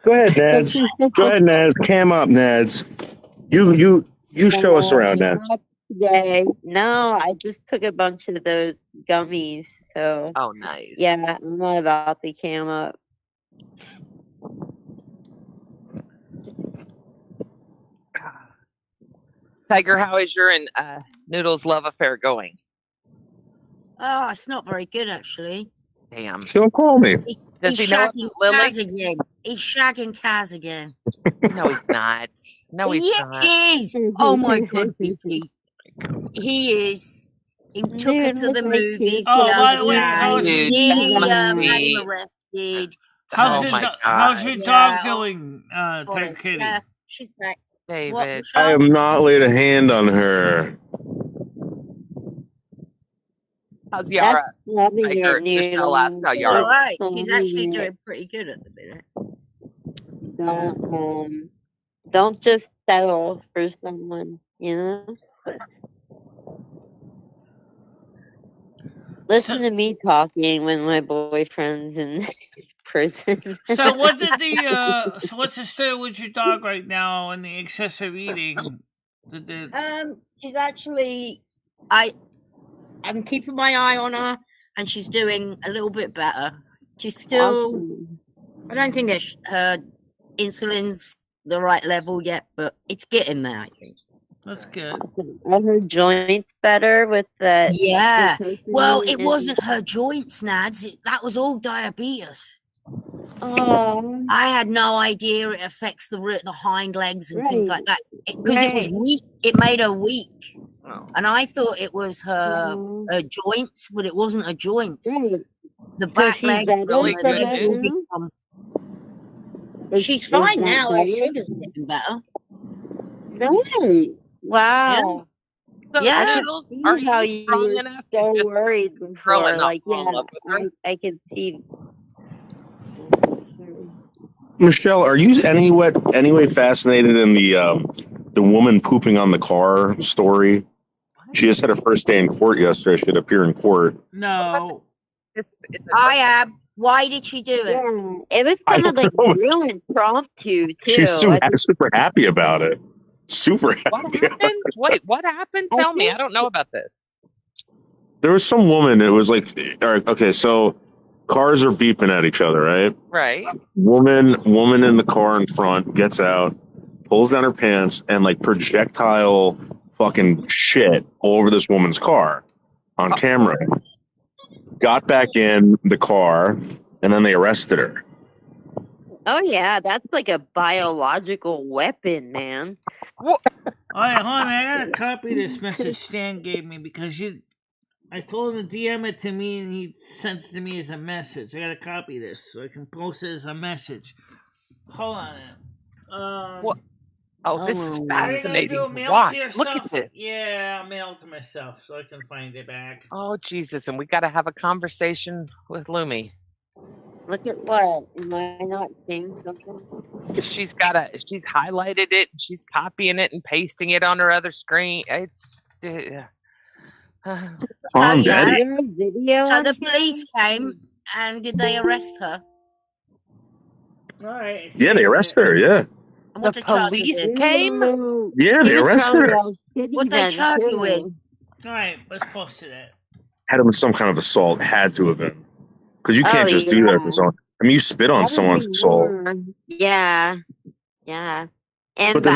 Go ahead, Nads. Go ahead, Nads. Cam up, Nads. You show us around, Nads. Not today. No, I just took a bunch of those gummies, so Oh, nice. yeah, I'm not about to cam up. Tiger, how is your and Noodles' love affair going? Oh, it's not very good, actually. Damn. Don't call me. Does He's he know shagging Lily? Kaz again. He's shagging Kaz again. No, he's not. No, he's not. He is. Oh my God, Vicky. He is. He took her to the movies Oh, the by other the way, how's day. your Dude, He that had must him be- arrested. Oh my how's your God. dog Yeah. doing, Tiger Kitty? Yeah, she's back. What, David. Michelle? I have not laid a hand on her. How's Yara? Loving Tiger, it, Michelle asked how All Yara was. right. She's Loving actually it. doing pretty good at the minute. Don't just settle for someone, you know? Listen to me talking when my boyfriend's in prison. So what did the so what's the story with your dog right now and the excessive eating? She's actually, I'm keeping my eye on her, and she's doing a little bit better. She's still, Awesome. I don't think that her insulin's the right level yet, but it's getting there, I think. That's good. Are her joints better with that? Yeah. glucose Well, in it and- wasn't her joints, Nads. That was all diabetes. Oh, I had no idea it affects the hind legs and things like that. Because it was Right. weak. It made her weak. Oh. And I thought it was her Mhm. joints, but it wasn't her joints. Right. The So back she's legs better and really the from good legs it all news. now? become. She's fine that now. Her better? sugar's getting better. Right. Wow. So, Yeah. Noodles, See are how you you strong were enough so to just worried girl before. and not Like, fall in yeah, love with her? I could see. Michelle, are you anyway fascinated in the woman pooping on the car story? She just had her first day in court yesterday. She should appear in court. No. It's I am. Why did she do it? Yeah, it was I kind of don't like know. real impromptu too. She's I think- super happy about it. Super what happy. happened? Wait, what happened? I Tell me. think- I don't know about this. There was some woman. It was like, all right, okay, so cars are beeping at each other, right? Right. Woman in the car in front gets out, pulls down her pants, and like projectile fucking shit all over this woman's car on camera. Got back in the car, and then they arrested her. Oh yeah, that's like a biological weapon, man. All right, hold on. I gotta copy this message Stan gave me because I told him to DM it to me and he sends it to me as a message. I gotta copy this so I can post it as a message. Hold on. What? Oh, this is Oh, Are you gonna fascinating do a to mail watch. to yourself? Look at this. Yeah, I'll mail it to myself so I can find it back. Oh, Jesus. And we got to have a conversation with Lumi. Look at what? Am I not seeing something? She's highlighted it. And she's copying it and pasting it on her other screen. It's. Tom, yeah. Daddy? Video So on the here? police came and did they arrest her? All right. Yeah, they arrested her. Yeah, And what The they charge her police with? came? Ooh, yeah, he they was arrested probably her. all shitty What they then, charge you too. with? All right, let's post it. Had him with some kind of assault. Had to have been because you can't Oh, just do that yeah. for someone. I mean, you spit on someone's Probably assault. more. Yeah. And But the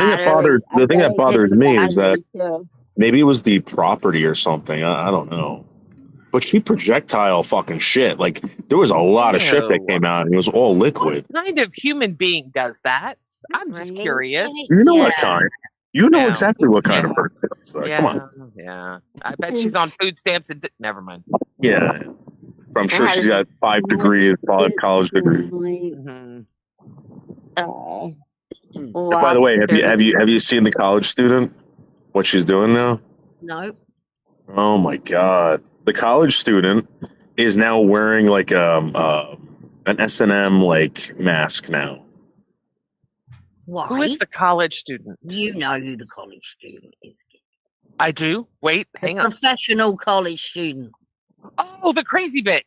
thing that bothers me is that maybe it was the property or something. I don't know. But she projectile fucking shit. Like there was a lot of shit that Ew. came out, and it was all liquid. What kind of human being does that? I'm just Right. curious. You know what Yeah. kind? You know Yeah. exactly what kind Yeah. of person. It's like, Yeah, come on. yeah. I bet she's on food stamps and never mind. Yeah. I'm sure she's got 5 degrees, 5 college degrees. Mhm. Oh. By the way, have you seen the college student? What she's doing now? No. Oh my god! The college student is now wearing like an S&M like mask now. Why? Who is the college student? You know who the college student is. I do. Wait, The hang on. professional college student. Oh, the crazy bitch.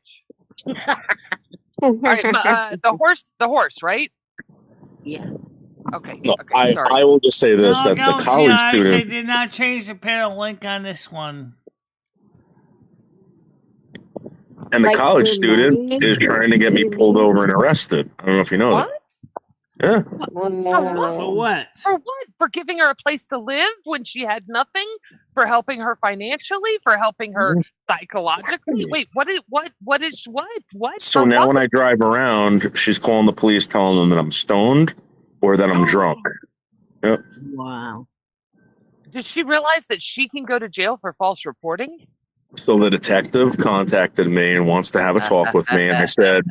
All right, the horse, right? Yeah. Okay. No, Okay. Sorry. I will just say this: that the Galaxy college Eyes, they student did not change the parent link on this one. and the Like college your student money? is trying to get me pulled over and arrested. I don't know if you know What? that. Yeah. For Wow. what? For what? For giving her a place to live when she had nothing? For helping her financially? For helping her psychologically? Wait, what? So For now what? when I drive around, she's calling the police, telling them that I'm stoned or that I'm drunk. Yep. Wow. Does she realize that she can go to jail for false reporting? So the detective contacted me and wants to have a talk with me, and I said,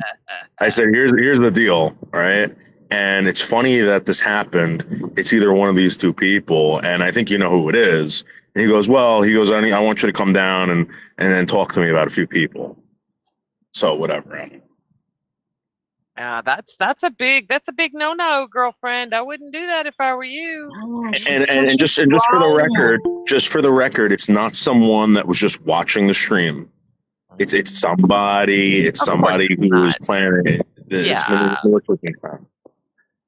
here's the deal, all right? And it's funny that this happened. It's either one of these two people, and I think you know who it is. And he goes, I want you to come down and then talk to me about a few people. So whatever. That's a big no, girlfriend. I wouldn't do that if I were you. And just for the record, it's not someone that was just watching the stream. It's somebody who was planning this. Yeah.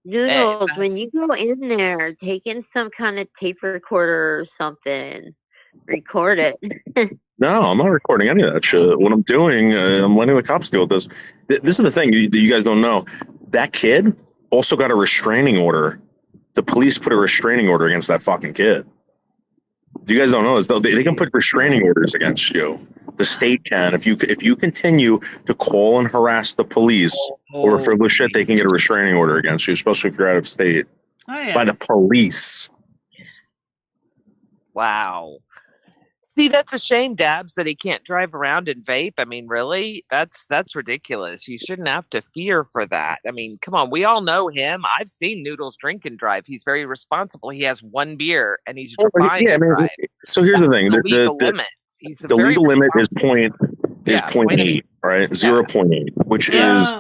Noodles, when you go in there, take in some kind of tape recorder or something. Record it. No, I'm not recording any of that shit. What I'm doing, I'm letting the cops deal with this. This is the thing that you guys don't know. That kid also got a restraining order. The police put a restraining order against that fucking kid. You guys don't know this. They can put restraining orders against you. The state can. If you continue to call and harass the police over frivolous shit, they can get a restraining order against you, especially if you're out of state. Oh, yeah. By the police. Wow. See, that's a shame, Dabs, that he can't drive around and vape. I mean, really? That's ridiculous. You shouldn't have to fear for that. I mean, come on. We all know him. I've seen Noodles drink and drive. He's very responsible. He has one beer and he's trying to drive. So here's the thing. The legal limit. He's the legal limit is 0.8, right? 0.8, which is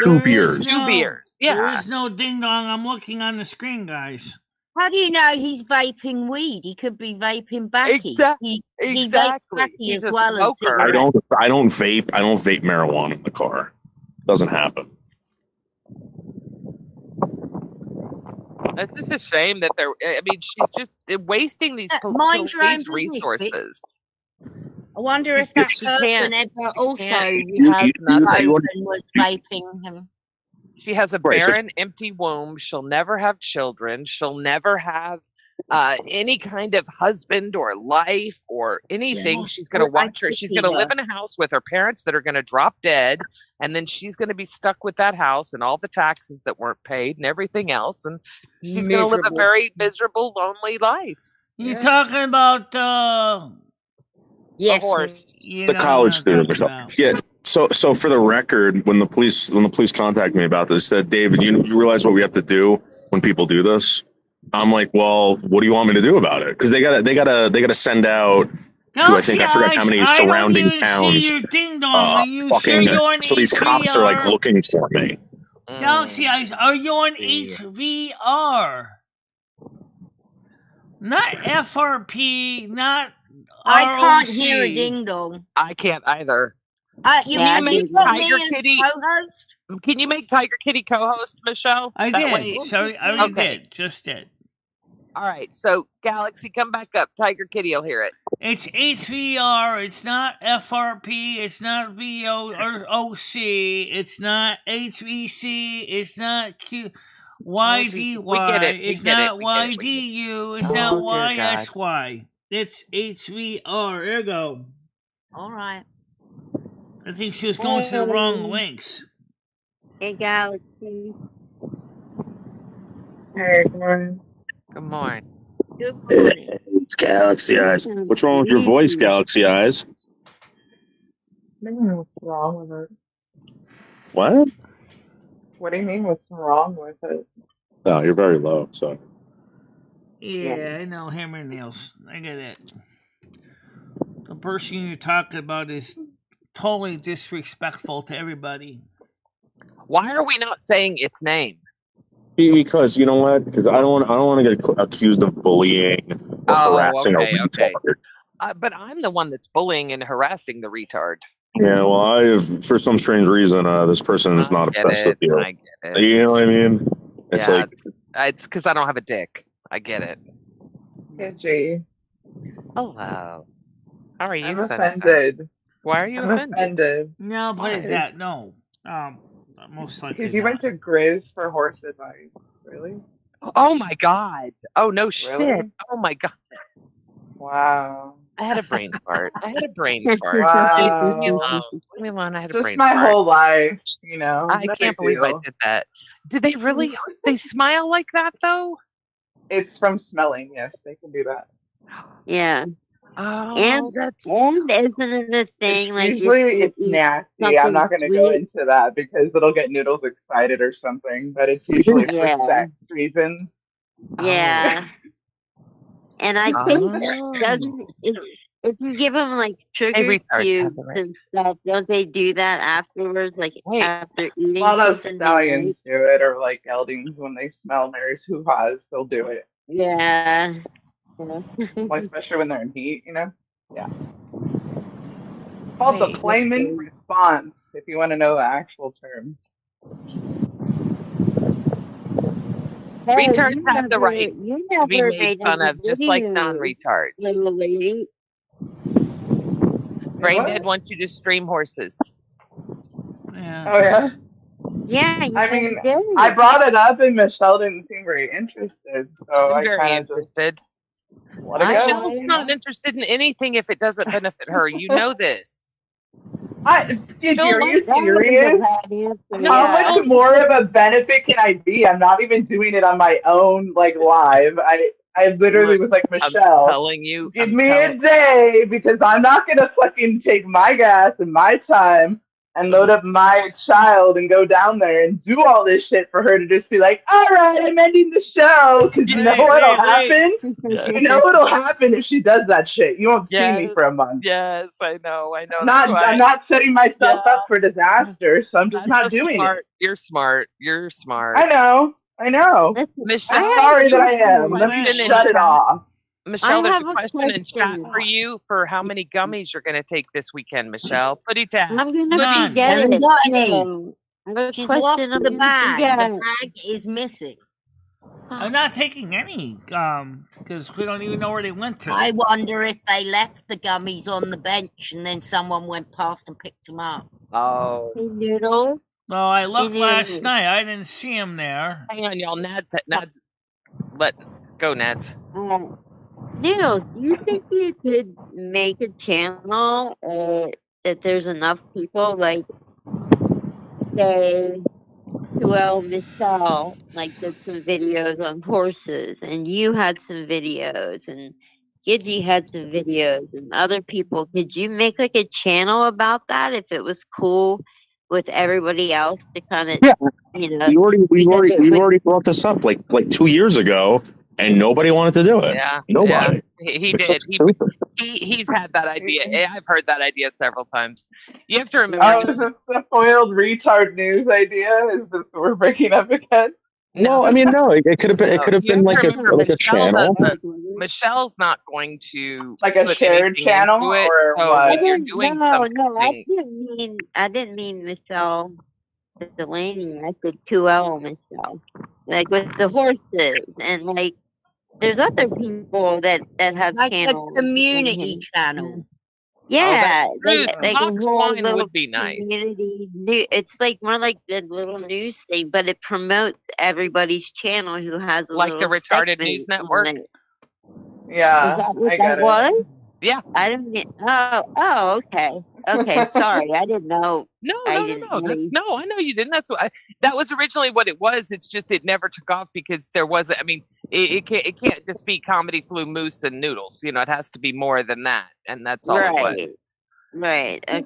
2 beers. 2 beers. Yeah. There is no ding dong. I'm looking on the screen, guys. How do you know he's vaping weed? He could be vaping backy. He vapes backy He's as a well as smoker. I don't vape. I don't vape marijuana in the car. Doesn't happen. It's just a shame that she's just wasting these mind your own police resources. I wonder if that person ever also was vaping him. She has a barren, empty womb. She'll never have children. She'll never have any kind of husband or life or anything. Yeah. She's going to watch her. She's going to live in a house with her parents that are going to drop dead. And then she's going to be stuck with that house and all the taxes that weren't paid and everything else. And she's going to live a very miserable, lonely life. You're talking about the horse. The college student. Yeah. So for the record, when the police contacted me about this, said, David, you realize what we have to do when people do this? I'm like, well, what do you want me to do about it? Because they gotta send out to, I think, I forgot how many surrounding towns. So these cops are like looking for me. Galaxy Eyes, are you on HVR? Not FRP, not I can't ROC. hear a ding dong. I can't either. You make Tiger Kitty co-host? Can you make Tiger Kitty co-host, Michelle? I did. Sorry, I already did. Just did. All right. So, Galaxy, come back up. Tiger Kitty will hear it. It's HVR. It's not FRP. It's not VO or OC. It's not HVC. It's not YDY. It's not YDU. It's not YSY. It's HVR. There you go. All right. I think she was going to the wrong links. Hey, Galaxy. Hey, good morning. Good morning. Good morning. It's Galaxy Eyes. What's wrong with your voice, Galaxy Eyes? I don't know what's wrong with it. What? What do you mean, what's wrong with it? No, you're very low. So Yeah, I know, hammer and nails. I get it. The person you're talking about is totally disrespectful to everybody. Why are we not saying its name? because you know what? Because I don't want to get accused of bullying or harassing a retard. But I'm the one that's bullying and harassing the retard. Yeah, well, I have, for some strange reason, this person is not obsessed with you. I get it. You know what I mean? It's yeah, like it's because I don't have a dick. I get it. Gidgey. Hello. How are you, I'm Seneca? offended. Why are you I'm offended? No, but Why? it's that no. Most likely Because you went not. to Grizz for horse advice. Really? Oh my god. Oh no shit. Really? Oh my god. Wow. I had a brain fart. Wow. Leave me alone. Leave me alone. I had a Just brain my fart. whole life, you know. I no can't big believe I deal. did that. Did they really? They smile like that though? It's from smelling. Yes, they can do that. Yeah. Oh, And that's. isn't it the thing like Usually if you it's eat nasty. I'm something not going to go sweet? into that because it'll get Noodles excited or something. But it's usually for Yeah. sex reasons. Yeah. And I think Oh. if you give them like sugar retard, cubes Catherine. and stuff, don't they do that afterwards? Like Hey. after A eating lot of something they like? stallions do it, or like geldings when they smell Mary's hoo-has, they'll do it. Yeah. Well, especially when they're in heat, you know? Yeah. Called the Right. Flamen response, if you want to know the actual term. Hey, Retards you have the never, right you to be never made made fun any of, just like videos, non-retards. little lady. Braindead wants you to stream horses. Yeah. Oh, yeah? Yeah, you I never mean, did. I brought it up and Michelle didn't seem very interested, so I'm I very kind of just interested. let it go. Michelle's not interested in anything if it doesn't benefit her. You know this. Gigi, are you That was a serious? bad answer, How yeah. much more of a benefit can I be? I'm not even doing it on my own, like, live. I literally was like, Michelle, I'm telling you, give me a day because I'm not going to fucking take my gas and my time and load up my child and go down there and do all this shit for her to just be like, all right, I'm ending the show. Because you know what'll happen? Yes. You know what'll happen if she does that shit? You won't see me Yes. for a month. Yes, I know. I'm not setting myself up for disaster, so I'm just not doing it. You're smart. You're smart. I know. Michelle, I'm sorry that I am. Let me shut it off. Michelle, there's a have a question in chat for you for how many gummies you're going to take this weekend, Michelle. Put it down. I'm going to forget Haven't it. got any. I have a She's question lost I'm the gonna bag. forget. The bag is missing. I'm not taking any, because we don't even know where they went to. I wonder if they left the gummies on the bench and then someone went past and picked them up. Oh. Hey, Noodles. Well, I looked Hey, last Noodles. night. I didn't see him there. Hang on, y'all. Nads. Go, Nads. Noodles, do you think you could make a channel that there's enough people, like, say, Michelle, like, did some videos on horses, and you had some videos, and Gidgey had some videos, and other people. Could you make, like, a channel about that if it was cool with everybody else to kind of, you know? we already brought this up like 2 years ago, and nobody wanted to do it. Yeah, nobody. Yeah. He It's did. so stupid. He's had that idea. I've heard that idea several times. You have to remember. Oh, is this the foiled retard news idea? Is this what we're breaking up again? Well, I mean, no, it could have been. It could have been like a channel. Michelle's not going to like a shared channel or what? When you're doing something. I didn't mean Michelle Delaney. I said 2L Michelle, like with the horses and like. There's other people that have like channels. a community channel. Yeah, they can hold a little would be nice. Community it's like more like the little news thing, but it promotes everybody's channel who has a like the little Retarded News Network. Yeah, is that what I that get was? it. Yeah, I didn't. Oh, okay. Sorry, I didn't know. No. I know you didn't. That's what that was originally what it was. It's just it never took off because there wasn't. I mean, it can't just be comedy flu moose and noodles. You know, it has to be more than that, and that's all it was. Right. Okay.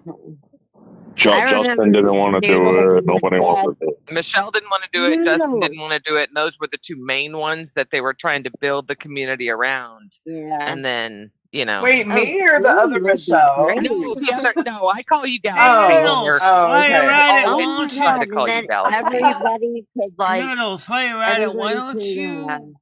Justin didn't want to do it. Nobody wanted to do it. Michelle didn't want to do it. Justin didn't want to do it. And those were the two main ones that they were trying to build the community around. Yeah. And then, you know. Wait, me or the other Michelle? No, the other. No, I call you Galaxy. Hey, when Noodles, you're- while you're okay. at it, always why don't try to you... call you then Galaxy. everybody could like. Noodles, while you're at it, why everybody don't you could,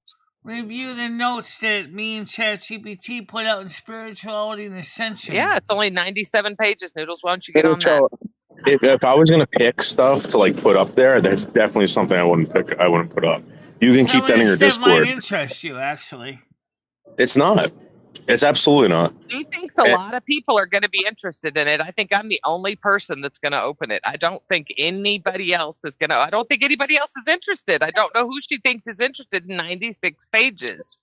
review the notes that me and ChatGPT put out in Spirituality and Ascension? Yeah, it's only 97 pages, Noodles. Why don't you get on that? So, if I was gonna pick stuff to like put up there, that's definitely something I wouldn't pick. I wouldn't put up. You can keep that in your Stuff might Discord. interest you, actually. It's not. It's absolutely not. He thinks a lot of people are going to be interested in it. I think I'm the only person that's going to open it. I don't think anybody else is going to. I don't think anybody else is interested. I don't know who she thinks is interested in 96 pages.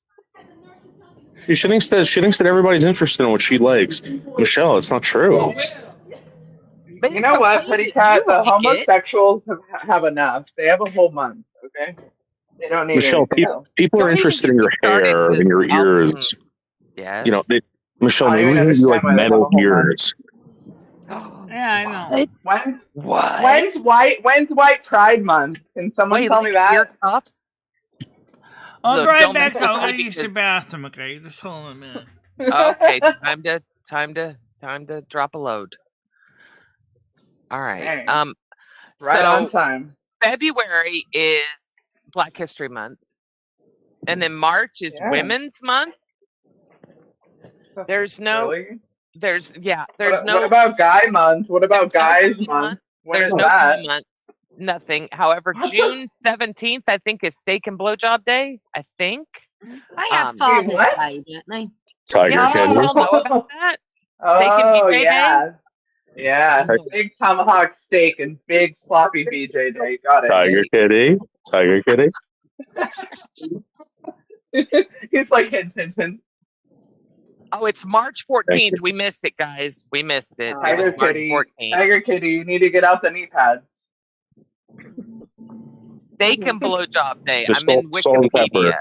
She thinks that everybody's interested in what she likes. Michelle, it's not true. But You know what, Pretty Cat? The homosexuals have enough. They have a whole month, okay? They don't need Michelle, anything else. people are interested in your hair and your ears. Yes. You know, Michelle, I maybe don't we do like understand why they have a metal whole month. ears. Yeah, I know. When's White Pride Month? Can someone tell me that? Ear cuffs? I'll Look, be right don't back. make Though. it I gotta funny use the because- bathroom. Okay, just hold on a minute. Okay, time to drop a load. All right. Dang. Right on time. February is Black History Month, and then March is Yeah. Women's Month. There's no. Really? There's no. What about Guy Month? What about Guys Guy Month? When There's is no that? Guy Month. Nothing. However, June 17th, I think, is Steak and Blowjob Day. I think. They have Wait, Father's what? Day, don't they? Tiger Yeah, Cat. you all know about that. Steak and Oh, BJ yeah. Day. Yeah. Big tomahawk steak and big sloppy BJ Day. Got it. Tiger Kitty. Tiger Kitty. He's like, hint, hint, hint. Oh, it's March Thank 14th. you. We missed it, guys. We missed it. It Tiger was March Kitty. 14th. Tiger Kitty, you need to get out the knee pads. Steak and Blowjob Day. Just I'm in salt and Wikipedia.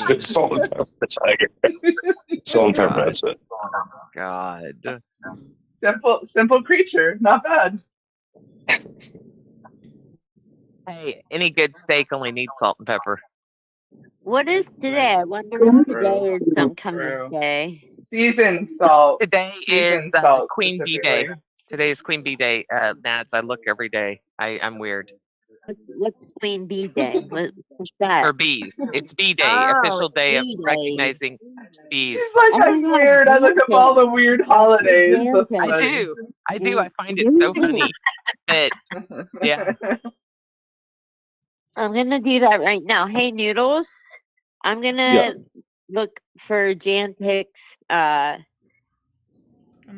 It's salt and pepper. Tiger. Salt and pepper. That's it. God. Simple creature. Not bad. Hey, any good steak only needs salt and pepper. What is today? I wonder if today is some kind of day. Seasoned salt. Today Seasoned is salt Queen Bee Day. specifically. Today is Queen Bee Day. Nads, I look every day. I'm weird. What's Queen Bee Day? What's that? For bees. It's Bee Day, Oh, official day of Bee Day. recognizing bees. She's like, Oh my I'm God, weird. I look up all the weird holidays. That's Beyonce. I funny. do. I find it so funny that, yeah. I'm gonna do that right now. Hey, Noodles, I'm gonna look for Jantic's. I'm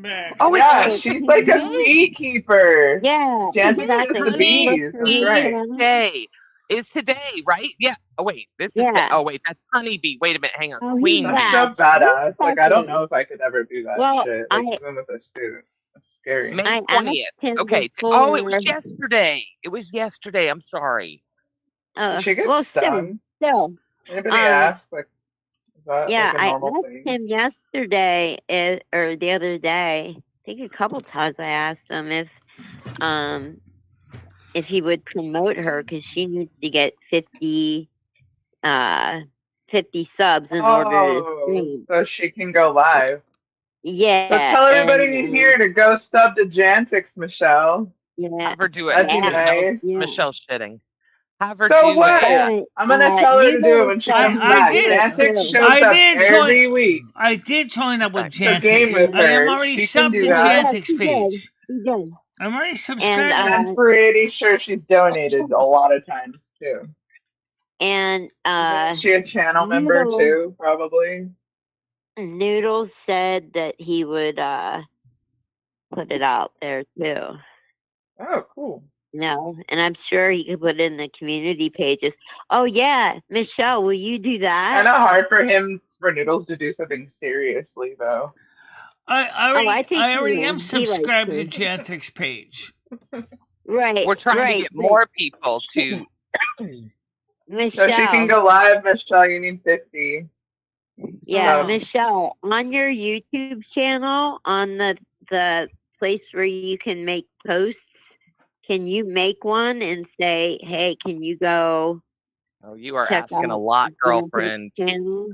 back. Oh, Yeah, it's she's like a Yeah, beekeeper. Jantic exactly. is the bees. That's Bee right. Day is today, right? Yeah. Oh wait, this is Yeah. oh wait, that's honeybee. Wait a minute, hang on. Oh, he's Queen back. bee. That's so badass. Like, I don't Exactly. know if I could ever do that Well, shit. Like, even with a suit. That's scary. May I asked 20th. him Okay. before. Oh, it was yesterday. It was yesterday. I'm sorry. Did she get Well, stung? still. Anybody ask? Like, is that Yeah, like a I normal asked thing? him yesterday, or the other day. I think a couple times I asked him if he would promote her because she needs to get 50 subs in order to stream. So she can go live. Yeah. So tell everybody and, here to go sub to Jantix, Michelle. Yeah. Have her do it. That'd be No, nice. Yeah. Michelle's shitting. Have her So do what? it. I'm gonna tell her to do it when she comes I back. did. Jantix shows I up did every join. week. I did join up with So game Jantix. with I am her. already She can subbed do to that. Jantix He page. did. I'm already subscribed. And I'm pretty sure she's donated a lot of times too. and Is she a channel member Noodles- too? Probably. Noodles said that he would put it out there too. Oh, cool. No, and I'm sure he could put it in the community pages. Oh yeah, Michelle, will you do that? Kind of hard for Noodles to do something seriously though. I already am he subscribed to likes Jantix page. Right. We're trying right, to get more people to. Michelle. So she can go live, Michelle. You need 50. Yeah, So- Michelle, on your YouTube channel, on the place where you can make posts? Can you make one and say, "Hey, can you go Oh, you are check asking a out lot, Janet's girlfriend. channel?"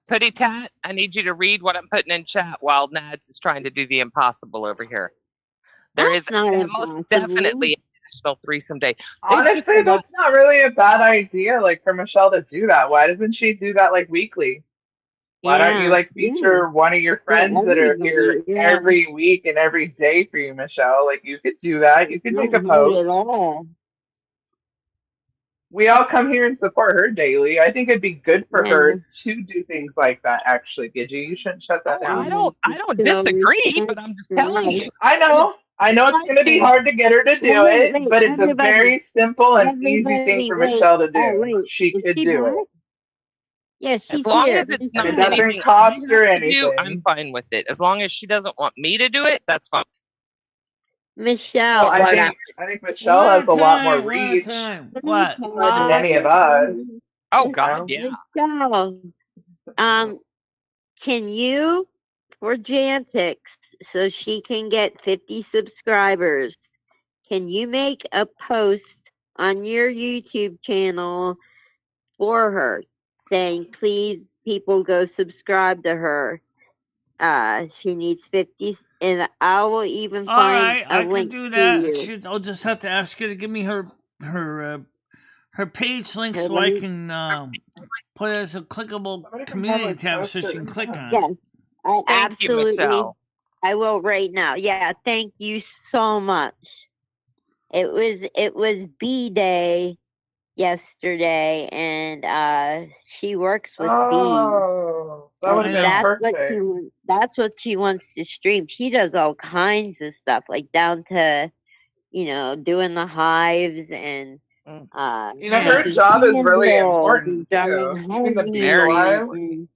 Putty Tat, I need you to read what I'm putting in chat while Nads is trying to do the impossible over here. There is That's not most impossible. definitely a National Threesome Day. It's just Honestly, a lot. that's not really a bad idea, like for Michelle to do that. Why doesn't she do that like weekly? Why don't you Yeah. like Yeah. feature one of your For friends that are here everybody. Yeah. every week and every day for you, Michelle? Like you could do that. You could make a Not hard at post. all. We all come here and support her daily. I think it'd be good for Yeah. her to do things like that. Actually, Gidget, you shouldn't shut that Oh, down. I don't disagree, but I'm just telling you. I know it's Side going to be thing. hard to get her to do Wait, it, but it's a everybody. very simple and easy thing Everybody, for wait. Michelle to Oh, do. wait. She Is could she do back? it. Yeah, she's As long here. as it's And not it doesn't anything I cost have her to do, I'm anything. fine with it. As long as she doesn't want me to do it, that's fine. Michelle. Well, I think Michelle has a lot more reach What? than any of us. Oh you God, know? yeah. Michelle, can you, for Jantix, so she can get 50 subscribers, can you make a post on your YouTube channel for her saying, please, people go subscribe to her? She needs 50, and I will even All find right, a I can link do to that. you. I'll just have to ask her to give me her page link Her so I link? can put it as a clickable Somebody can community probably tab post so it she can in click chat. on it. Yes, I Thank you, absolutely. Michelle. I will right now. Yeah, thank you so much. It was B Day yesterday, and she works with bees. Oh, that would have been perfect. That's what she wants to stream. She does all kinds of stuff, like down to doing the hives and her making job is really candles important and too. drawing Keeping the bees honey alive. and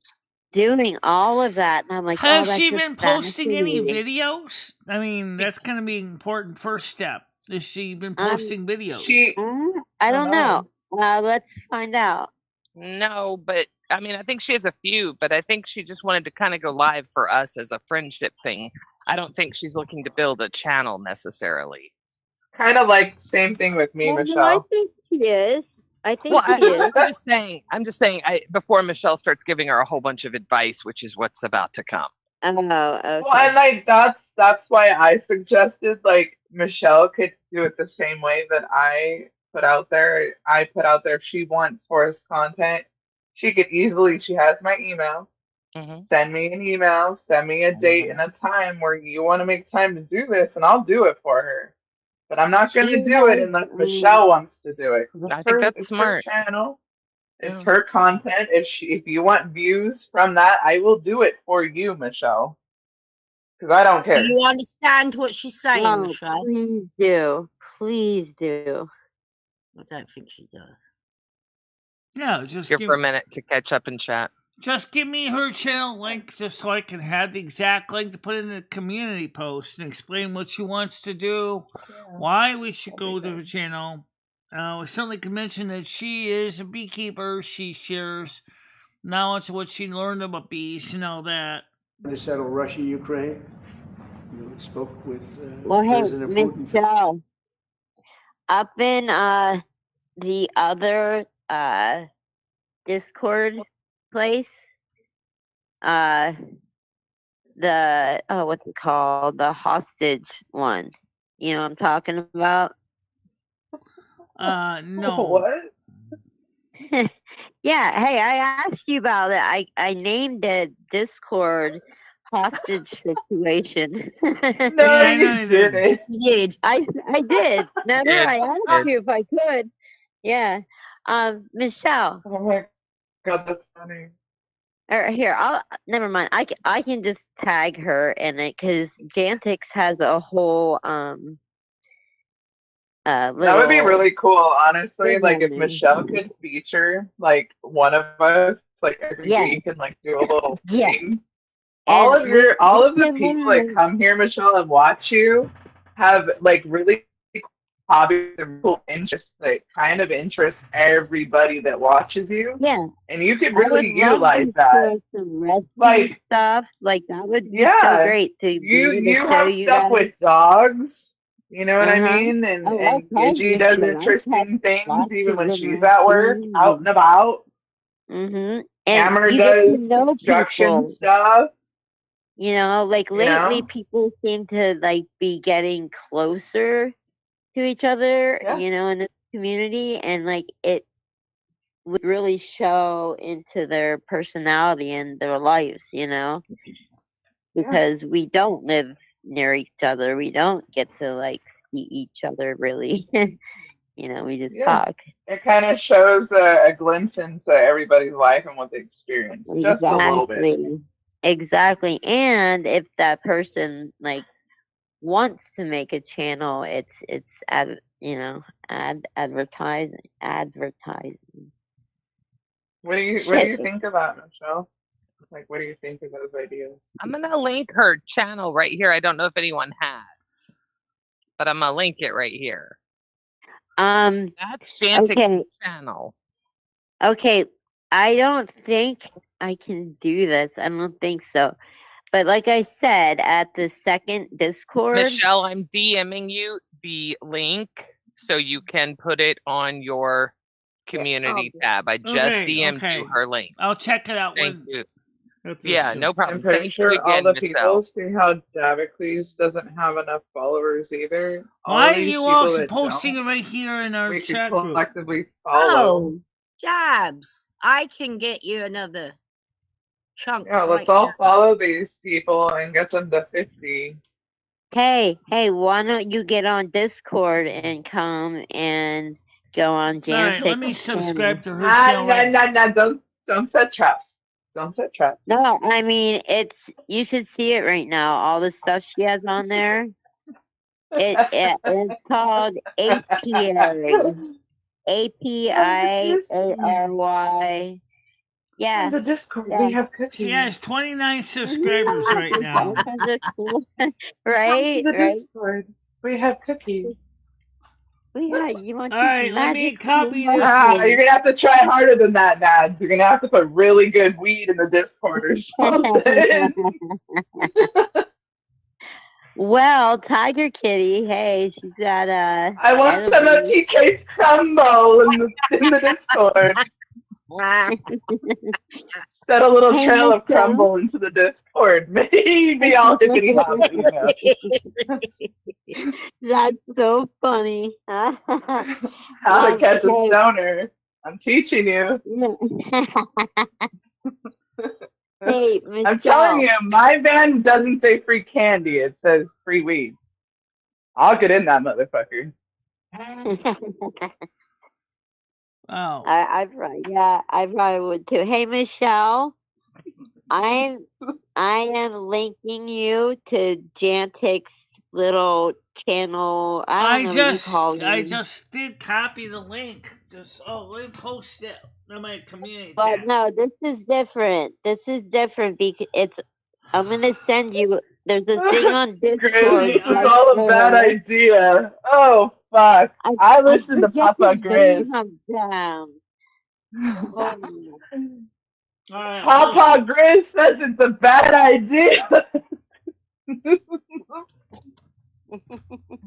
doing all of that. And I'm like, oh, Has that's she just been posting any fascinating. videos? I mean, that's going to be an important first step. Has she been Um, posting videos? I don't know. Let's find out. No, but I mean, I think she has a few, but I think she just wanted to kind of go live for us as a friendship thing. I don't think she's looking to build a channel necessarily. Kind of like same thing with me, Well, Michelle. I think she is. Well, she is. I'm just saying. Before Michelle starts giving her a whole bunch of advice, which is what's about to come. Oh, okay. Well, and like that's why I suggested like Michelle could do it the same way that I put out there. If she wants forced content, she could easily. She has my email. Send me an email. Send me a date and a time where you want to make time to do this, and I'll do it for her. But I'm not going to do it unless Michelle wants to do it. I think that's smart. Her channel. It's her content. If you want views from that, I will do it for you, Michelle. Because I don't care. Do you understand what she's saying, Michelle? Please do. Please do. I don't think she does. Yeah, just give her a minute to catch up in chat. Just give me her channel link just so I can have the exact link to put in the community post and explain what she wants to do, why we should go to her channel. We certainly can mention that she is a beekeeper. She shares knowledge of what she learned about bees and all that. To settle Russia, Ukraine. You spoke with Hey, President Putin. Michelle, up in the other Discord place, what's it called? The hostage one. You know what I'm talking about? No. What? Yeah, hey, I asked you about it. I named it Discord hostage situation. No, you didn't. Did. I did. No, I asked you if I could. Yeah. Michelle. Oh my God, that's funny. Here, never mind. I can just tag her in it because Jantix has a whole that would be really cool, honestly. Good Like if one. Michelle could feature like one of us like every week and like do a little thing. All of the people that come here, Michelle, and watch you have like really hobbies and cool interests that kind of interest everybody that watches you, Yeah, and you could I would really love utilize to that. show some rescue Like, stuff. Like that would be so yeah, great to be able to you show have you stuff guys. with dogs, you know what I Uh-huh. mean? And Oh, all kinds Gidgy of does shit. I catch interesting things lots even of when them she's at work, out and rescues. about. And Hammer you get to does know construction people. stuff, You know, like you lately know? people seem to like be getting closer to each other, Yeah, you know, in the community, and like it would really show into their personality and their lives, you know, yeah, because we don't live near each other. We don't get to like see each other really. You know, we just yeah. talk. It kind of shows a glimpse into everybody's life and what they experience, just a little bit. Exactly. And if that person like wants to make a channel, it's advertising. What do you think of that, Michelle? Like, what do you think of those ideas? I'm gonna link her channel right here. I don't know if anyone has, but I'm gonna link it right here. That's Jantic's channel. Okay, I don't think I can do this. I don't think so. But like I said, at the second Discord, Michelle, I'm DMing you the link so you can put it on your community tab. I just DM'd you her link. I'll check it out. Thank you. That's Yeah, awesome. no problem. I'm pretty Thank sure you again, all the Michelle. people see how Javicles doesn't have enough followers either. Why All are these you people also that posting don't, it right here in our we could chat group? collectively follow. Oh, Jabs, I can get you another chunk. Yeah, let's right all now. follow these people and get them to 50. hey, why don't you get on Discord and come and go on Alright, let Jantic's me channel? subscribe to her channel. Don't set traps. Don't set traps. No, I mean you should see it right now. All the stuff she has on there. It's called APIARY. APIARY. Yeah. The Discord, Yeah. we have cookies. She has 29 subscribers right now. Right? Come to the Right? Discord. We have cookies. You want Alright, let me magic copy cookies? this. You're gonna have to try harder than that, Nads. You're gonna have to put really good weed in the Discord or something. Well, Tiger Kitty, hey, she's got a. I want some of TK's crumble in the Discord. Set a little trail of crumble into the Discord. Maybe I'll hippity hoppity, you know. That's so funny. How to catch a stoner. I'm teaching you. Hey, I'm telling you, my van doesn't say free candy. It says free weed. I'll get in that motherfucker. Oh. I probably would too. Hey, Michelle, I am linking you to Jantic's little channel. I just did copy the link. Let me post it on my community But tab. no, this is different. because I'm gonna send you. There's a thing on Discord. Grizz, this is all a bad idea. Oh fuck! I listen to Papa Grizz. Papa Grizz says it's a bad idea.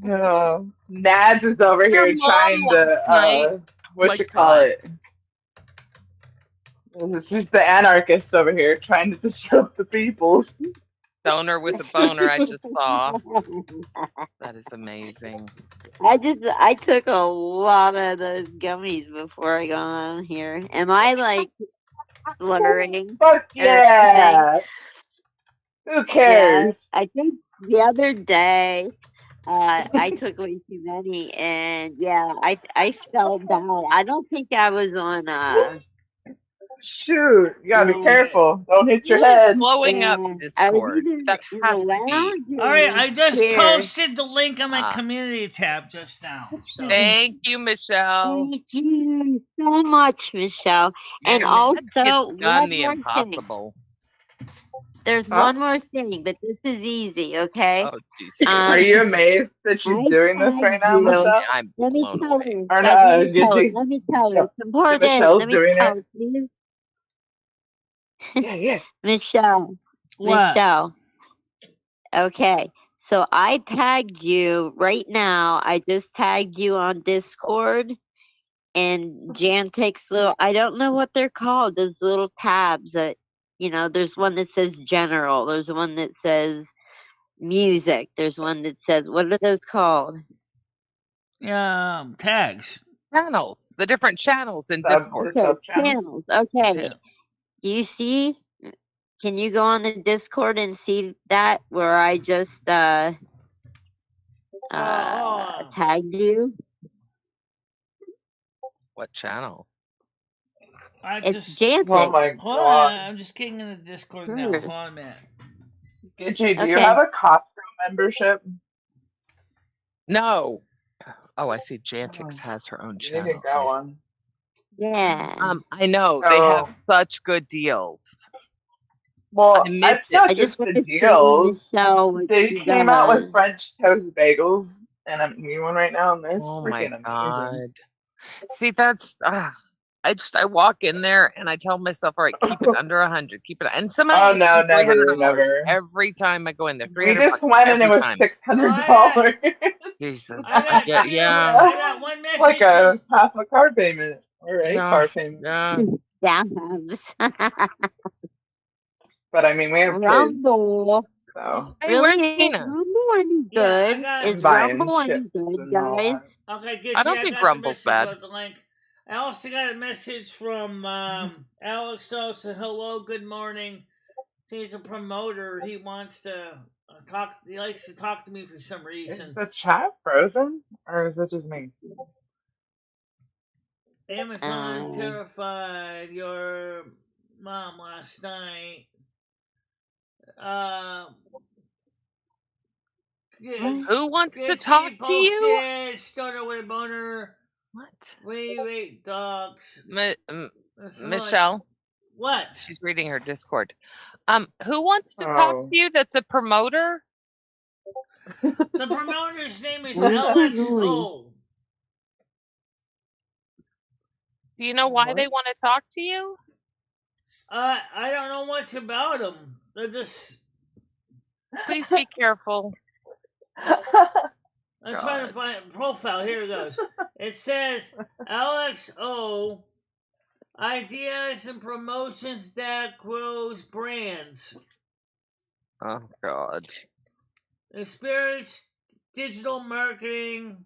No, Nads is over here trying to This is the anarchist over here trying to disrupt the peoples. Stoner with a boner, I just saw. That is amazing. I took a lot of those gummies before I got on here. Am I like slurring? Fuck yeah! Who cares? Yeah, I think the other day I took way too many, and yeah, I fell down. I don't think I was on. Shoot, you gotta be careful. Don't hit your head. Blowing up Discord. That has to be. Alright, I just posted the link on my community tab just now. So. Thank you, Michelle. Thank you so much, Michelle. And also, done the impossible. There's Oh, one more thing, but this is easy, okay? Oh, Jesus. are you amazed that she's I doing this right tagged now, you. Michelle? I'm Let me blown tell away. her. Or Guys, let no, me tell her. did Let me tell her. It's so important. Michelle's Let me doing tell it? her, please. Yeah. Michelle. What? Michelle. Okay. So I tagged you right now. I just tagged you on Discord and Jan takes little, I don't know what they're called, those little tabs that, there's one that says general, there's one that says music, there's one that says, what are those called? Tags. Channels. The different channels in The Discord. Okay, sub channels. channels. Okay. Channel. Do you see? Can you go on the Discord and see that where I just tagged you? What channel? It's Jantic. Oh my Hold god. on, I'm just getting in the Discord now. Hold on a minute. Gidgey, do you Okay. have a Costco membership? No. Oh, I see. Jantix has her own You need to channel. go on. Yeah. I know they have So, such good deals. well, I missed it's it. not I just just want the to show deals. Michelle what They she came out with does. French toast bagels, and I'm eating one right now, and they're Oh my freaking amazing. god. See, that's I walk in there and I tell myself, all right, keep it under 100, keep it, and somehow Oh no, never, $300 never. every time I go in there. We $300 just went and it every was time. $600. Jesus, I got two. yeah, I got one message. Like a half a car payment or a yeah, car payment. yeah. Dabs. But I mean, we have kids, Rumble. so Hey, where's Really? Is Tina? Rumble any Yeah, I good? got. Is I'm buying Rumble any chips good, and all guys? that. Okay, good. I See, don't I think got Rumble's the message bad. about the link. I also got a message from Alex. Also, hello, good morning. He's a promoter. He wants to talk. He likes to talk to me for some Is reason. the chat frozen, or is it just me? Amazon terrified your mom last night. Who wants to talk to you? Said, started with a boner. What? Wait, dogs. Michelle. What? She's reading her Discord. Who wants to talk to you? That's a promoter. The promoter's name is LXO. Do you know why they want to talk to you? I don't know much about them. They're just. Please be careful. I'm trying to find a profile. Here it goes. It says LXO ideas and promotions that grows brands. Oh God. Experience digital marketing.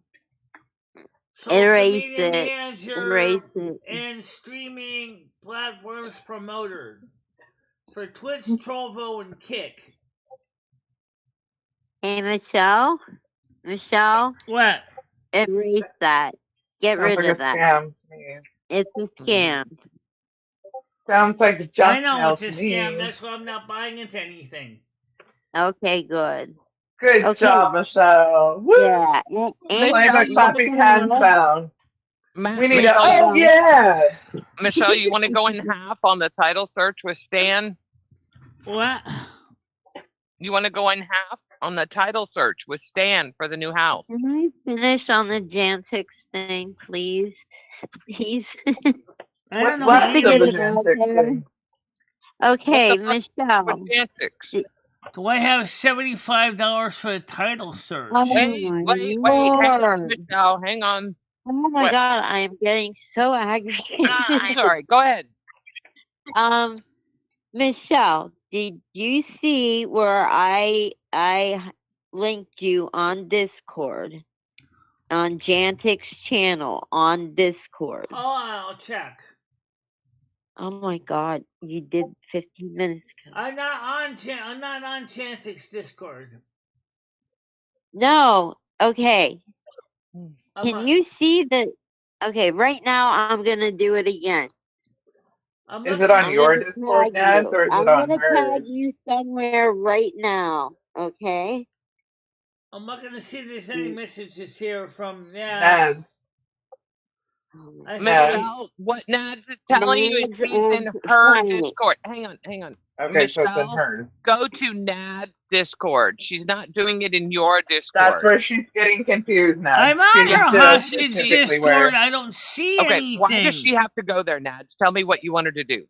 Erase Media it. manager Erase it. and streaming platforms promoter for Twitch, Trovo, and Kick. Hey, Michelle? Michelle? What? Erase that. Get Sounds rid like of a that. scam to me. It's a scam. Sounds like I junk know mail it's a to scam. me. That's why I'm not buying into anything. Okay, good. Good job, Michelle. Woo! Yeah. Play the clappy hand sound. We need to. Michelle, Oh yeah. Michelle, you want to go in half on the title search with Stan? What? Mm-hmm. You want to go in half on the title search with Stan for the new house? Can I finish on the Jantix thing, please? Please. What's left of the Jantix thing? Okay, Michelle. Do I have $75 for a title search? Oh Wait, hang on, Michelle, hang on. Oh my God, I am getting so aggravated. Sorry, go ahead. Michelle, did you see where I linked you on Discord? On Jantix channel on Discord. Oh, I'll check. Oh my God, you did 15 minutes ago. I'm not on Chantix Discord. No, okay. Can you see the? Okay, right now I'm gonna do it again. Is it on your Discord, Nads, or is it on I'm gonna tag hers? you somewhere right now. Okay. I'm not gonna see if there's any messages here from Nads. Michelle, what Nads is telling you is he's in her Discord. Hang on. Okay, so it's in Michelle, hers. go to Nad's Discord. She's not doing it in your That's Discord. where she's getting confused now. I'm She on needs her to hostage specifically Discord. where I don't see Okay, anything. why does she have to go there, Nads? Tell me what you want her to do.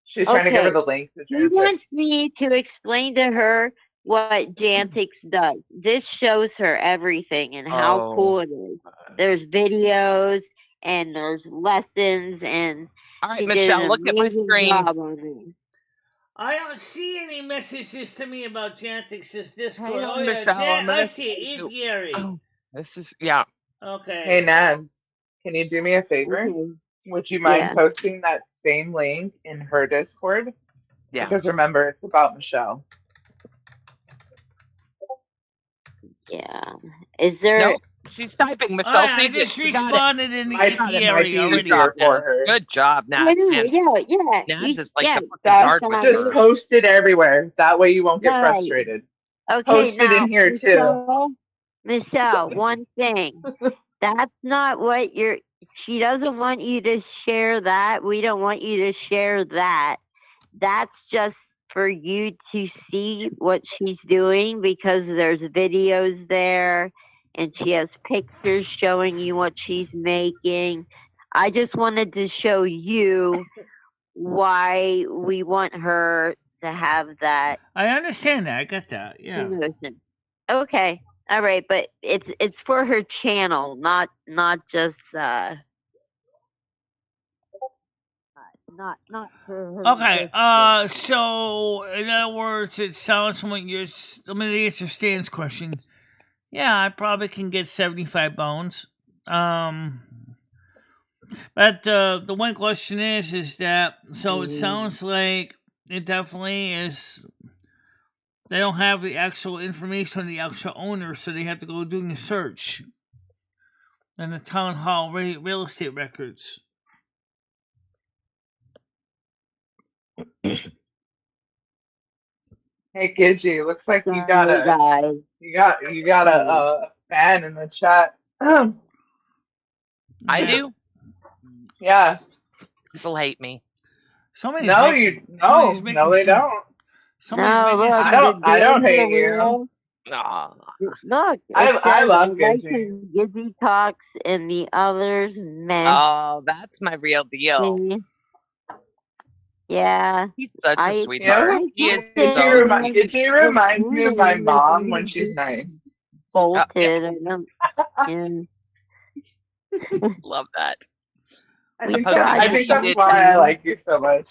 she's trying to give her Okay. the link to He transfer. wants me to explain to her what Jantix does. This shows her everything and how cool it is. There's videos and there's lessons, and All right, she did Michelle, an look at my amazing screen. job on it. I don't see any messages to me about Jantix's Discord. Hang on, Oh yeah, Michelle. I'm I gonna see it. Apiary. Oh, this is yeah. Okay. Hey, Nads, can you do me a favor? Okay. Would you mind Yeah. posting that same link in her Discord? Yeah. Because remember, it's about Michelle. Yeah. Is there? Nope. She's typing. Michelle, I see just you got it. responded in the Might apiary be already. easier for her. Good job, I Nads. know, Man, yeah. Nads is like yeah. the fucking That, dark Just just whisperer. post it everywhere. That way you won't get Right. frustrated. Okay, Post it now, in here too. Michelle, one thing. That's not what she doesn't want you to share that. We don't want you to share that. That's just for you to see what she's doing, because there's videos there and she has pictures showing you what she's making. I just wanted to show you why we want her to have that. I understand that. I got that. Yeah. Promotion. Okay. All right, but it's for her channel, not just not for her. Okay. So in other words, it sounds from what you're. Let me answer Stan's question. Yeah, I probably can get 75 bones. But the one question is that so it sounds like it definitely is. They don't have the actual information on the actual owner, so they have to go doing a search in the town hall real estate records. Hey Gidgy, looks like you got Sorry, guys. you got a fan in the chat. I do. Yeah. People hate me. Somebody's No, making, no, somebody's no, they making some- don't. Somebody's No, making look, some- I don't hate you. Aw. Look, I love Gidgy. Gidgy talks and the others, man. Oh, that's my real deal. Yeah. He's such a You sweetheart. know, He is Gidgy reminds me of my mom when she's nice. Bolted. Yeah. Love that. I think that's why I like you so much.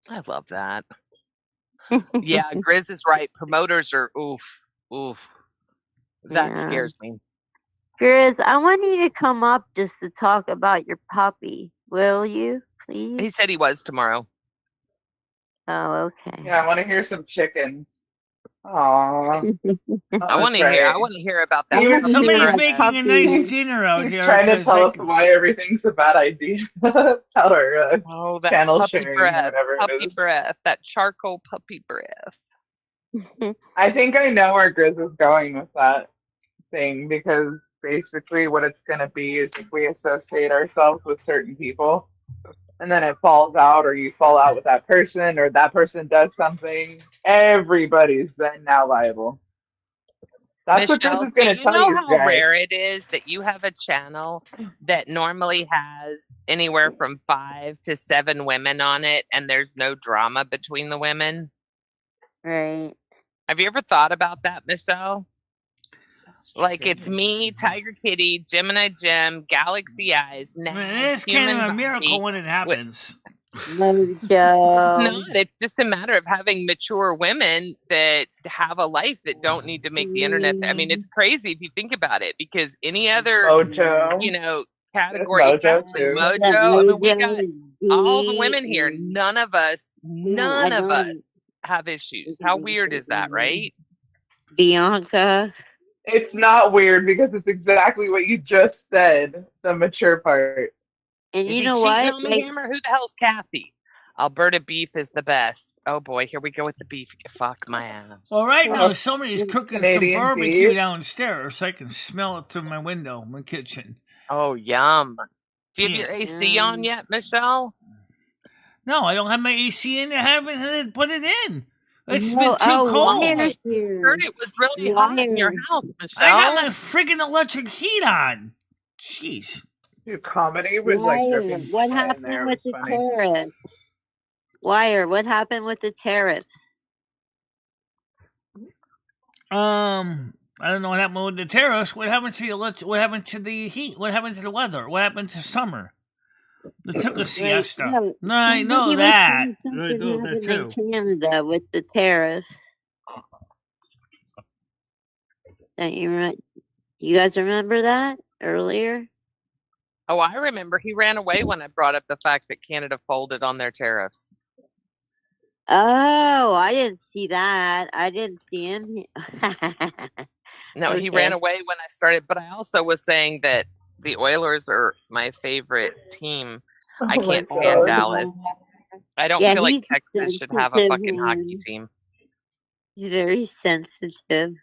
I love that. Yeah, Grizz is right. Promoters are oof. That Yeah. scares me. Grizz, I want you to come up just to talk about your puppy. Will you, please? He said he was tomorrow. Oh, okay. Yeah, I want to hear some chickens. Aww. I want to hear about that. Somebody's making a nice dinner out He's here. trying to 'cause tell I us can why everything's a bad idea. Tell her that channel puppy sharing breath, or whatever it puppy is. breath, that charcoal puppy breath. I think I know where Grizz is going with that thing, because basically what it's going to be is if we associate ourselves with certain people and then it falls out, or you fall out with that person, or that person does something, everybody's then now liable. That's what Grizz Michelle, is going to tell know you how guys. rare it is that you have a channel that normally has anywhere from 5 to 7 women on it, and there's no drama between the women? Right. Have you ever thought about that, Michelle? Like, it's me, Tiger Kitty, Gemini Gem, Galaxy Eyes, now It's kind of a miracle when it happens. Mojo. No, it's just a matter of having mature women that have a life that don't need to make the internet. I mean, it's crazy if you think about it, because any other, Mojo. category, Mojo too. Mojo. I mean, we got all the women here. None of us have issues. How weird is that, right? Bianca. It's not weird, because it's exactly what you just said, the mature part. And Is you he know cheating what? on me, Hammer? Who the hell's Kathy? Alberta beef is the best. Oh boy, here we go with the beef. Fuck my ass. Well, right now somebody's cooking Canadian some barbecue beef. downstairs, so I can smell it through my window in my kitchen. Oh, yum. Do you have your AC on yet, Michelle? No, I don't have my AC in. I haven't put it in. It's been No, too cold. Wire's I here. heard it was really hot in your Wire. house, I got Michelle. my friggin' electric heat on. Jeez. Dude, comedy was like Wire. dripping What sweat in happened there. It with was the funny. tariffs? Wire. What happened with the tariffs? I don't know what happened with the tariffs. What happened to what happened to the heat? What happened to the weather? What happened to summer? They took a siesta. No, No, I know somebody was that. saying I something know that happened too. in Canada with the tariffs. Don't you guys remember that earlier? Oh, I remember. He ran away when I brought up the fact that Canada folded on their tariffs. Oh, I didn't see that. I didn't see him. No, he Okay. ran away when I started, but I also was saying that the Oilers are my favorite team. I Oh my can't stand god. Dallas. I don't Yeah, feel like he's Texas should have a sensitive, fucking hockey man. team. He's very sensitive.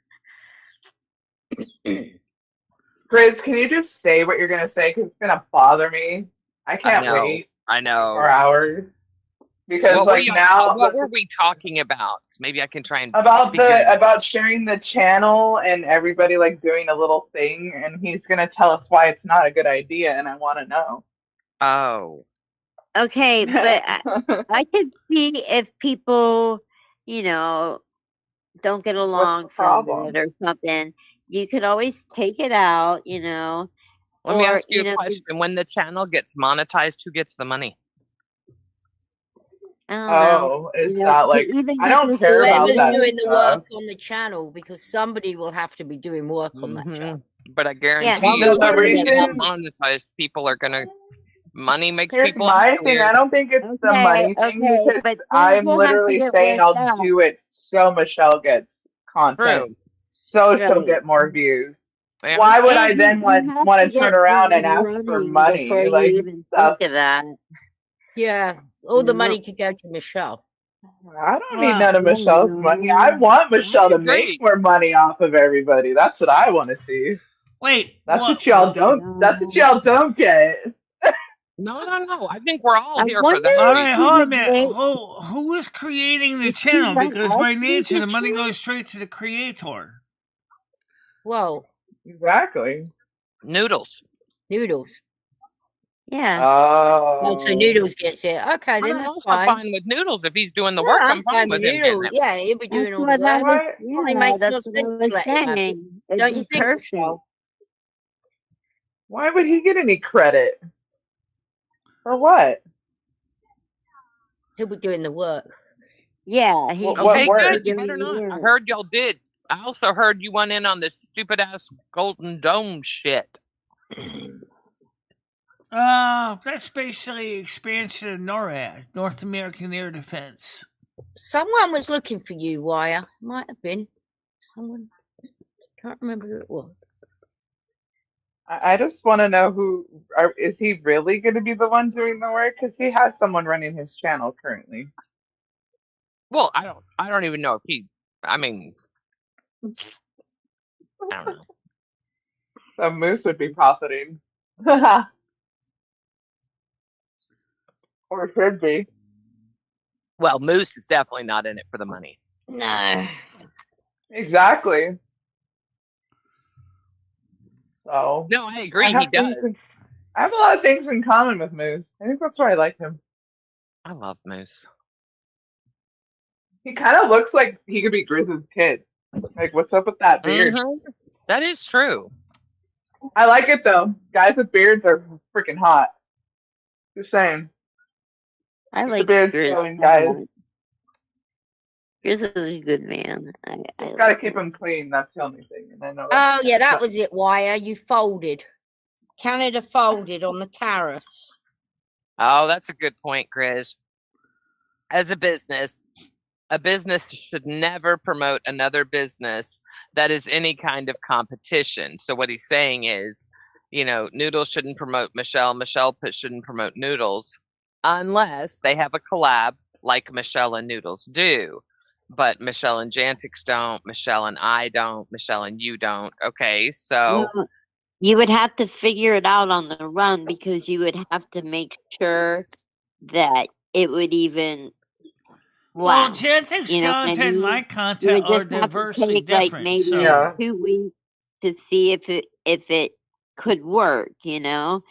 Grizz, can you just say what you're gonna say? Because it's gonna bother me. I can't wait I know. for hours. Because What were like now what were we talking about? Maybe I can try and about figure it out. about sharing the channel and everybody like doing a little thing, and he's gonna tell us why it's not a good idea, and I want to know. Oh. Okay, but I could see if people, don't get What's the along from problem? it or something. You could always take it out, Let me or ask you a question. When the channel gets monetized, who gets the money? I don't know. Oh, it's not like even I don't with care about Whoever's that doing the stuff. work on the channel, because somebody will have to be doing work on that channel. But I guarantee Yeah, you, No, the when it gets reason monetized, people are gonna. Money makes here's people my act thing. weird. I don't think it's the money thing because but I'm things will have to literally get saying worked I'll out. do it so Michelle gets content, True. so she'll Right. get more views. Yeah. Why would I And then you have want to to turn get around and things ask for running money? before Like you even stuff. think of that. Yeah, all the No. money could go to Michelle. I don't need none of Michelle's money. I no. want Michelle to agree. make more money off of everybody. That's what I want to see. Wait, That's what? what y'all don't. That's what y'all don't get. No. I think we're all I here for wonder the All money. right, if hold he on a would minute. wait. Who is creating the Did he channel? let Because us by make nature, the the money channel? goes straight to the creator. Whoa, Exactly. Noodles. Noodles. Yeah. Oh, so Oh. Noodles gets it. Okay, But then I'm that's also fine. fine with Noodles if he's doing the No, work. I'm I'm fine fine with with him getting Noodles. it. Yeah, he'll be That's doing all the what I work. was. What? Probably Yeah, makes more that's what I sense to was let him have it. saying. It'd Don't you be think, perfect. Michelle? Why would he get any credit? For what? He'll be doing the work. Yeah, he. What Okay, work? good. You better not. I heard y'all did. I also heard you went in on this stupid ass Golden Dome shit. That's basically expansion of NORAD, North American Air Defense. Someone was looking for you, Wire. Might have been. Someone. Can't remember who it was. I just want to know is he really going to be the one doing the work? Because he has someone running his channel currently. Well, I don't even know if he. I mean, I don't know. So Moose would be profiting. Or should be. Well, Moose is definitely not in it for the money. No. Exactly. So No, I agree. He does. I have a lot of things in common with Moose. I think that's why I like him. I love Moose. He kind of looks like he could be Grizz's kid. Like, what's up with that beard? That is true. I like it though. Guys with beards are freaking hot. Just saying. I Keep the like beards Grizz. going, guys. Grizz is a good man. Just gotta keep him clean. That's the only thing. And I know. Oh, yeah, that was it, Wire. You folded. Canada folded on the tariffs. Oh, that's a good point, Chris. As a business should never promote another business that is any kind of competition. So what he's saying is, Noodles shouldn't promote Michelle. Michelle shouldn't promote Noodles unless they have a collab like Michelle and Noodles do. But Michelle and Jantix don't. Michelle and I don't. Michelle and you don't. Okay, so... Well, you would have to figure it out on the run because you would have to make sure that it would even Well, last. genetic You know what I skeleton and my mean? You content would are just have to diversely take like different. maybe So Yeah. 2 weeks to see if it could work, you know?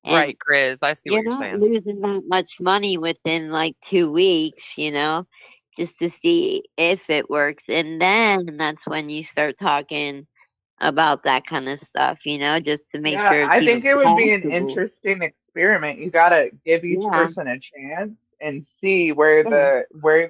And Right, Grizz. I see what you're you're not saying. losing that much money within like 2 weeks, you know, just to see if it works. And then that's when you start talking about that kind of stuff, you know, just to make Yeah, sure it's I even think it would be an possible. interesting experiment. You gotta give each Yeah. person a chance and see where Yeah.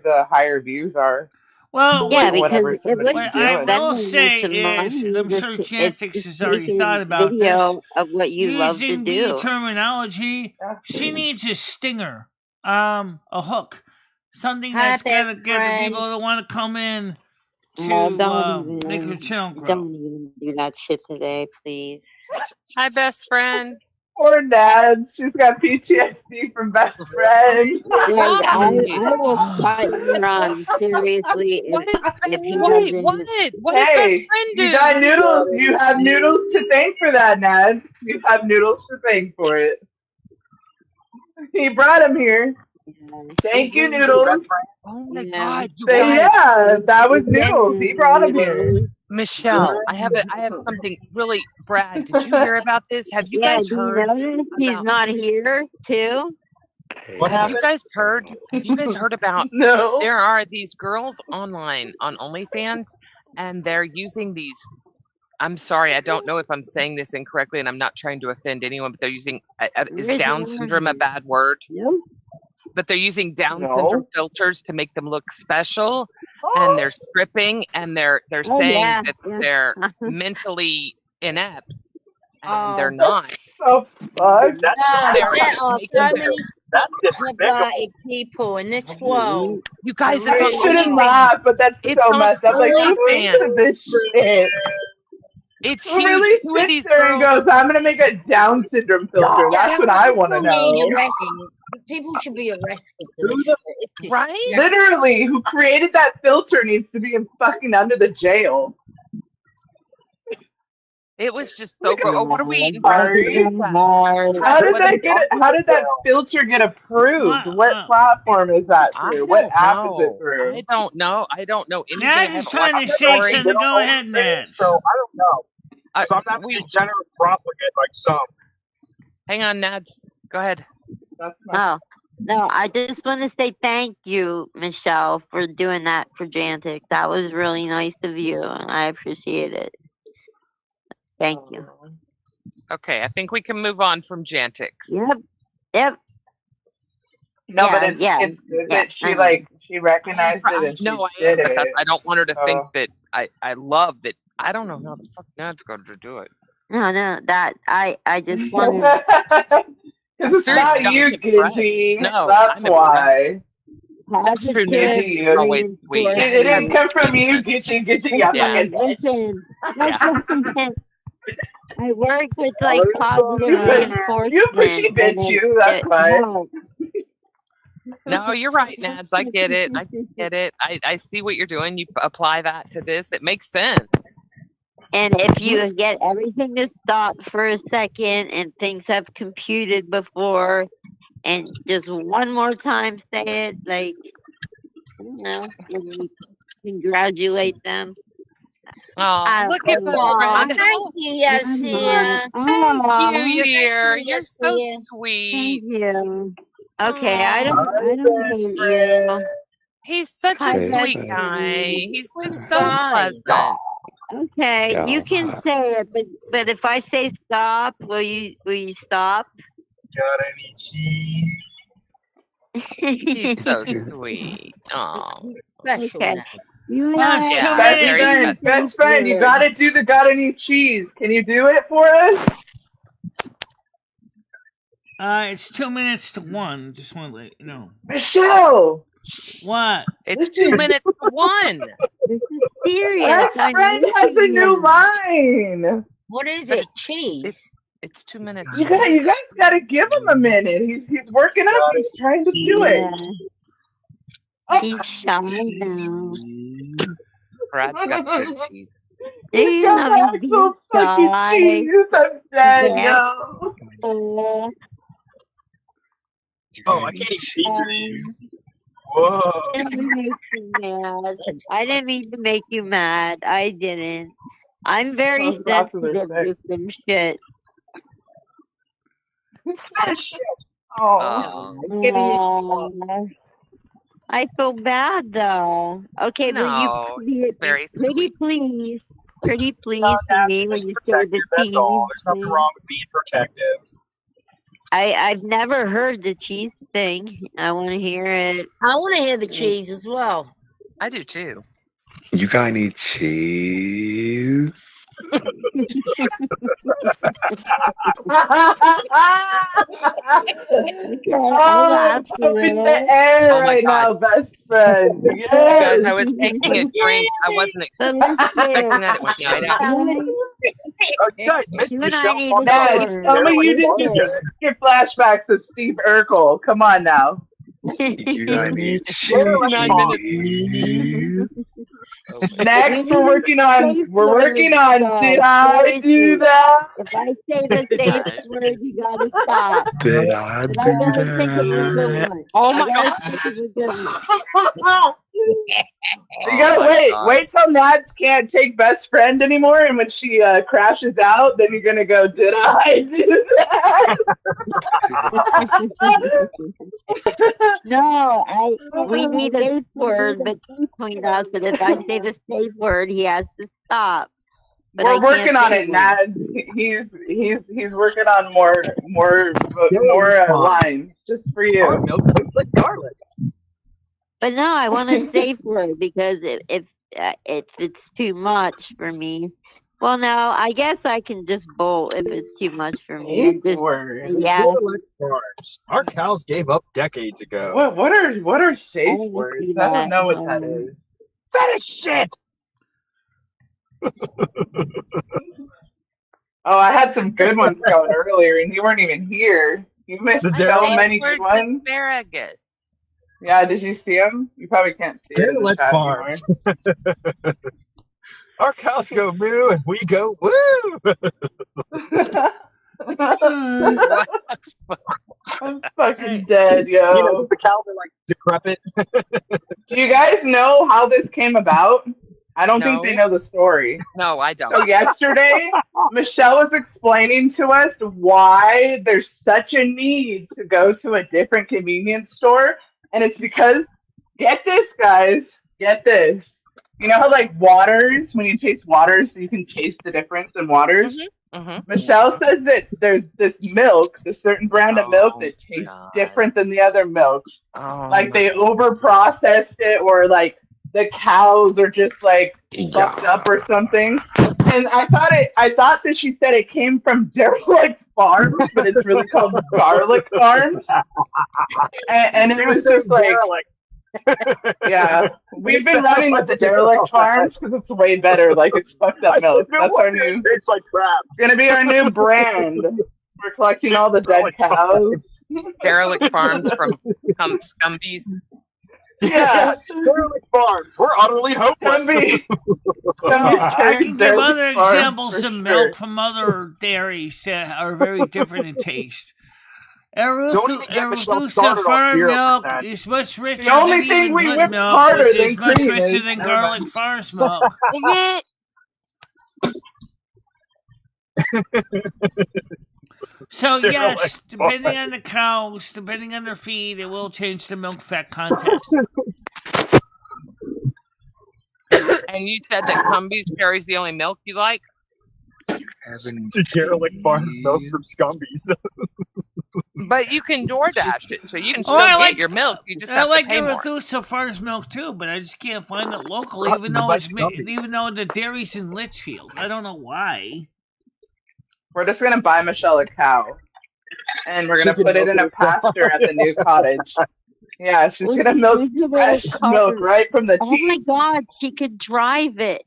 the higher views are well, Yeah, what on whatever because it somebody's what wouldn't be I doing. will spending much say of is, and money. I'm Just sure it's Genetics just has already making thought a about this. video of what you love to Using the do. terminology, Yeah. she needs a stinger, a hook, something Hi, that's best gonna get the people friend. that want to come in Don't to make her even channel grow. don't even do that shit today, please. Hi, best friend. Poor Nad, she's got PTSD from best friend. Guys, Why? I will cut you on seriously What is if he wait, doesn't. what did best Hey, friend you do? got noodles. You have noodles to thank for that, Nad. You have noodles to thank for it. He brought him here. Thank you, Noodles. Oh my Yeah. god, you Say, guys. yeah, that was Yeah, Noodles. He brought him here. noodles. Michelle, I have something really Brad, did you hear about this? Have you Yeah, guys do you heard notice he's about not here too? What have you happened? guys heard about No. there are these girls online on OnlyFans and they're using these I'm sorry, I don't know if I'm saying this incorrectly and I'm not trying to offend anyone, but they're using is Down syndrome a bad word? Nope. But they're using Down syndrome No. filters to make them look special, and they're stripping, and they're Oh saying yeah. that Yeah. they're mentally inept, and Oh, they're not. So fuck. That's God, They're there are so making many that's sick, despicable. perverted people in this world. you guys. There It's I on really shouldn't are. OnlyFans. laugh, but that's It's so on messed up. Like, who thinks OnlyFans. of this shit? It's Who huge. really Two of sits these there and girls. goes, I'm gonna make a Down syndrome filter? That's what I want to People need know. arresting. People should be arrested for this Who the shit. It's Right? disgusting. Literally, who created that filter needs to be in fucking under the jail. It was just so Look gross. at Oh, what are we eating? Sorry. How did that get? How did that filter get approved? What platform is that I through? What don't app is it know. through? I don't know. I don't know anything. Naz I is haven't trying watched to the say story. something. Go ahead, Naz. So I don't know. I- Because I'm not a we- degenerate profligate like some. Hang on, Nads. Go ahead. That's not. Oh no, I just want to say thank you, Michelle, for doing that for Jantic. That was really nice of you, and I appreciate it. Thank you. Okay, I think we can move on from Jantix. Yep. Yep. No, Yeah, but it's yeah, it's good yeah, that she like she recognized it and she No, I did am, but it. I don't want her to think So. that I love that. I don't know how the fuck Nad's going to do it. No, that I just wanted. Because it's Seriously, not I'm you, impressed. Gidgey. No, That's I'm impressed. why. That's true. Positive Nad's Gidgey, always sweet. It Nad's didn't come from you, Gidgey, you Listen, fucking bitch. listen. Yeah. I work with like positive You reinforcement. pushy bitch, and you. That's why. helps. No, you're right, Nads. I get it. I get it. I see what you're doing. You apply that to this. It makes sense. And if you get everything to stop for a second and things have computed before, and just one more time say it, like, I don't know, and congratulate them. Oh, look at best Oh, friend. thank you, Yasia. Thank you, dear. Thank you, You're so Yasia. sweet. Thank you. Okay, I Aw. don't hate you. He's such Hi, a sweet best guy. friend. He's just so Fine. pleasant. Okay, you can say it, but if I say stop, will you stop? Got any cheese? He's so sweet. Oh. Special Okay. now. You and Well, I it's have 2 to Best minutes. friend, do best friend, you good. gotta do the got any cheese. Can you do it for us? It's 2 minutes to 1. Just want to let you know. Michelle! What? It's 2 minutes to 1. This is serious. Best I'm friend has a missing new you. line. What is But it? Cheese? It's 2 minutes. You guys gotta give him a minute. He's working up. He's trying to do Yeah. it. Oh. He's shy now. Brad's got good cheese. Do He's you got know the he's actual fucking shy? cheese. I'm dead, Yeah. yo. Oh, Oh, I can't even see through these. Whoa. I didn't make you mad. I didn't mean to make you mad. I didn't. I'm very Those glasses are sensitive sick. to some shit. That shit. Oh. Giving you Aw. I feel bad though. Okay, but No, very pretty sweet. please, pretty No, please for Nats, me when just you say the protective. That's all. cheese There's nothing thing. wrong with being protective. I've never heard the cheese thing. I want to hear it. I want to hear the cheese as well. I do too. You got any cheese? Okay, I'll Oh, ask I'm you in the later. air Oh my right God. now, best friend. You Yes. guys, I was taking a drink. I wasn't But expecting that it would listen, night out. You guys missed you and I Michelle need talking a about Ned, sword. tell me Derek you Farms didn't Listen. get flashbacks of Steve Urkel. Come on now. You got any Derek Farms. cheese? Next, You need a safe we're word working on. Did though. I do Seriously. that? If I say the safe Guys. word, you gotta stop. Did I But I do gotta think of a good that? one. Oh I my gotta God. think of a good one. You Oh gotta my God. wait till Nat can't take best friend anymore, and when she crashes out, then you're gonna go, did I do that? No, we need a safe word, but he pointed out that if I say the safe word, he has to stop. But We're I working can't on say it, one. Nat. He's working on more Derek Farms. lines just for you. Our milk tastes like garlic. But no, I want a safe word because if it's too much for me, well, no, I guess I can just bolt if it's too much for me. Safe And just word. yeah, Derek Farms. Our cows gave up decades ago. What are I safe didn't see words? I don't that. know what that is. That is shit. Oh, I had some good ones going earlier, and you weren't even here. You missed The My so derelict, safe many good word's ones. asparagus. Yeah, did you see them? You probably can't see it in the derelict chat farms. Our cows go moo and we go woo. anymore. What? I'm fucking Hey. dead, You know, yo. because the cows are like decrepit. Do you guys know how this came about? I don't think they No, know the story. no, I So don't. yesterday, Michelle was explaining to us why there's such a need to go to a different convenience store. And it's because, get this, guys, get this. You know how like waters, when you taste waters, you can taste the difference in waters? Michelle says that there's this milk, this certain brand of milk Oh that tastes God. different than the other milks. Oh Like my. they over processed it, or like the cows are just like fucked Yeah. up or something. And I thought that she said it came from Derelict Farms, but it's really called Garlic Farms. And She it was was saying just like, derelict. yeah, we've been running with the Derelict Farms because it's way better. Like it's fucked I up said, milk. no That's our wonder it new. tastes like crap. It's gonna be our new brand. We're collecting all the dead Derelict cows. Derelict Farms from Scumbies. Yeah, derelict farms. We're utterly hopeless. Scumby. Oh, Scumby's I carrying can give Derelict other Farms examples for of sure. milk from other dairies that are very different in taste. Don't even get Michelle started on Farm milk 0%. is much richer The only than thing even we Hood whipped milk, harder which than is much cream richer is. than Never mind. Garlic Farms milk. So yes, depending on the cows, depending on their feed, it will change the milk fat content. And you said that Scumbies carries the only milk you like? The derelict farms milk from Scumbies. But you can DoorDash it, so you can Oh, still I get like your milk. You just I have to like pay more. Arethusa Farms milk too, but I just can't find it locally, Brought even to you though by it's Scumby. even though the dairy's in Litchfield. I don't know why. We're just gonna buy Michelle a cow, and we're She gonna can put it milk in a herself. pasture at the new cottage. Yeah, she's Well, gonna she milk needs a little fresh milk cart. right from the Oh my teat. God, she could drive it.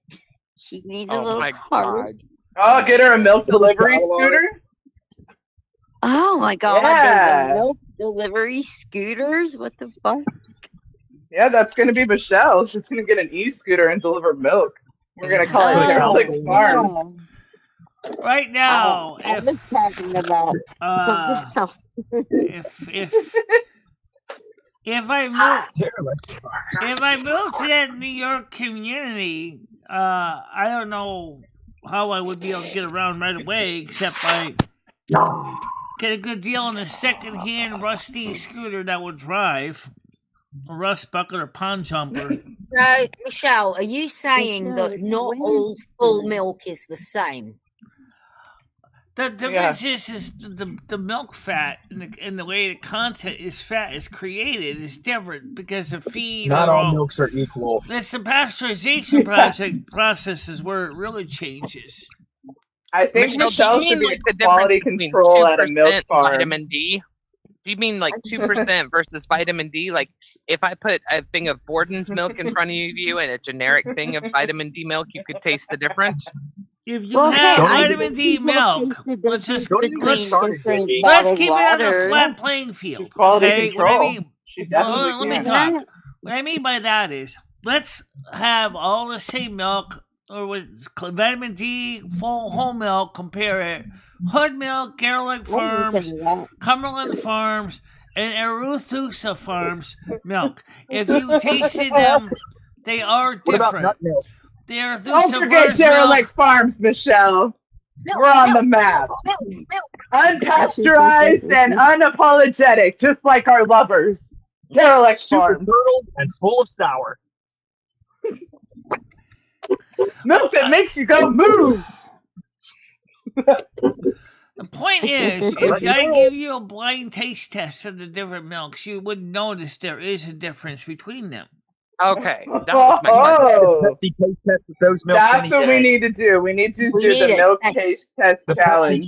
She needs a Oh little my cart. God. Oh, get her a milk Put a delivery saddle on it. scooter. Oh my God, there's Yeah, a milk delivery scooters. What the fuck? yeah, that's gonna be Michelle. She's gonna get an e-scooter and deliver milk. We're gonna call it For the cows Derelict they Farms. No, Right now, I was talking about something else. if if I moved to that New York community, I don't know how I would be able to get around right away, except by get a good deal on a second-hand rusty scooter that would drive, a rust bucket or pond jumper. So, Michelle, are you saying No, that it's not all full winter. milk is the same? The difference is the milk fat and the way the content is fat is created is different because of feed. Not all milks are equal. It's the pasteurization process is where it really changes. I think Michelle do you should mean be like a the quality difference between control at a 2% milk farm. vitamin D? Do you mean like 2% versus vitamin D? Like if I put a thing of Borden's milk in front of you and a generic thing of vitamin D milk, you could taste the difference? If you have vitamin D milk, let's keep it on a flat playing field. Okay, what I mean, let me talk. What I mean by that is, let's have all the same milk, or with vitamin D, full whole milk. Compare it: Hood Milk, Garlic Farms, Cumberland Farms, and Arethusa Farms milk. If you tasted them, they are different. What about nut milk? Don't forget Derelict Farms, Michelle. We're on the map. Unpasteurized and unapologetic, just like our lovers. Derelict Super Farms. fertile and full of sour. Milk that makes you go move. The point is, if I give you a blind taste test of the different milks, you would notice there is a difference between them. Okay. That was my question. Pepsi taste test with those milks. That's what we need to do. We need to do the milk taste test challenge.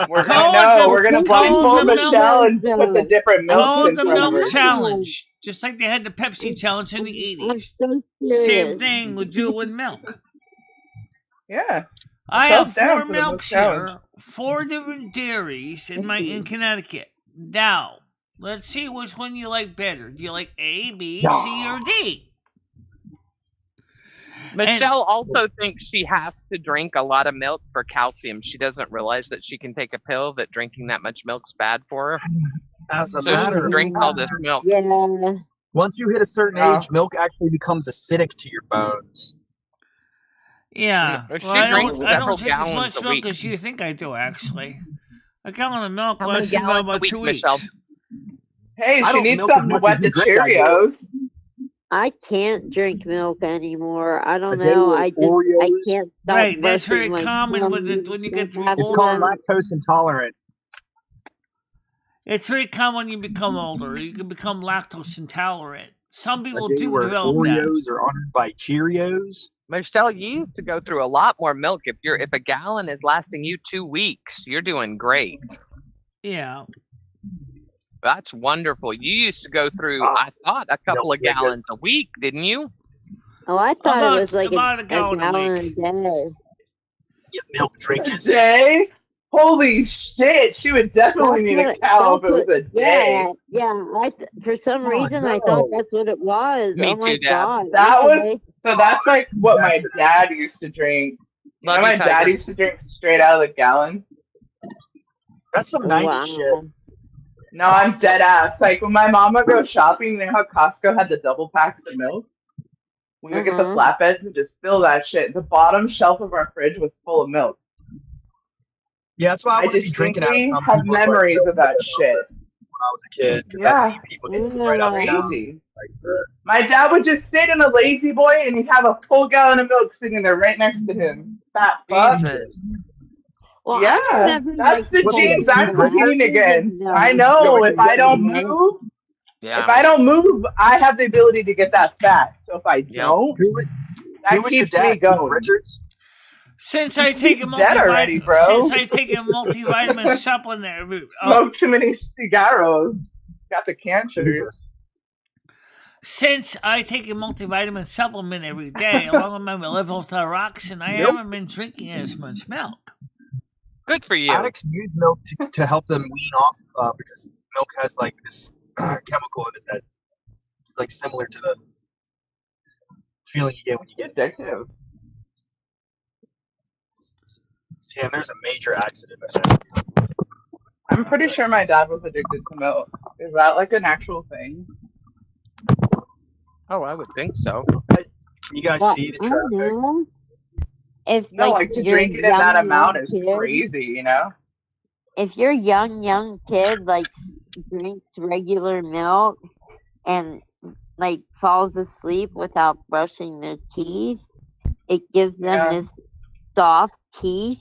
We're gonna blindfold Michelle and put the different milks Call in the front of milk her. challenge, just like they had the Pepsi challenge in the 80s. Same thing, would do with milk. Yeah. I have down 4 for the milk milks challenge. here, 4 different dairies in Connecticut. Now, let's see which one you like better. Do you like A, B, C, or D? Michelle also thinks she has to drink a lot of milk for calcium. She doesn't realize that she can take a pill that drinking that much milk's bad for her. As a So matter she of drinks all this milk. Yeah. Once you hit a certain age, milk actually becomes acidic to your bones. Yeah. She Well, I drinks don't several drink as gallons much a milk week. as you think I do, actually. A gallon of milk How many lasts about, gallons a week, 2 Michelle? weeks. Hey, I she don't needs milk as something to much wet as the you drink, I do. Cheerios. I can't drink milk anymore. I don't A day know. with I Oreos. can't stop Right, that's very brushing my common when teeth. you get to be It's called older. lactose intolerant. It's very common when you become older. You can become lactose intolerant. Some people A day do where develop that. Oreos are honored by Cheerios. Michelle, you used to go through a lot more milk. If a gallon is lasting you 2 weeks, you're doing great. Yeah. That's wonderful. You used to go through, I thought, a couple of gallons a week, didn't you? Oh, I thought it was like about a a gallon a gallon a week. day. You milk drinkers. Day? Holy shit! She would definitely need a cow if it was a day. Yeah. For some reason, I thought that's what it was. Me oh my too, Dad. god! That Okay. was so. That's like what my dad used to drink. You Love know, you, my dad Tiger. used to drink straight out of the gallon. That's some 90s shit. No, I'm dead ass. Like when my mom would go shopping, you know how Costco had the double packs of milk? We would get the flatbeds and just fill that shit. The bottom shelf of our fridge was full of milk. Yeah, that's why I I wouldn't be drinking out of distinctly some have people's memories milk of that soda shit. process when I was a kid, because I see people get right out of the gallon. Crazy. My dad would just sit in a lazy boy and he'd have a full gallon of milk sitting there right next to him. Fat fuck. Jesus. Well, Yeah, that's the genes I'm competing against. I know if I don't move, if I don't move, I have the ability to get that fat. So if I don't, that keeps me going. Richards? Since I take a dead already, bro. Since I take a multivitamin supplement, Smoke too many cigarros. Got the cancers. Since I take a multivitamin supplement every day, along with my levothyroxine, I haven't been drinking as much milk. Good for you. Addicts use milk to help them wean off because milk has like this chemical in it that is like similar to the feeling you get when you get addictive. Damn, there's a major accident. I'm pretty sure my dad was addicted to milk. Is that like an actual thing? Oh, I would think so. You guys Well, see the I traffic? know. If No, like like to you're a drink it in that amount young is kid, crazy, you know? if your young kid like drinks regular milk and like falls asleep without brushing their teeth, it gives them Yeah. this soft teeth,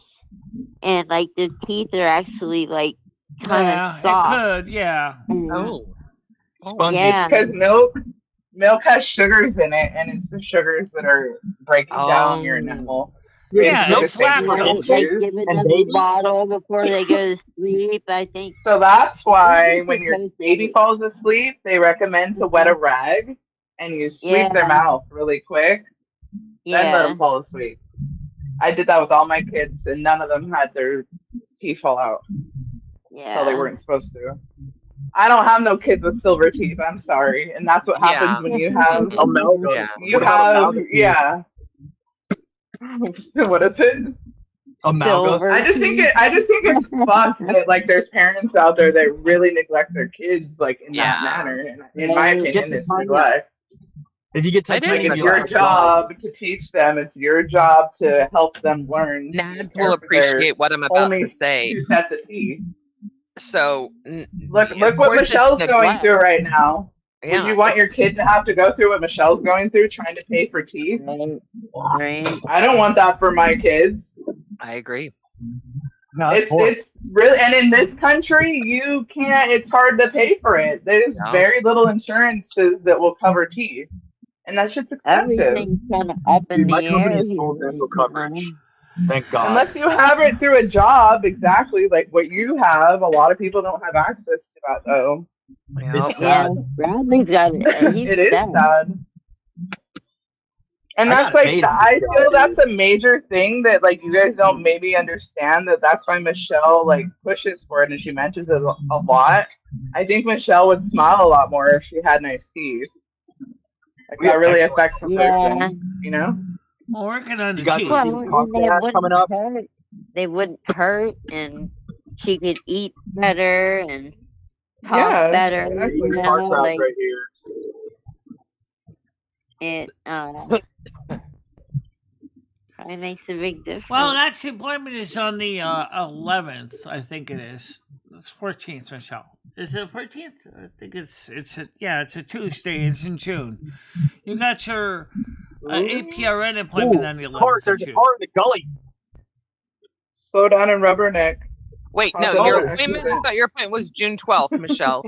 and like their teeth are actually like kind of Yeah, it soft. could. Yeah. Oh. Spongy. Yeah. Because milk has sugars in it, and it's the sugars that are breaking down your enamel. Yeah, Basically, the it's same sort of lactose. Like issues. giving them a bottle before they go to sleep, I think. So that's why You're when your supposed baby to- falls asleep, they recommend to wet a rag and you sweep their Yeah. mouth really quick, then let them Yeah. fall asleep. I did that with all my kids, and none of them had their teeth fall out. So they Yeah. weren't supposed to. I don't have no kids with silver teeth. I'm sorry, and that's what happens when you have Amalgam. Yeah. you What about have amalgam? yeah. What is it? Amalgam. Silver I just think teeth. it's fucked that like there's parents out there that really neglect their kids like in that Yeah. manner. And in my Right. opinion, it's neglect. If you get It is Like titanium, it's you your have to job to teach them. It's your job to help them learn. to Nads care will for their appreciate what I'm about only to say. 2 sets of teeth. So, Look of what course it's Michelle's going neglect. through right now. Would Yeah. you want your kid to have to go through what Michelle's going through trying to pay for teeth? Right. I don't want that for my kids. I agree. No, that's It's really, and in this country, you can't. It's hard to pay for it. There's No. very little insurances that will cover teeth, and that shit's expensive. Everything's kind of up in Dude, my the company air is full here dental right coverage. now. Thank God. Unless you have it through a job, exactly like what you have. A lot of people don't have access to that, though. It's Yeah, sad. Bradley's got it. He's It is sad. sad. And I that's got a like, baby. I feel that's a major thing that like you guys don't maybe understand, that that's why Michelle like pushes for it and she mentions it a lot. I think Michelle would smile a lot more if she had nice teeth. Like We that have really excellent affects a Yeah. person, you know? Well, working on the You guys teeth. want to see Well, this and they podcast coming up? hurt. They wouldn't hurt, and she could eat better and talk Yeah, better. exactly. You Car know, crowds like right here. it. It makes a big difference. Well, that's appointment is on the 11th. I think it is. It's 14th, Michelle. Is it 14th? I think it's a Tuesday. It's in June. You got your APRN appointment on the 11th. There's of a June. car in the gully. Slow down and rubberneck. Wait, no, Positive your accident. appointment. I thought your appointment was June 12th, Michelle.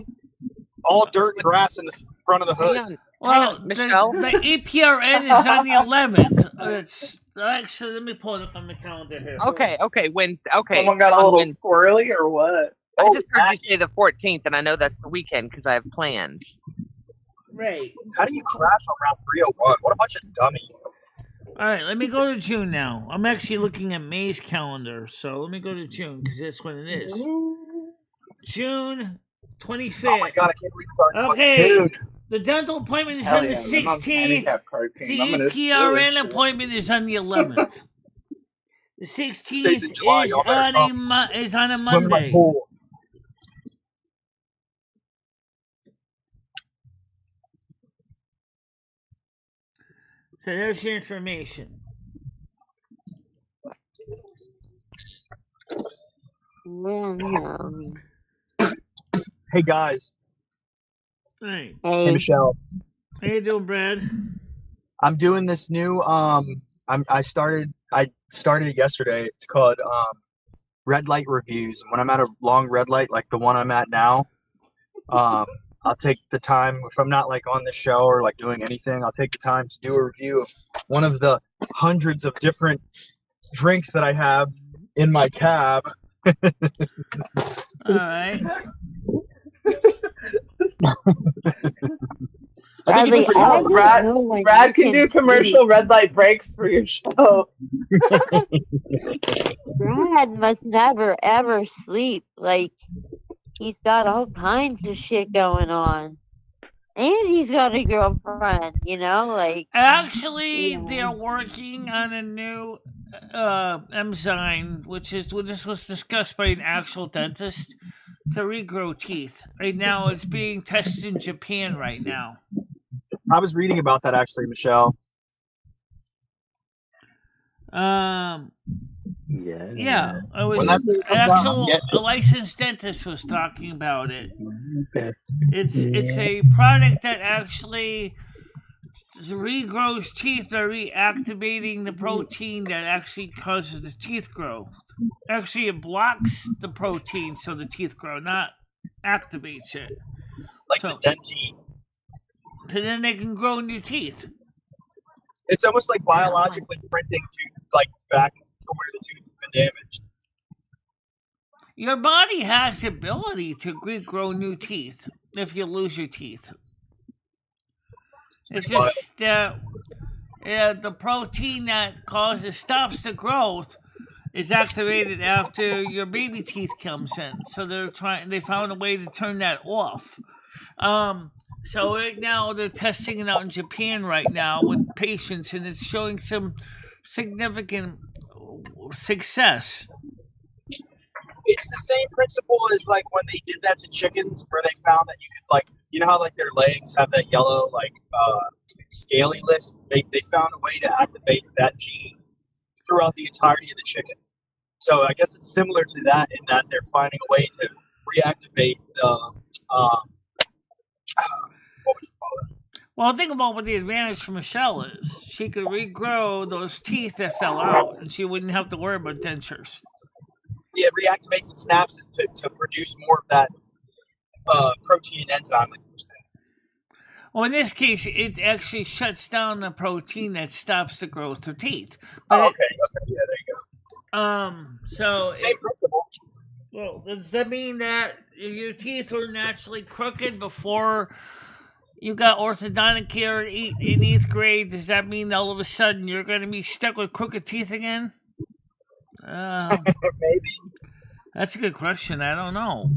All dirt and grass in the front of the hood. Hang on. Well, Michelle? the APRN is on the 11th. It's actually, let me pull it up on the calendar here. Okay, Wednesday. Okay, Someone got a on little Wednesday. squirrely or what? I just heard you say the 14th, and I know that's the weekend because I have plans. Right. How do you crash on Route 301? What a bunch of dummies. All right, let me go to June now. I'm actually looking at May's calendar, so let me go to June because that's when it is. June 25th. Oh my God, I can't believe it's already almost Okay, June. the dental appointment is Hell on the yeah, my mom's 16th. handicapped card The came. I'm gonna steal this APRN shit. appointment is on the 11th. The 16th Days in July, is y'all better on come. a Swim in my Monday. pool. So there's your information. Hey guys. Hey. Hey Michelle. How you doing, Brad? I'm doing this new I started it yesterday. It's called red light reviews. And when I'm at a long red light like the one I'm at now, I'll take the time, if I'm not like on the show or like doing anything, I'll take the time to do a review of one of the hundreds of different drinks that I have in my cab. All right. I think it's pretty cool. Brad can do commercial red light breaks for your show. Brad must never ever sleep. Like, he's got all kinds of shit going on. And he's got a girlfriend, you know? Like, Actually, they're working on a new enzyme, which was discussed by an actual dentist. to regrow teeth. Right now, it's being tested in Japan right now. I was reading about that actually, Michelle. Yeah, I was When that thing comes out, I'm getting a licensed dentist was talking about it. It's a product that actually regrows teeth by reactivating the protein that actually causes the teeth growth. Actually, it blocks the protein so the teeth grow, not activates it. like So, the dentine. so then they can grow new teeth. It's almost like biologically printing to like back to where the tooth has been damaged. Your body has the ability to regrow new teeth if you lose your teeth. It's just the protein that stops the growth is activated after your baby teeth comes in. So they found a way to turn that off. So right now they're testing it out in Japan right now with patients, and it's showing some significant success. It's the same principle as like when they did that to chickens, where they found that you could like, you know how like their legs have that yellow like scaly list. They found a way to activate that gene throughout the entirety of the chicken. So I guess it's similar to that in that they're finding a way to reactivate the what would you call it? Well, think about what the advantage for Michelle is. She could regrow those teeth that fell out, and she wouldn't have to worry about dentures. Yeah, it reactivates the synapses to produce more of that protein and enzyme, like you were saying. Well, in this case, it actually shuts down the protein that stops the growth of teeth. But okay, yeah, there you go. So same principle. Well, does that mean that your teeth were naturally crooked before you got orthodontic care in 8th grade? Does that mean all of a sudden you're going to be stuck with crooked teeth again? Maybe. That's a good question. I don't know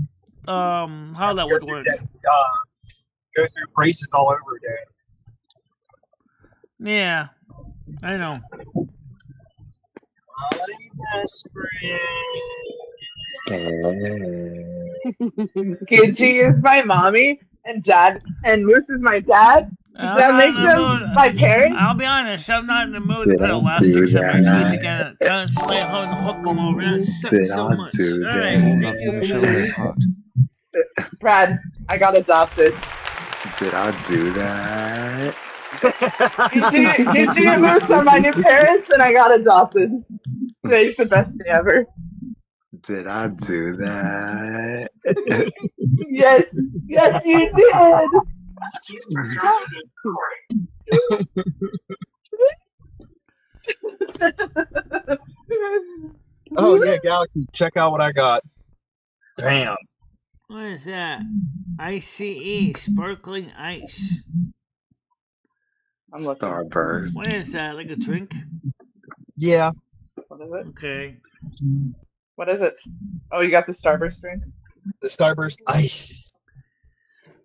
how that would work. Go through braces all over again. Yeah, I know. Gigi is my mommy, and Dad and Moose is my dad. That makes them my parents. I'll be honest, I'm not in the mood to put elastics in my teeth again. Constantly having to hook them over. That sucks so much. All right, thank you, Michelle. Brad, I got adopted. Did I do that? Gigi and Moose are my new parents, and I got adopted. Today's the best day ever. Did I do that? Yes, you did. Oh yeah, Galaxy, check out what I got. Bam. What is that? ICE, sparkling ice. Starburst. What is that? Like a drink? Yeah. What is it? Okay. What is it? Oh, you got the Starburst drink? The Starburst ice.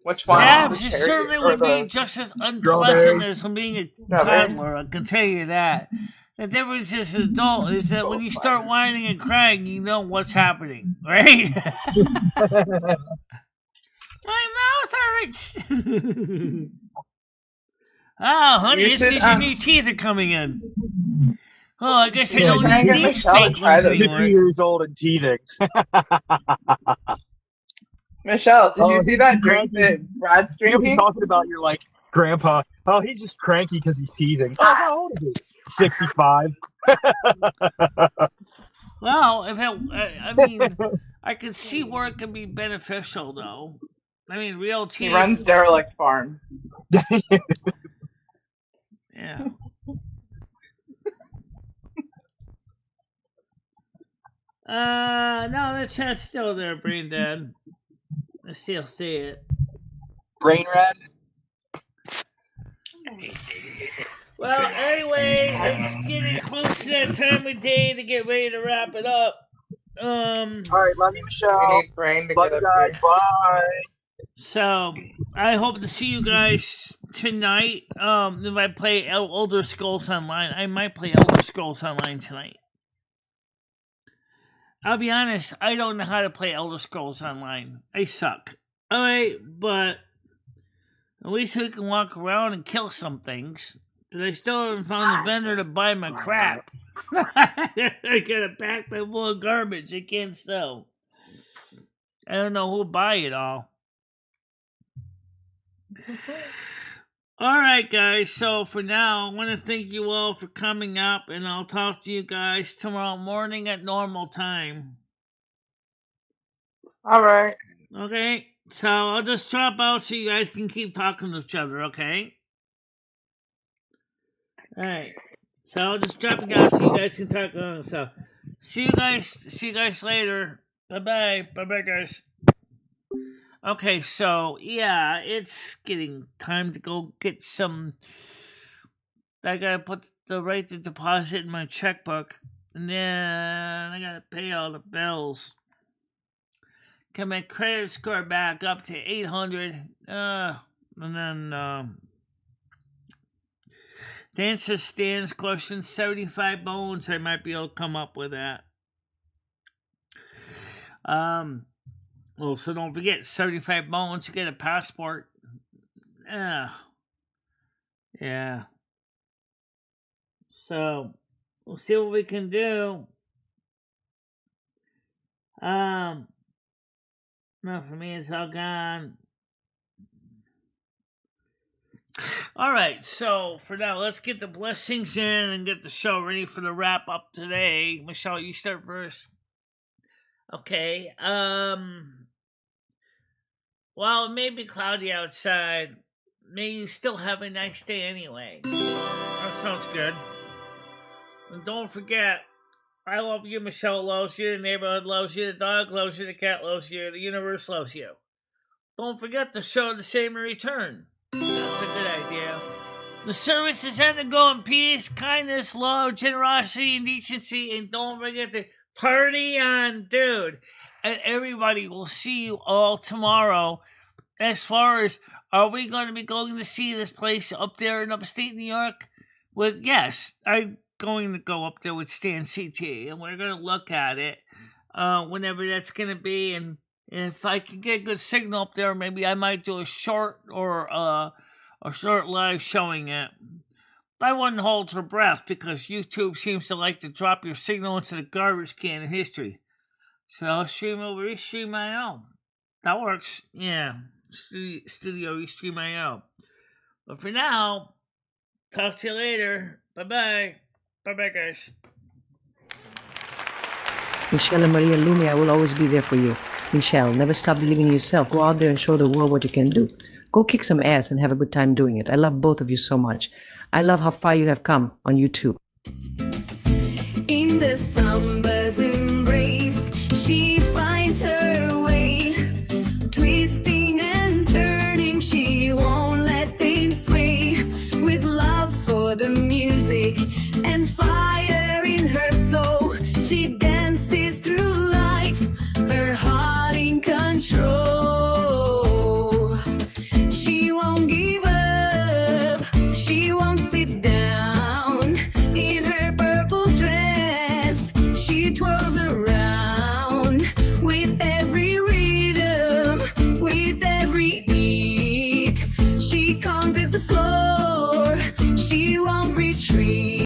Which one? Dabs certainly would be just as unpleasant as from being a toddler, I can tell you that. The difference as an adult is that when you start whining and crying, you know what's happening, right? My mouth hurts! Oh, honey, it's because your new teeth are coming in. Oh, I guess I don't need these fake ones anymore. 50 years old and teething. Michelle, did you see that drink that Brad's drinking? You're talking about your, like, grandpa. Oh, he's just cranky because he's teething. Oh, how old is he? 65. Well, I mean, I can see where it can be beneficial, though. I mean, real teeth. He runs derelict farms. Yeah. No, the chat's still there, Brain Dad. I still see it. Brain Red? Well, anyway, it's getting close to that time of day to get ready to wrap it up. Alright, love you, Michelle. Love you guys. Bye. So, I hope to see you guys tonight. If I play Elder Scrolls Online, I might play Elder Scrolls Online tonight. I'll be honest, I don't know how to play Elder Scrolls Online. I suck. Alright, but at least we can walk around and kill some things. But I still haven't found a vendor to buy my crap. I got a backpack full of garbage I can't sell. I don't know who'll buy it all. Alright, guys, so for now, I want to thank you all for coming up, and I'll talk to you guys tomorrow morning at normal time. Alright. Okay, so I'll just drop out so you guys can keep talking to each other, okay? Alright, so I'll just drop it down so you guys can talk on. So, see you guys later. Bye-bye. Bye-bye, guys. Okay, so, yeah, it's getting time to go get some... I gotta put the right to deposit in my checkbook. And then I gotta pay all the bills. Get my credit score back up to 800. And then, to answer Stan's question, 75 bones, I might be able to come up with that. Well, so don't forget, 75 bones to get a passport. Yeah. So, we'll see what we can do. No, for me, it's all gone. Alright, so for now, let's get the blessings in and get the show ready for the wrap up today. Michelle, you start first. Okay, well, it may be cloudy outside. May you still have a nice day anyway. That sounds good. And don't forget, I love you, Michelle loves you, the neighborhood loves you, the dog loves you, the cat loves you, the universe loves you. Don't forget to show the same in return. That's a good idea. The service is end to go in peace, kindness, love, generosity, and decency, and don't forget to party on, dude. And everybody will see you all tomorrow. As far as, are we going to be going to see this place up there in upstate New York? Yes, I'm going to go up there with Stan CT, and we're going to look at it whenever that's going to be. And if I can get a good signal up there, maybe I might do a short or a short live showing it. I wouldn't hold her breath because YouTube seems to like to drop your signal into the garbage can of history. So I'll stream over Restream.io. That works. Yeah. Studio Restream.io. But for now, talk to you later. Bye-bye. Bye-bye, guys. MicheleMarieDalene, I will always be there for you. Michelle, never stop believing in yourself. Go out there and show the world what you can do. Go kick some ass and have a good time doing it. I love both of you so much. I love how far you have come on YouTube. In the sun.